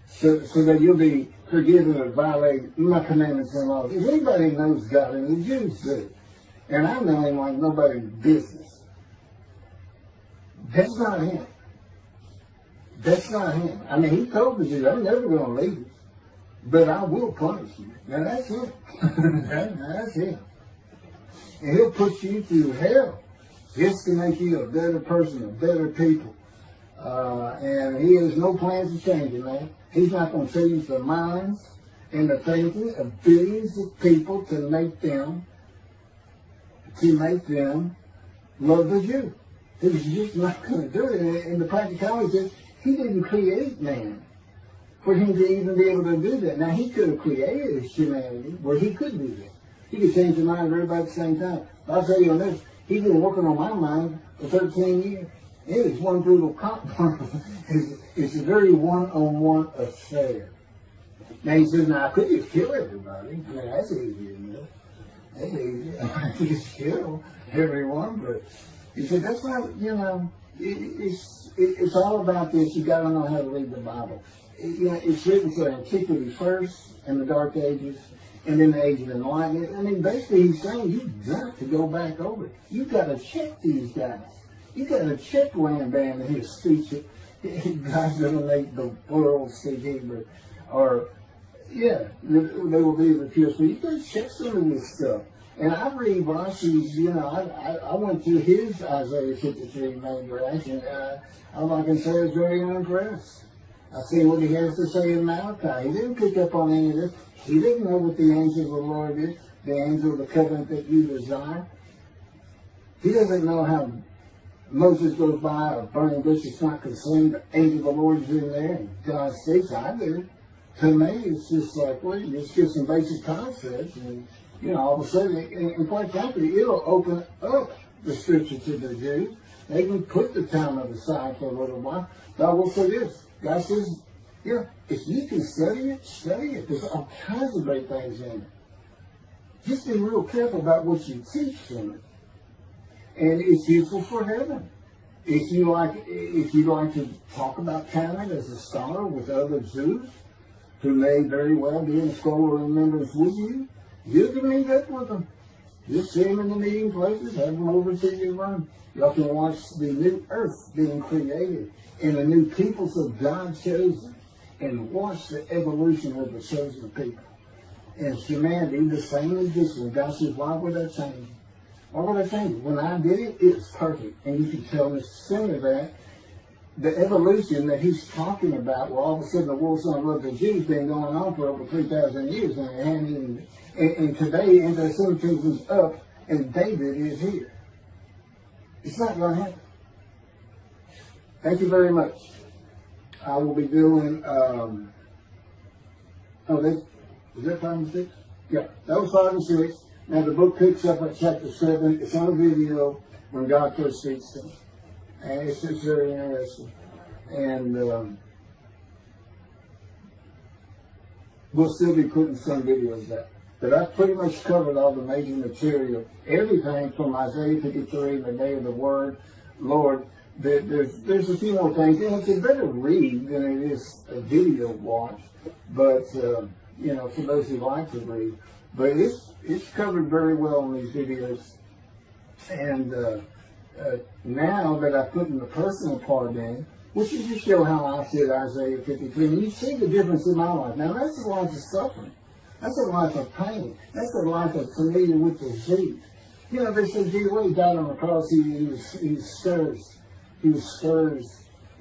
So that you'll be forgiven of violating my commandments and laws. If anybody knows God, and the Jews do, and I know him like nobody's business, that's not him. That's not him. I mean, he told the Jews, I'm never going to leave you, but I will punish you. Now that's him. That's him. And he'll put you through hell just to make you a better person, a better people. And he has no plans to change it, man. He's not going to change the minds and the thinking of billions of people to make them love the Jew. He's just not going to do it. And the practicality is he didn't create man for him to even be able to do that. Now, he could have created humanity where he could do that. He could change the mind of everybody at the same time. I'll tell you on this, he's been working on my mind for 13 years. It is one brutal compromise. It's a very one-on-one affair. Now he says, now I could just kill everybody. I mean, that's easy enough. That's easy. I could just kill everyone, but He said, that's not, it's all about this. You got to know how to read the Bible. It's written for antiquity first, and the Dark Ages, and then the Age of Enlightenment. I mean, basically he's saying you've got to go back over it. You've got to check these guys. You've got to check Rambam and his speech. God's going to make the world speak Hebrew. Or, they will be the pure. So you've got to check some of this stuff. And I read Rashi's, I went through his Isaiah 53 main reaction. All I can say is very unimpressed. I see what he has to say in Malachi. He didn't pick up on any of this. He didn't know what the angel of the Lord is, the angel of the covenant that you desire. He doesn't know how Moses goes by a burning bush is not consumed. The angel of the Lord is in there, and God speaks. I do. To me, it's just like, well, you just get some basic concepts, and all of a sudden, and quite frankly, it'll open up the scripture to the Jews. They can put the Talmud aside for a little while. God will say this. God says, if you can study it, study it. There's all kinds of great things in it. Just be real careful about what you teach from it. And it's useful for heaven. If you like to talk about Talmud as a scholar with other Jews who may very well be in scroll remembrance with you, you can meet up with them. Just see them in the meeting places, have them over to your room. Y'all can watch the new earth being created and the new peoples of God chosen, and watch the evolution of the chosen people. And humanity, the same as this one. God says, why would I change? Why would I change it? When I did it, it was perfect. And you can tell me sooner that the evolution that he's talking about, where all of a sudden the world son of the Jews been going on for over 3,000 years, and today anti-Semitism is up, and David is here. It's not going to happen. Thank you very much. I will be doing, is that 5 and 6? Yeah, that was 5 and 6. Now the book picks up at chapter 7. It's on video when God first speaks to me. And it's just very interesting. And we'll still be putting some videos out. But I've pretty much covered all the major material. Everything from Isaiah 53, the day of the word, Lord. There's a few more things. And it's a better read than it is a video watch. But, for those who like to read. But it's covered very well in these videos. And now that I put in the personal part in, which is to show how I said Isaiah 53, and you see the difference in my life. Now that's a life of suffering. That's a life of pain. That's a life of familiar with disease. They said, gee, when he died on the cross, he was scourged. He was scourged,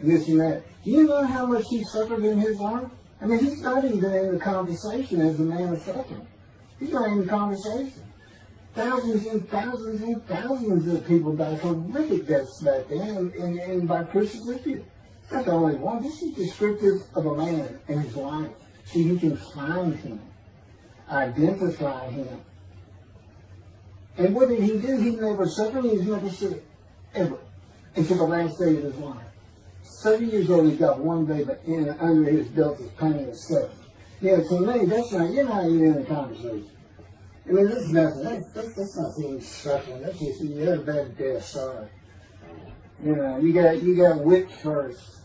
and this and that. Do you know how much he suffered in his life? I mean, he's not even in the conversation as a man of suffering. He's not in the conversation. Thousands and thousands and thousands of people died horrific deaths back then, and by crucifixion. Not the only one. This is descriptive of a man and his life. So you can find him, identify him. And what did he do? He never suffered. He was never sick, ever, until the last day of his life. 30 years old, he's got one day under his belt is pain and suffering. To me, that's not, you're not even in a conversation. I mean, this is nothing. That's not being suffering. That's just, you had a bad death, sorry. You got whipped first.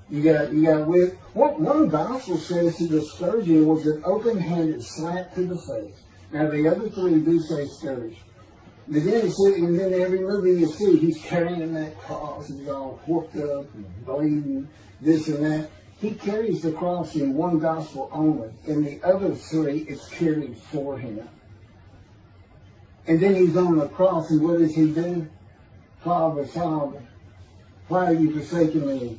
You got whipped. One gospel says that the scourging was an open-handed slap to the face. Now, the other three do say scourge. But then and then every movie you see, he's carrying that cross, he's all whooped up and bleeding, this and that. He carries the cross in one gospel only. In the other three, it's carried for him. And then he's on the cross, and what does he do? Father, Father, why have you forsaken me?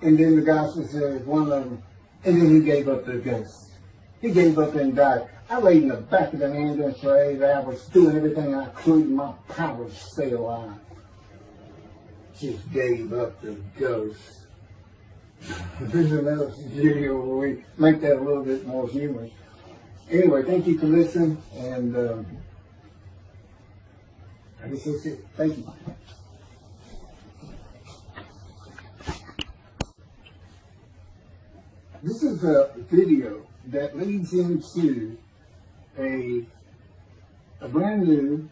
And then the gospel says, one of them, and then he gave up the ghost. He gave up and died. I laid in the back of the ambulance for 8 hours, doing everything I could in my power to stay alive. Just gave up the ghost. There's another video where we make that a little bit more humorous. Anyway, thank you for listening, and I guess that's it. Thank you. This is a video that leads into a brand new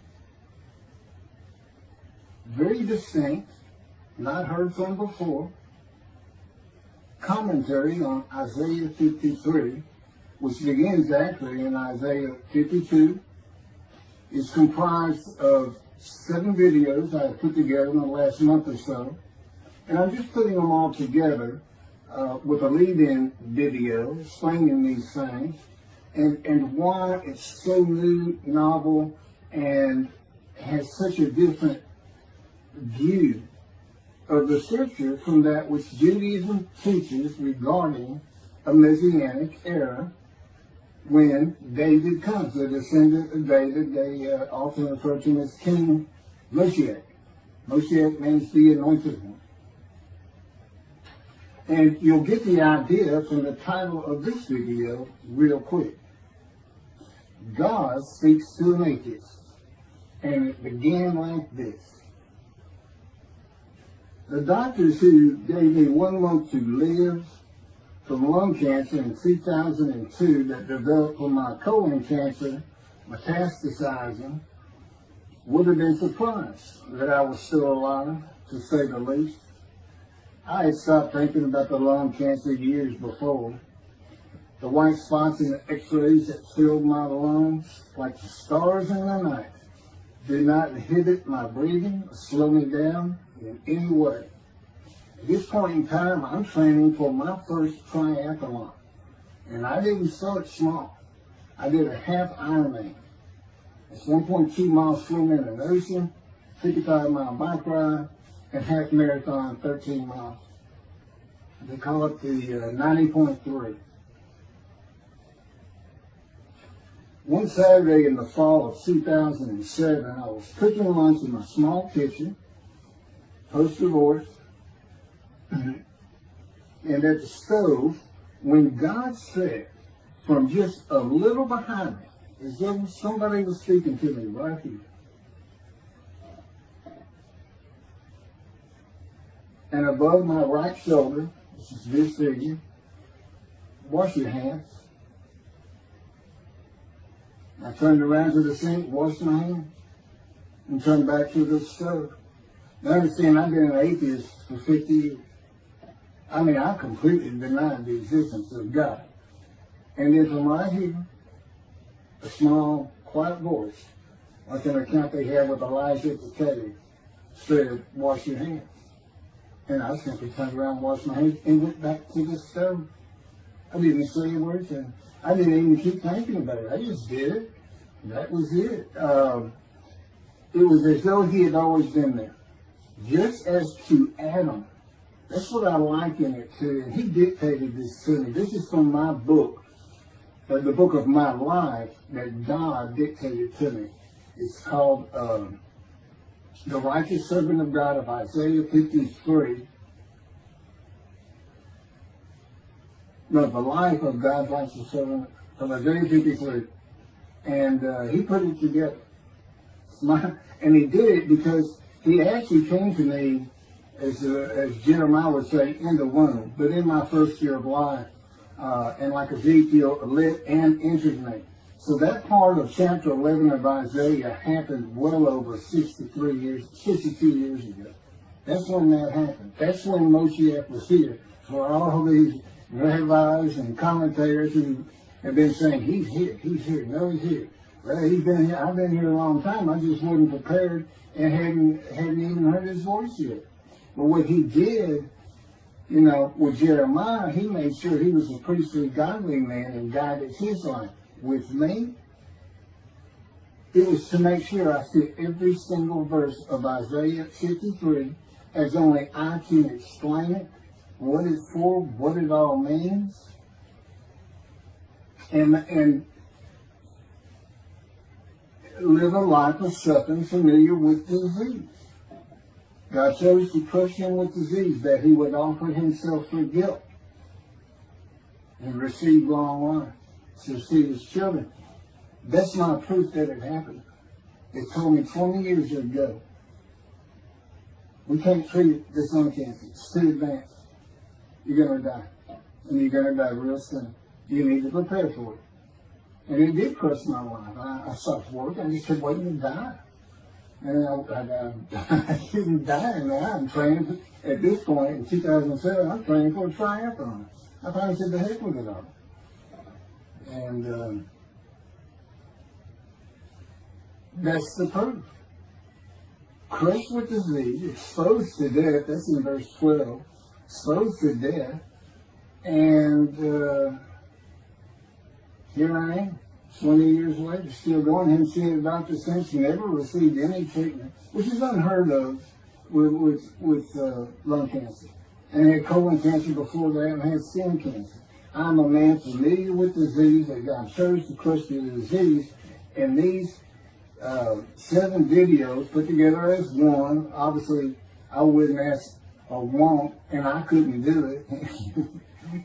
very distinct, not heard from before, commentary on Isaiah 53, which begins actually in Isaiah 52. It's comprised of 7 videos I put together in the last month or so. And I'm just putting them all together with a lead-in video explaining these things and why it's so new, novel, and has such a different view of the scripture from that which Judaism teaches regarding a Messianic era when David comes, the descendant of David. They often refer to him as King Moshiach. Moshiach means the anointed one. And you'll get the idea from the title of this video real quick. God speaks to an atheist. And it began like this. The doctors who gave me 1 month to live from lung cancer in 2002 that developed from my colon cancer metastasizing would have been surprised that I was still alive, to say the least. I had stopped thinking about the lung cancer years before. The white spots in the x-rays that filled my lungs like the stars in the night did not inhibit my breathing or slow me down in any way. At this point in time, I'm training for my first triathlon. And I didn't start small. I did a half Ironman. It's 1.2 miles swimming in an ocean, 55-mile bike ride, and half marathon, 13 miles. They call it the 90.3. One Saturday in the fall of 2007, I was cooking lunch in my small kitchen, post-divorce, and at the stove, when God said, from just a little behind me, as though somebody was speaking to me right here, and above my right shoulder, which is this figure, wash your hands. I turned around to the sink, washed my hands, and turned back to the stove. Now understand, I've been an atheist for 50 years. I mean, I completely denied the existence of God. And then from right here, a small, quiet voice, like an account they have with Elijah at the cave, said, wash your hands. And I simply turned around, washed my hands, and went back to the stove. I didn't say a word, and I didn't even keep thinking about it. I just did it. That was it. It was as though he had always been there. Just as to Adam. That's what I liken it to. And he dictated this to me. This is from my book, the book of my life that God dictated to me. It's called The Righteous Servant of God of Isaiah 53. No, the life of God's righteous servant from Isaiah 53. And he put it together. And he did it because he actually came to me, as Jeremiah would say, in the womb, but in my first year of life. And like Ezekiel, lit and entered me. So that part of chapter 11 of Isaiah happened well over 62 years ago. That's when that happened. That's when Moshiach was here. For all these rabbis and commentators who have been saying, he's here, no, he's here. Well, he's been here, I've been here a long time, I just wasn't prepared and hadn't even heard his voice yet. But what he did, with Jeremiah, he made sure he was a priestly, godly man and guided his life. With me, it was to make sure I fit every single verse of Isaiah 53 as only I can explain it, what it's for, what it all means, and live a life of suffering familiar with disease. God chose to crush him with disease that he would offer himself for guilt and receive long life to see his children. That's not proof that it happened. It told me 20 years ago, we can't treat this lung cancer. It's too advanced. You're going to die. And you're going to die real soon. You need to prepare for it. And it did crush my life. I stopped work. I just kept waiting to die. And I'm getting dying now. I'm training, at this point, in 2007, I'm training for a triathlon. I finally said, the heck with it all. And that's the proof. Crushed with disease, exposed to death, that's in verse 12, exposed to death, and here I am, 20 years later, still going. Him seeing Dr. Since never received any treatment, which is unheard of with lung cancer. And had colon cancer before that and had skin cancer. I'm a man familiar with disease, that God chose to crush the disease, and these 7 videos put together as one. Obviously, I wouldn't ask or want, and I couldn't do it,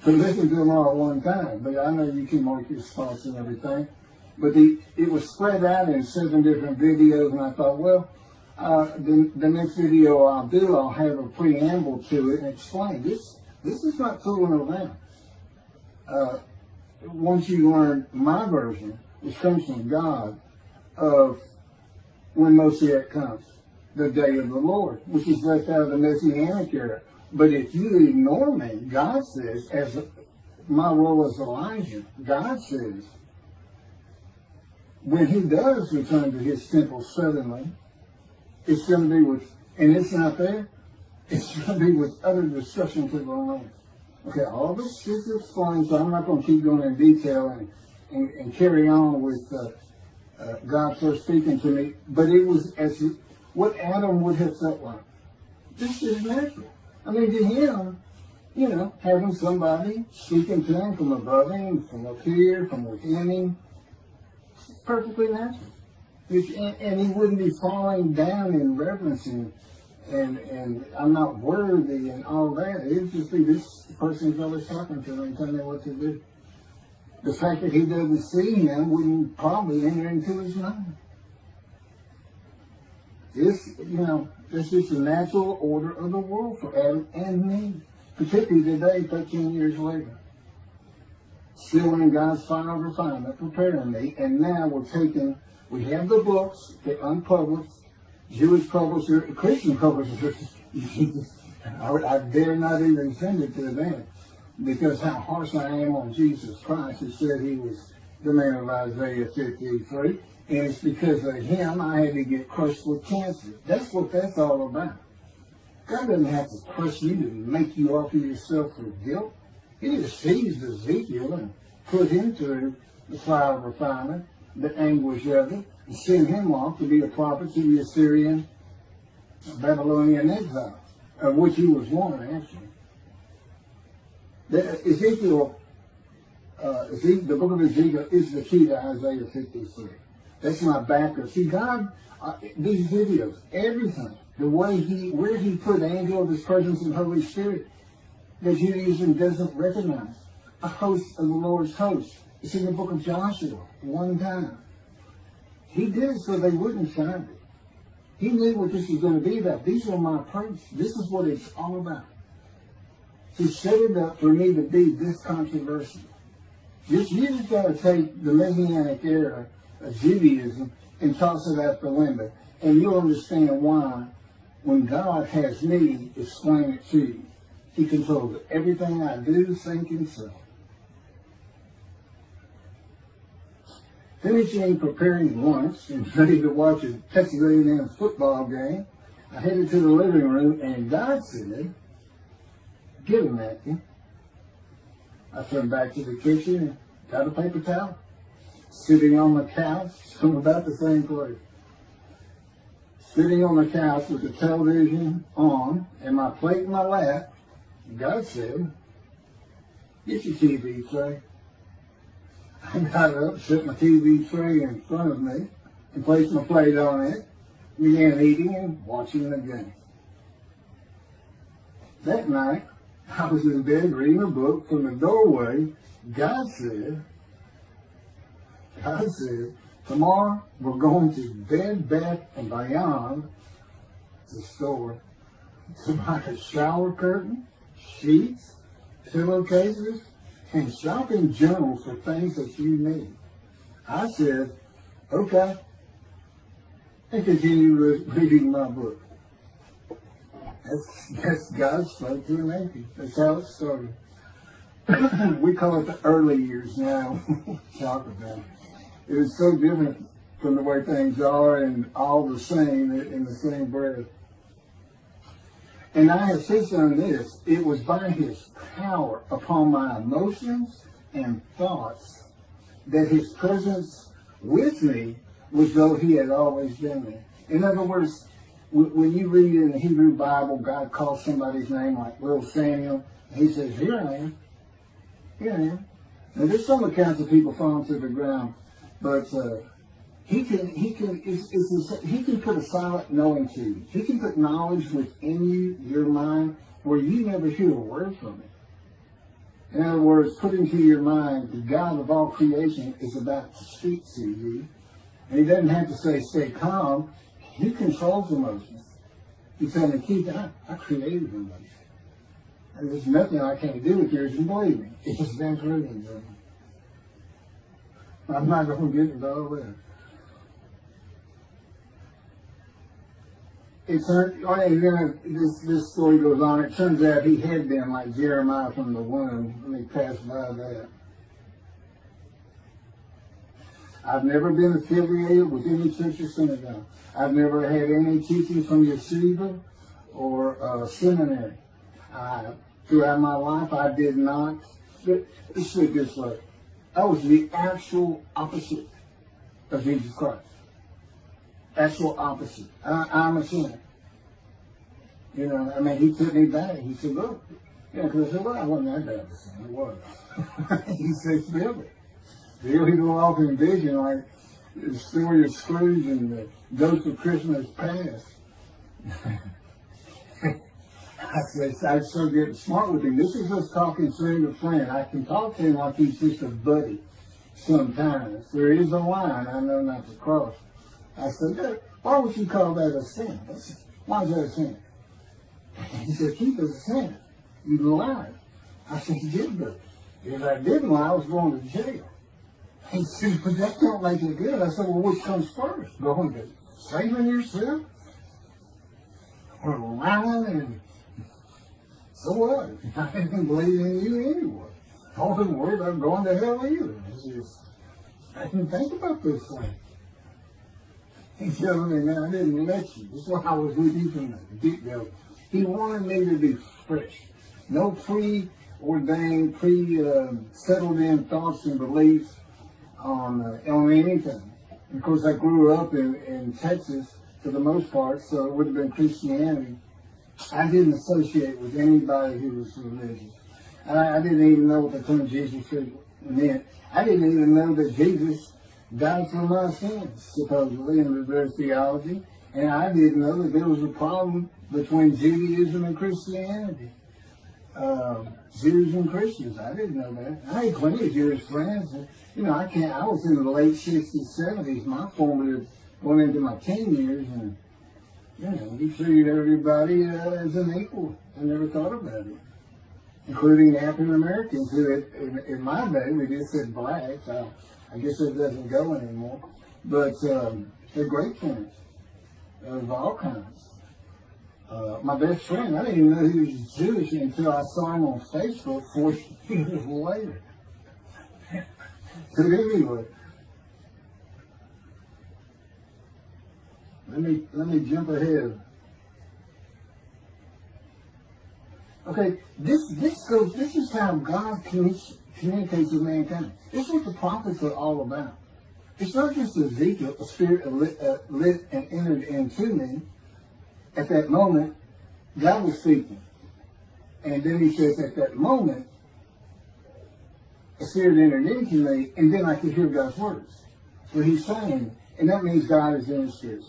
to listen to them all at one time. But I know you can mark your spots and everything. But it was spread out in 7 different videos, and I thought, well, the next video I'll do, I'll have a preamble to it and explain. This is not fooling around. Once you learn my version, which comes from God, of when Moshiach comes, the day of the Lord, which is left out of the Messianic era. But if you ignore me, God says, as my role as Elijah, God says, when he does return to his temple suddenly, it's going to be with, and it's not there, it's going to be with utter destruction to the land. Okay, all this is explained, so I'm not going to keep going in detail and carry on with God first speaking to me, but it was as what Adam would have felt like. This is natural. I mean, to him, you know, having somebody speaking to him from above him, from up here, from within him, it's perfectly natural. And he wouldn't be falling down in reverence and I'm not worthy and all that. It would just be this person's always talking to him and telling him what to do. The fact that he doesn't see him wouldn't probably enter into his mind. This, you know, this is the natural order of the world for Adam and me, particularly today, 13 years later. Still in God's final refinement, preparing me, and now we have the books, the unpublished, Jewish publisher, Christian publisher. I dare not even send it to them, because how harsh I am on Jesus Christ, who said he was the man of Isaiah 53, and it's because of him I had to get crushed with cancer. That's what that's all about. God doesn't have to crush you to make you offer yourself for guilt. He just seized Ezekiel and put him through the fire of refinement, the anguish of it, and sent him off to be a prophet to the Assyrian, Babylonian exile, of which he was one, actually. Ezekiel, the book of Ezekiel is the key to Isaiah 53. That's my backer. See, God, these videos, everything, the way where he put angel of his presence and Holy Spirit, that Judaism doesn't recognize. A host of the Lord's host. It's in the book of Joshua, one time. He did it so they wouldn't find it. He knew what this was going to be about. These are my proofs. This is what it's all about. He set it up for me to be this controversial. You just got to take the Messianic era of Judaism and toss it out the window. And you'll understand why, when God has me explain it to you, he controls everything I do, think, and say. Finishing preparing lunch and ready to watch a Texas A&M football game, I headed to the living room, and God said, "Get a napkin." I turned back to the kitchen and got a paper towel. Sitting on the couch, from about the same place. Sitting on the couch with the television on and my plate in my lap, God said, "Get your TV tray." I got up, set my TV tray in front of me, and placed my plate on it, began eating and watching the game. That night, I was in bed reading a book. From the doorway, God said, "Tomorrow we're going to Bed Bath and Beyond, the store, to buy a shower curtain, sheets, pillowcases, and shopping journals for things that you need." I said, "Okay." and continue reading my book. That's God spoke to an atheist. That's how it started. We call it the early years now. Talk about it. It was so different from the way things are and all the same in the same breath. And I have since done this. It was by his power upon my emotions and thoughts that his presence with me was though he had always been there. In other words, when you read in the Hebrew Bible, God calls somebody's name like little Samuel, and he says, here I am. Here I am. Now there's some accounts of people falling to the ground, but he can put a silent knowing to you. He can put knowledge within you, your mind, where you never hear a word from it. In other words, put into your mind the God of all creation is about to speak to you. And he doesn't have to say, stay calm. He controls emotions. He's saying, Keith, I created emotions. And there's nothing I can't do with yours, and believe me, it's been proven to me. I'm not going to get into all that. This story goes on. It turns out he had been like Jeremiah from the womb when he passed by that. I've never been affiliated with any church or synagogue. I've never had any teaching from yeshiva or seminary. Throughout my life, I did not. Let's put it this way. I was the actual opposite of Jesus Christ. Actual opposite. I'm a sinner. You know, I mean, he took me back. He said, look. Yeah, because I said, well, I wasn't that bad of a sinner. It was. He said, still it. Still, he'd go off in vision like the story of Scrooge and the Ghost of Christmas Past. I said, I started getting smart with him. This is us talking friend to friend. I can talk to him like he's just a buddy sometimes. There is a line I know not to cross. I said, why would you call that a sin? Why is that a sin? He said, Keith, it's a sin. You lied. I said, you did, but if I didn't lie, I was going to jail. He said, but that don't make it good. I said, well, which comes first? Going to saving yourself? Or lying? And so what? I didn't believe in you anyway. I wasn't worried about going to hell either. I didn't think about this thing. He told me, man, I didn't let you. That's why I was with you from the get-go. He wanted me to be fresh. No preordained, settled in thoughts and beliefs on anything. And of course, I grew up in Texas for the most part, so it would have been Christianity. I didn't associate with anybody who was religious. I didn't even know what the term Jesus meant. I didn't even know that Jesus died for my sins, supposedly, in reverse theology. And I didn't know that there was a problem between Judaism and Christianity. Jews and Christians. I didn't know that. I had plenty of Jewish friends. And, you know, I was in the late 60s, 70s. My formative went into my teen years, and, you know, he treated everybody as an equal. I never thought about it. Including African Americans, who in my day, we just said blacks. I guess it doesn't go anymore. But they're great friends of all kinds. My best friend, I didn't even know he was Jewish until I saw him on Facebook 4 years later. So anyway, let me jump ahead. Okay, this is how God communicates with mankind. This is what the prophets are all about. It's not just Ezekiel, a spirit lit and entered into me. At that moment, God was speaking. And then he says, at that moment, a spirit entered into me, and then I could hear God's words. So he's saying, and that means God is in his spirit.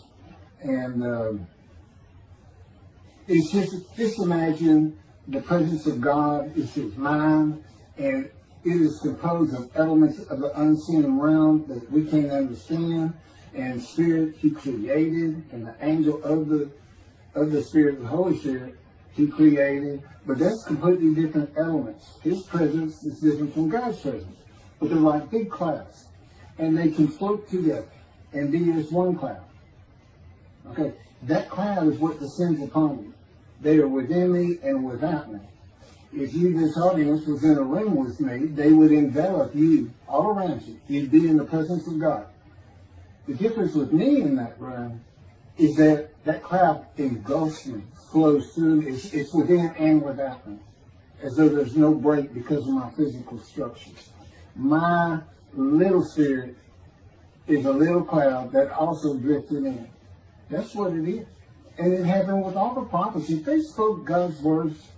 And it's just imagine the presence of God is his mind, and it is composed of elements of the unseen realm that we can't understand, and spirit he created, and the angel of the Spirit, the Holy Spirit, he created. But that's completely different elements. His presence is different from God's presence. But they're like big clouds. And they can float together and be as one cloud. Okay, that cloud is what descends upon you. They are within me and without me. If you, this audience, was in a room with me, they would envelop you all around you. You'd be in the presence of God. The difference with me in that room is that that cloud engulfs me, flows through me. It's within and without me, as though there's no break because of my physical structures. My little spirit is a little cloud that also drifted in. That's what it is. And it happened with all the prophets. If they spoke God's words,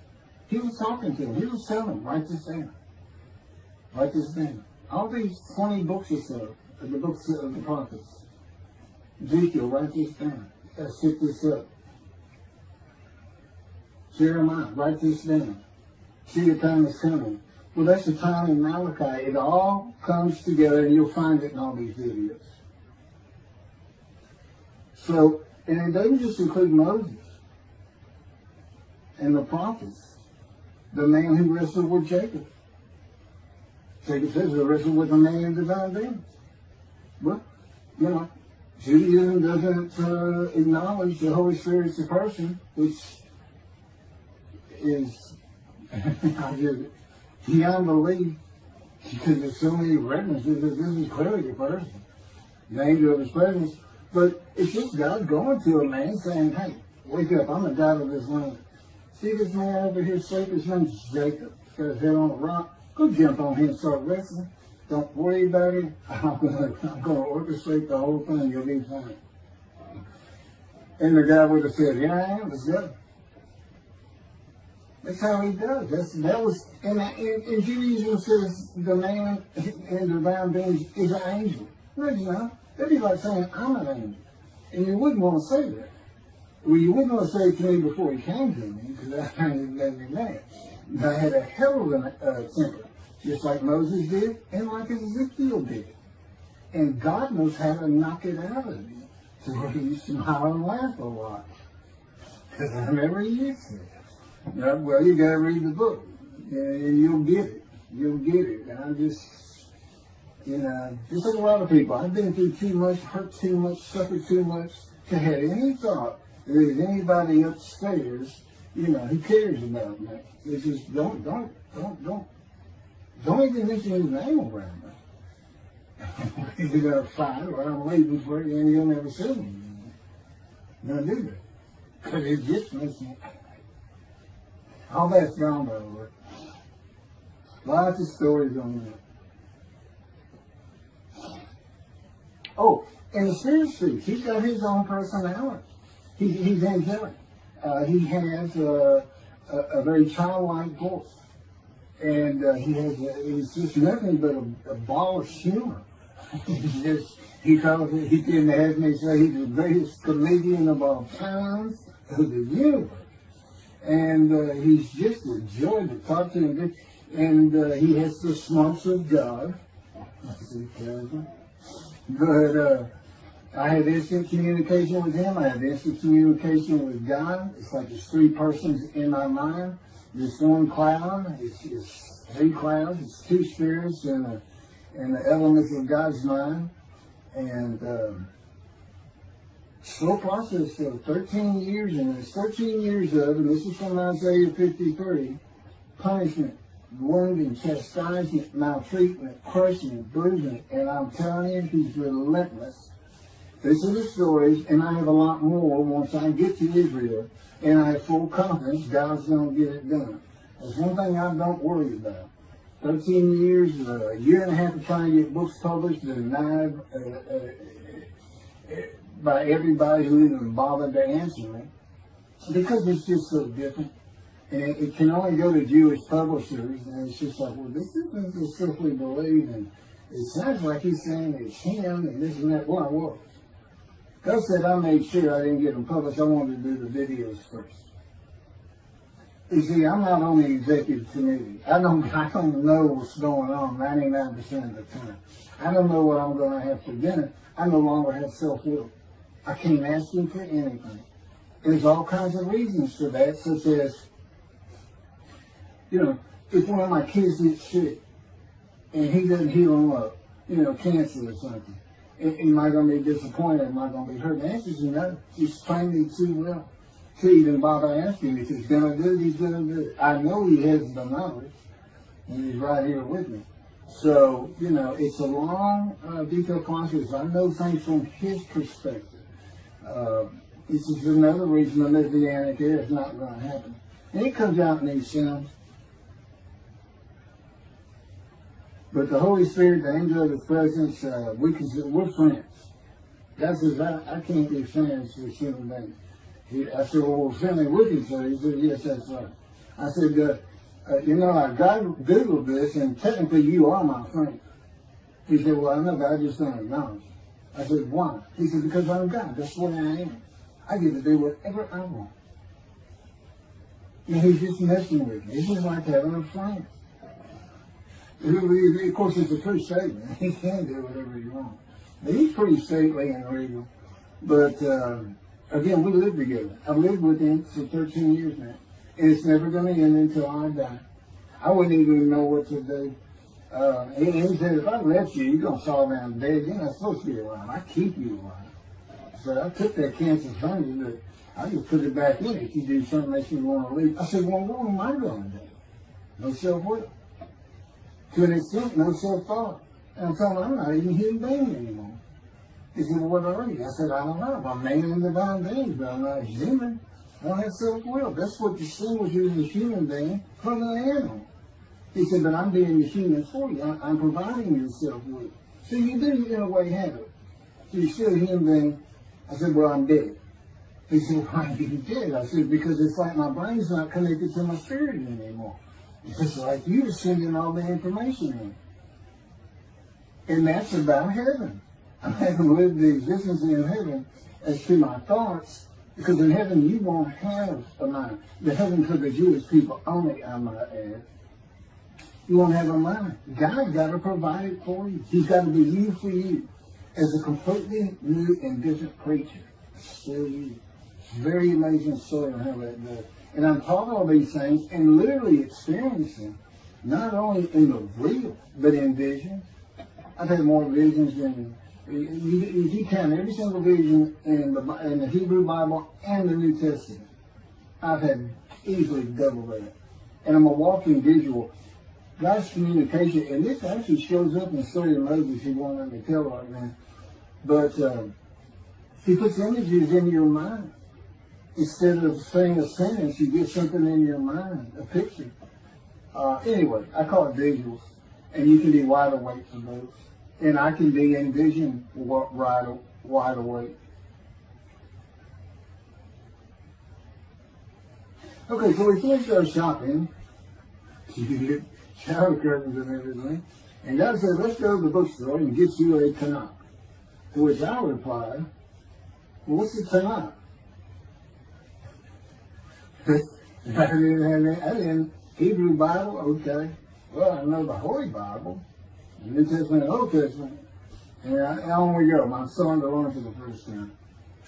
he was talking to them. He was telling them, write this down. Write this down. All these 20 books or so, the books of the prophets. Ezekiel, write this down. Set this up. Jeremiah, write this down. See, the time is coming. Well, that's the time in Malachi. It all comes together, and you'll find it in all these videos. So, and it doesn't just include Moses and the prophets. The man who wrestled with Jacob. Jacob says he wrestled with a man in divine being. Well, you know, Judaism doesn't acknowledge the Holy Spirit's a person, which is beyond belief, because there's so many references that this is clearly a person, the angel of his presence. But it's just God going to a man saying, hey, wake up, I'm the God of this land. See this man over here asleep? His name's Jacob. He's got his head on a rock. Go jump on him and start wrestling. Don't worry about it. I'm going to orchestrate the whole thing. You'll be fine. And the guy would have said, yeah, I am. Let's go. That's how he does. And Judaism says the man in divine being is an angel. No, you know. That'd be like saying, I'm an angel. And you wouldn't want to say that. Well, you wouldn't want to say it to me before he came to me, because I didn't let me mad. I had a hell of a temper, just like Moses did, and like Ezekiel did. And God knows how to knock it out of you, to where you smile and laugh a lot. Because I never used to. Well, you got to read the book, and you'll get it. You'll get it. And I'm just, you know, just like a lot of people, I've been through too much, hurt too much, suffered too much to have any thought that there's anybody upstairs, you know, who cares about me. It's just don't even mention his name around me. You're gonna fight, or I'm waiting for you, and you'll never see me. You're gonna do that because it just makes me. All that's gone over. Lots of stories on that. Oh, and the Spirit speaks. He's got his own personality. He's angelic. He has a very childlike voice. And he's just nothing but a ball of humor. He can have me say he's the greatest comedian of all times of the universe. And he's just a joy to talk to him. And he has the smarts of God. But I have instant communication with him. I have instant communication with God. It's like there's three persons in my mind. This one cloud, it's three clouds. It's two spirits and the elements of God's mind. And slow process of 13 years, and there's 13 years of, and this is from Isaiah 53, punishment, wounding, chastisement, maltreatment, crushing, bruising, and I'm telling you, he's relentless. This is the stories, and I have a lot more once I get to Israel, and I have full confidence God's going to get it done. There's one thing I don't worry about. 13 years, a year and a half of trying to get books published, denied by everybody who even bothered to answer me, because it's just so different. And it can only go to Jewish publishers, and it's just like, well, this isn't just simply believe, and it sounds like he's saying it's him, and this and that. Well, I was. God said I made sure I didn't get them published. I wanted to do the videos first. You see, I'm not on the executive committee. I don't know what's going on 99% of the time. I don't know what I'm going to have for dinner. I no longer have self-will. I can't ask him for anything. There's all kinds of reasons for that, such as, you know, if one of my kids gets sick and he doesn't heal them up, you know, cancer or something, Am I going to be disappointed? Am I going to be hurt? The answer is no. He's trained me too well to even bother asking. If he's going to do it, he's going to do it. I know he has the knowledge, and he's right here with me. So, it's a long, detailed process. I know things from his perspective. This is another reason the Messianic era is not going to happen. And it comes out in these sins. But the Holy Spirit, the angel of his presence, we're friends. God says, I can't be friends with human beings. I said, well, we're friendly with each other. He said, yes, that's right. I said, God Googled this, and technically you are my friend. He said, well, I know, but I just don't acknowledge it. I said, why? He said, because I'm God. That's what I am. I get to do whatever I want. And he's just messing with me. It's just like having a friend. Of course, it's a true statement. He can do whatever he wants. But he's pretty stately and regal. But, again, we live together. I've lived with him for 13 years now. And it's never going to end until I die. I wouldn't even know what to do. And he said, if I left you, you're going to fall down dead. You're not supposed to be alive. I keep you alive. So I took that cancer from you, but I just put it back in if you do something that you want to leave. I said, well, what am I going to do? No self-will. To an extent, no self-thought. And I told him, I'm not even a human being anymore. He said, well, what are you? I said, I don't know. I'm a man in the divine being, but I'm not human. I don't have self-will. That's what distinguishes you as a human being from an animal. He said, but I'm being a human for you. I'm providing you self-will. So you do, in a way, have it. So you're still a human being. I said, well, I'm dead. He said, why are you dead? I said, because it's like my brain's not connected to my spirit anymore. It's like you're sending all the information in. And that's about heaven. I haven't lived the existence in heaven as to my thoughts, because in heaven you won't have a mind. The heaven for the Jewish people only, I might add. You won't have a mind. God got to provide it for you. He's got to be you for you as a completely new and different creature. Still you. It's very amazing story on how that does. And I'm talking all these things and literally experiencing, not only in the real, but in visions. I've had more visions than, if you count every single vision in the Hebrew Bible and the New Testament, I've had easily double that. And I'm a walking visual. God's communication, and this actually shows up in the story of Moses, he won't let me tell right now. But he puts images in your mind. Instead of saying a sentence, you get something in your mind, a picture. Anyway, I call it visuals. And you can be wide awake for those. And I can be in vision wide awake. Okay, so we finished our shopping. You get shower curtains and everything. And God said, let's go to the bookstore and get you a Tanakh. To which I replied, well, what's the Tanakh? I didn't Hebrew Bible, okay. Well, I know the Holy Bible, the New Testament and Old Testament. And on we go. My son to learn for the first time.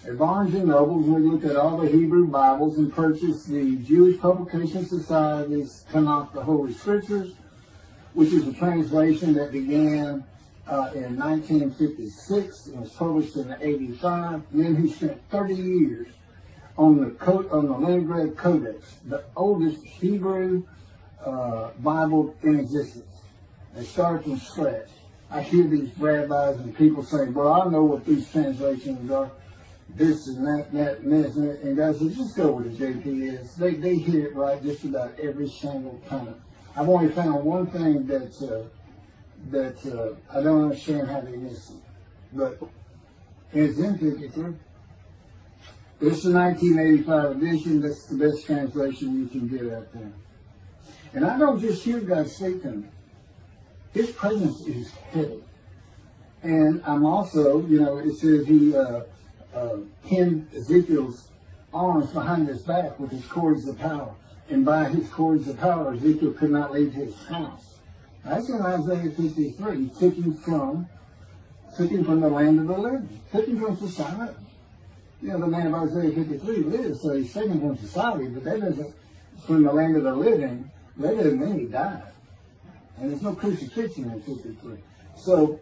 At Barnes & Noble, we looked at all the Hebrew Bibles and purchased the Jewish Publication Society's Tanakh, the Holy Scriptures, which is a translation that began in 1956 and was published in 85. And then he spent 30 years on the Leningrad Codex, the oldest Hebrew Bible in existence. They started from scratch. I hear these rabbis and people say, well, I know what these translations are, this and that, and this and that. And guys, just go with the JPS. They hear it right just about every single time. I've only found one thing that I don't understand how they miss it. But it's in 53. It's the 1985 edition. That's the best translation you can get out there. And I don't just hear God speak to me. His presence is heavy. And I'm also, it says he pinned Ezekiel's arms behind his back with his cords of power. And by his cords of power, Ezekiel could not leave his house. That's in Isaiah 53. He took him from the land of the living. Took him from society. The man of Isaiah 53 lives, so he's taken from society, but that doesn't, from the land of the living, that doesn't mean he died. And there's no crucifixion in 53. So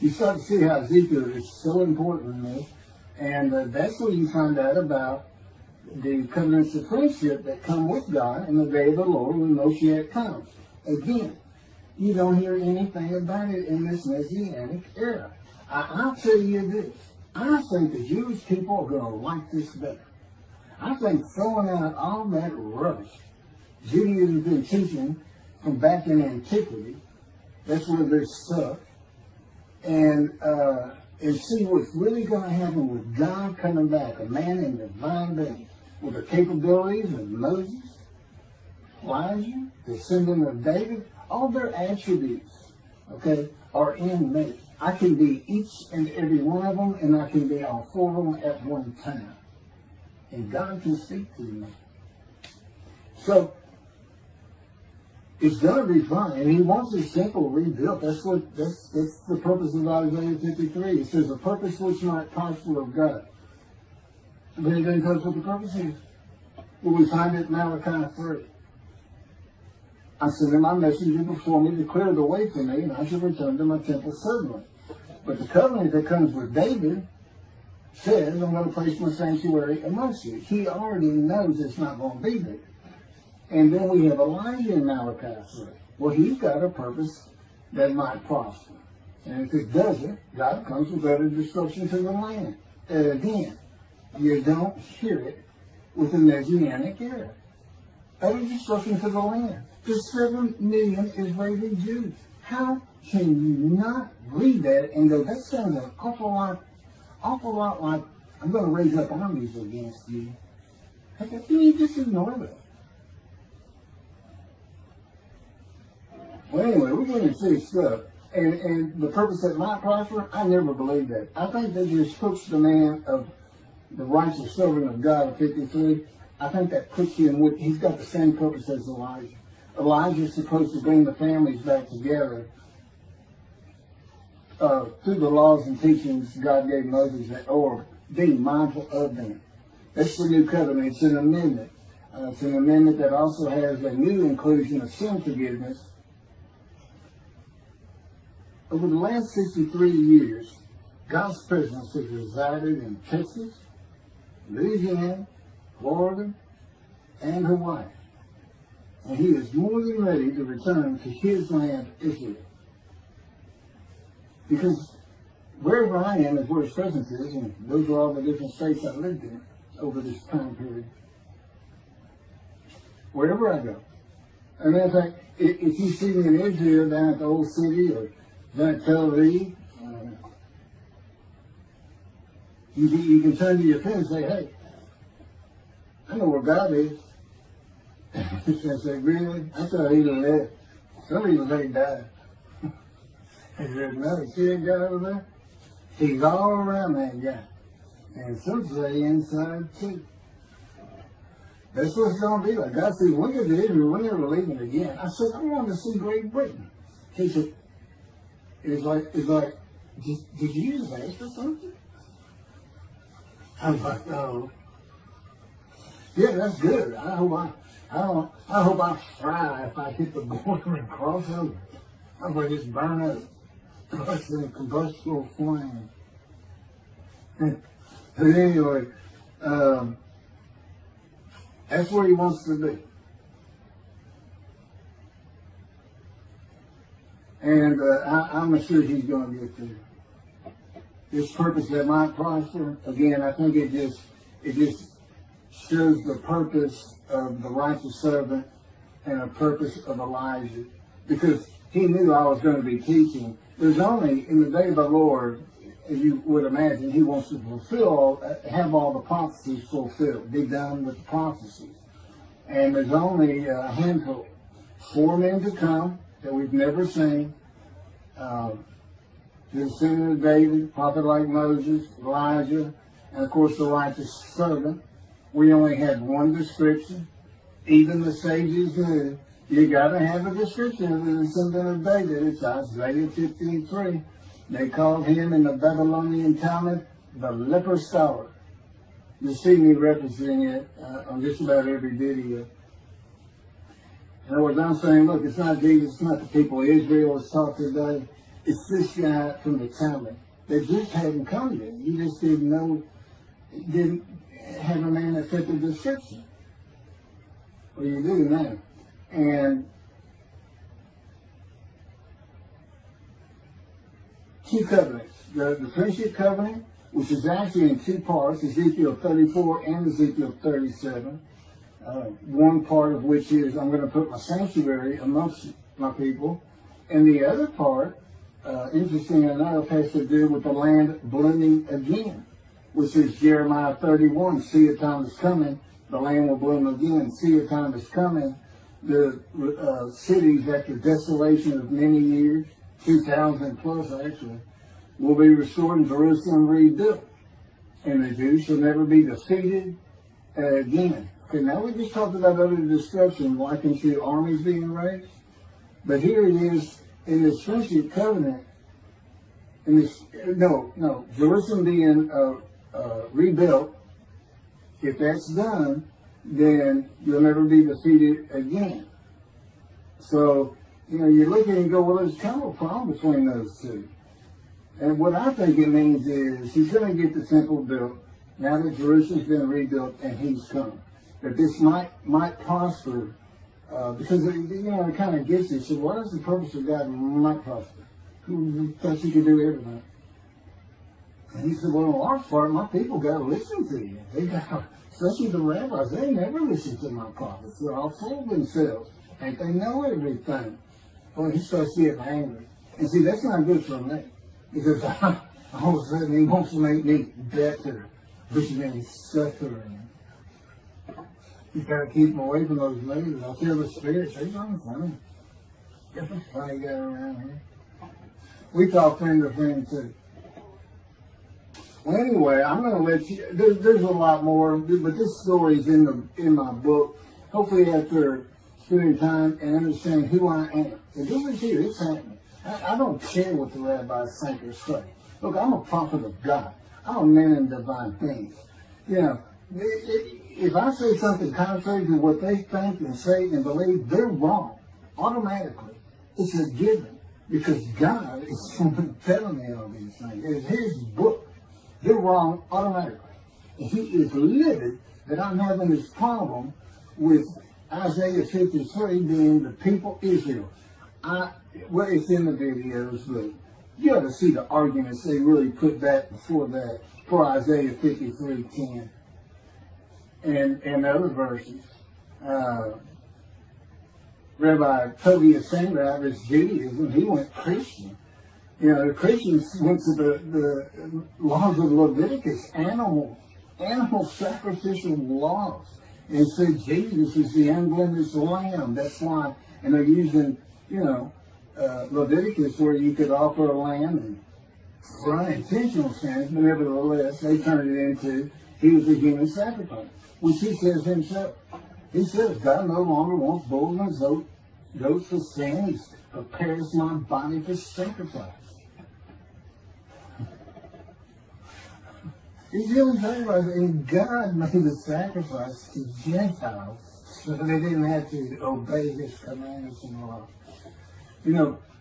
You start to see how Ezekiel is so important in this. And that's where you find out about the covenants of friendship that come with God in the day of the Lord when Moshiach comes. Again, you don't hear anything about it in this Messianic era. I'll tell you this. I think the Jewish people are going to like this better. I think throwing out all that rubbish Judaism's been teaching from back in antiquity, that's where they're stuck, and see what's really going to happen with God coming back, a man in divine being, with the capabilities of Moses, Elijah, descendant of David, all their attributes, okay, are in me. I can be each and every one of them, and I can be all four of them at one time. And God can speak to me. So, it's going to be fun, and he wants his temple rebuilt. That's the purpose of Isaiah 53. It says, a purpose which might prosper of God. But it doesn't tell us what the purpose is. Well, we find it in Malachi 3. I sent my messenger before me to clear the way for me, and I shall return to my temple suddenly. But the covenant that comes with David says, I'm going to place my sanctuary amongst you. He already knows it's not going to be there. And then we have Elijah in Malachi 3. Well, he's got a purpose that might prosper. And if it doesn't, God comes with utter destruction to the land. And again, you don't hear it with the Messianic era. Utter destruction to the land. There's 7 million Israeli Jews. How can you not read that and go, that sounds an awful lot like, I'm going to raise up armies against you. How can you just ignore that? Well, anyway, we're going to see stuff. And the purpose that might prosper, I never believed that. I think that just puts the man of the righteous servant of God of 53, I think that puts him with, he's got the same purpose as Elijah. Elijah is supposed to bring the families back together through the laws and teachings God gave Moses, or being mindful of them. That's the new covenant. It's an amendment. It's an amendment that also has a new inclusion of sin forgiveness. Over the last 63 years, God's presence has resided in Texas, Louisiana, Florida, and Hawaii. And he is more than ready to return to his land, Israel. Because wherever I am is where his presence is, and those are all the different states I lived in over this time period. Wherever I go. And in fact, if you see me in Israel down at the old city or down at Tel Aviv, you can turn to your friend and say, hey, I know where God is. I said, really? I thought he left. Some people say he died. He said, no, see that guy over there? He's all around that guy. And some say inside too. That's what it's going to be like. God said, look at Israel, we're never leaving again. I said, I want to see Great Britain. He said, it's like, did you just ask for something? I was like, oh. Yeah, that's good. I hope I fry if I hit the border and cross over. I hope I just burn up. It's in a combustible flame. But anyway, that's where he wants to be. And I'm sure he's going to get there. This purpose that might prosper, again, I think it just shows the purpose of the righteous servant and a purpose of Elijah. Because he knew I was going to be teaching. There's only, in the day of the Lord, as you would imagine, he wants to have all the prophecies fulfilled, be done with the prophecies. And there's only a handful, 4 men to come that we've never seen. The descendant of David, prophet like Moses, Elijah, and of course the righteous servant. We only had one description. Even the sages knew you got to have a description of the descendant of David. It's Isaiah 53. They called him in the Babylonian Talmud the leper scholar. You see me referencing it on just about every video. In other words, I'm saying, look, it's not Jesus, it's not the people of Israel that's taught today. it's this guy from the Talmud that just hadn't come yet. You just didn't know, didn't have a man that fit the description. Well, you do now. And two covenants. The friendship covenant, which is actually in two parts, Ezekiel 34 and Ezekiel 37. One part of which is, I'm going to put my sanctuary amongst my people. And the other part, interesting enough, has to do with the land blooming again, which is Jeremiah 31. See, a time is coming, the land will bloom again. See, a time is coming, the cities after desolation of many years, 2,000 plus actually, will be restored and Jerusalem rebuilt. And the Jews shall never be defeated again. Okay, now we just talked about other destruction, likened to armies being raised. But here it is in this friendship covenant, in this, Jerusalem being rebuilt. If that's done, then you'll never be defeated again. So, you look at it and go, well, there's kind of a problem between those two. And what I think it means is he's going to get the temple built now that Jerusalem's been rebuilt and he's come. That this might prosper, because it kind of gets it. So what is the purpose of God might prosper? Who thought you could do everything? And he said, well, on our part, my people got to listen to you. They got, especially the rabbis, they never listen to my prophets. They're all full of themselves. And they know everything. Well, he starts getting angry. And see, that's not good for me. Because all of a sudden he wants to make me better, which means suffering. You got to keep them away from those ladies. I feel the spirits. They run funny. Different funny guy around here. We talk friend to friend too. Well, anyway, I'm going to let you. There's a lot more, but this story is in my book. Hopefully, after spending time and understanding who I am, and this is here. It's happening. I don't care what the rabbis think or say. Look, I'm a prophet of God. I'm a man in divine things. If I say something contrary to what they think and say and believe, they're wrong. Automatically. It's a given. Because God is telling me all these things. It's his book. They're wrong automatically. And he is livid that I'm having this problem with Isaiah 53 being the people Israel. Well, it's in the videos, but you ought to see the arguments they really put back before that, for Isaiah 53:10 and other verses. Rabbi Tobiah Sandra out of his Judaism, he went Christian. The Christians went to the laws of Leviticus, animal sacrificial laws, and said Jesus is the unblemished lamb. That's why, and they're using, Leviticus where you could offer a lamb and for unintentional sins, but nevertheless, they turned it into, he was a human sacrifice, which he says himself. He says, God no longer wants bulls and goats for sin. He prepares my body for sacrifice. He's really sacrifice, and God made the sacrifice to Gentiles so they didn't have to obey his commandments and laws.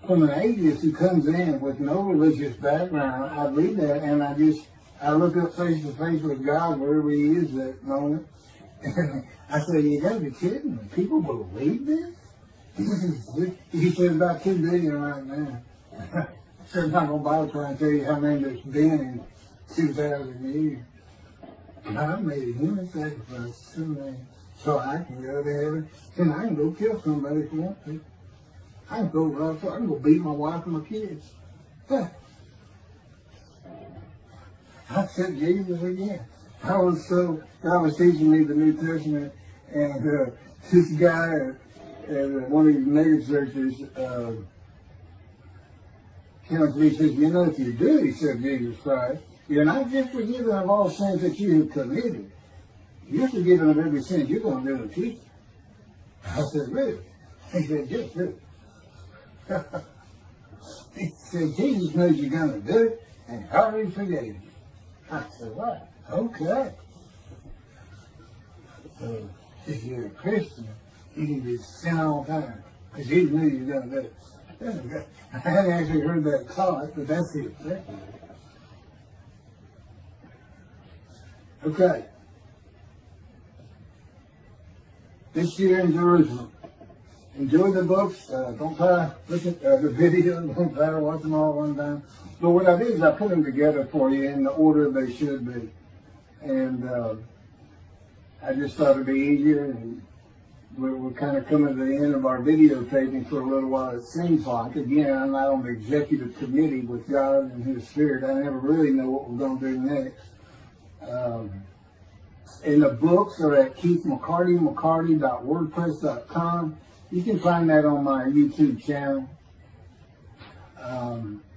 From an atheist who comes in with no religious background, I read that and I look up face to face with God wherever he is at the moment. And I say, you gotta be kidding me. People believe this? He said about 2 billion right now. So I'm not going to bother trying to tell you how many there's been in 2,000 years. God made a human sacrifice to me so I can go to heaven and I can go kill somebody if I want to. I can go beat my wife and my kids. I accept Jesus again. God was teaching me the New Testament, and this guy at one of these mega churches came to me and says, if you do accept Jesus Christ, you're not just forgiven of all sins that you have committed. You're forgiven of every sin you're going to do in the future. I said, really? He said, yes, really. He said, Jesus knows you're going to do it, and he already forgave you. I said, what? Okay. So, if you're a Christian, you can just sin all the time, because Jesus knew you were going to do it. I hadn't actually heard that taught, but that's the effect of it. Okay. This year in Jerusalem. Enjoy the books. Don't try to look at the videos. Don't try to watch them all at one time. But what I did is I put them together for you in the order they should be. And I just thought it'd be easier. And we're kind of coming to the end of our videotaping for a little while, it seems like. Again, I'm not on the executive committee with God and His Spirit. I never really know what we're going to do next. And the books are at keithmccarty.wordpress.com. You can find that on my YouTube channel.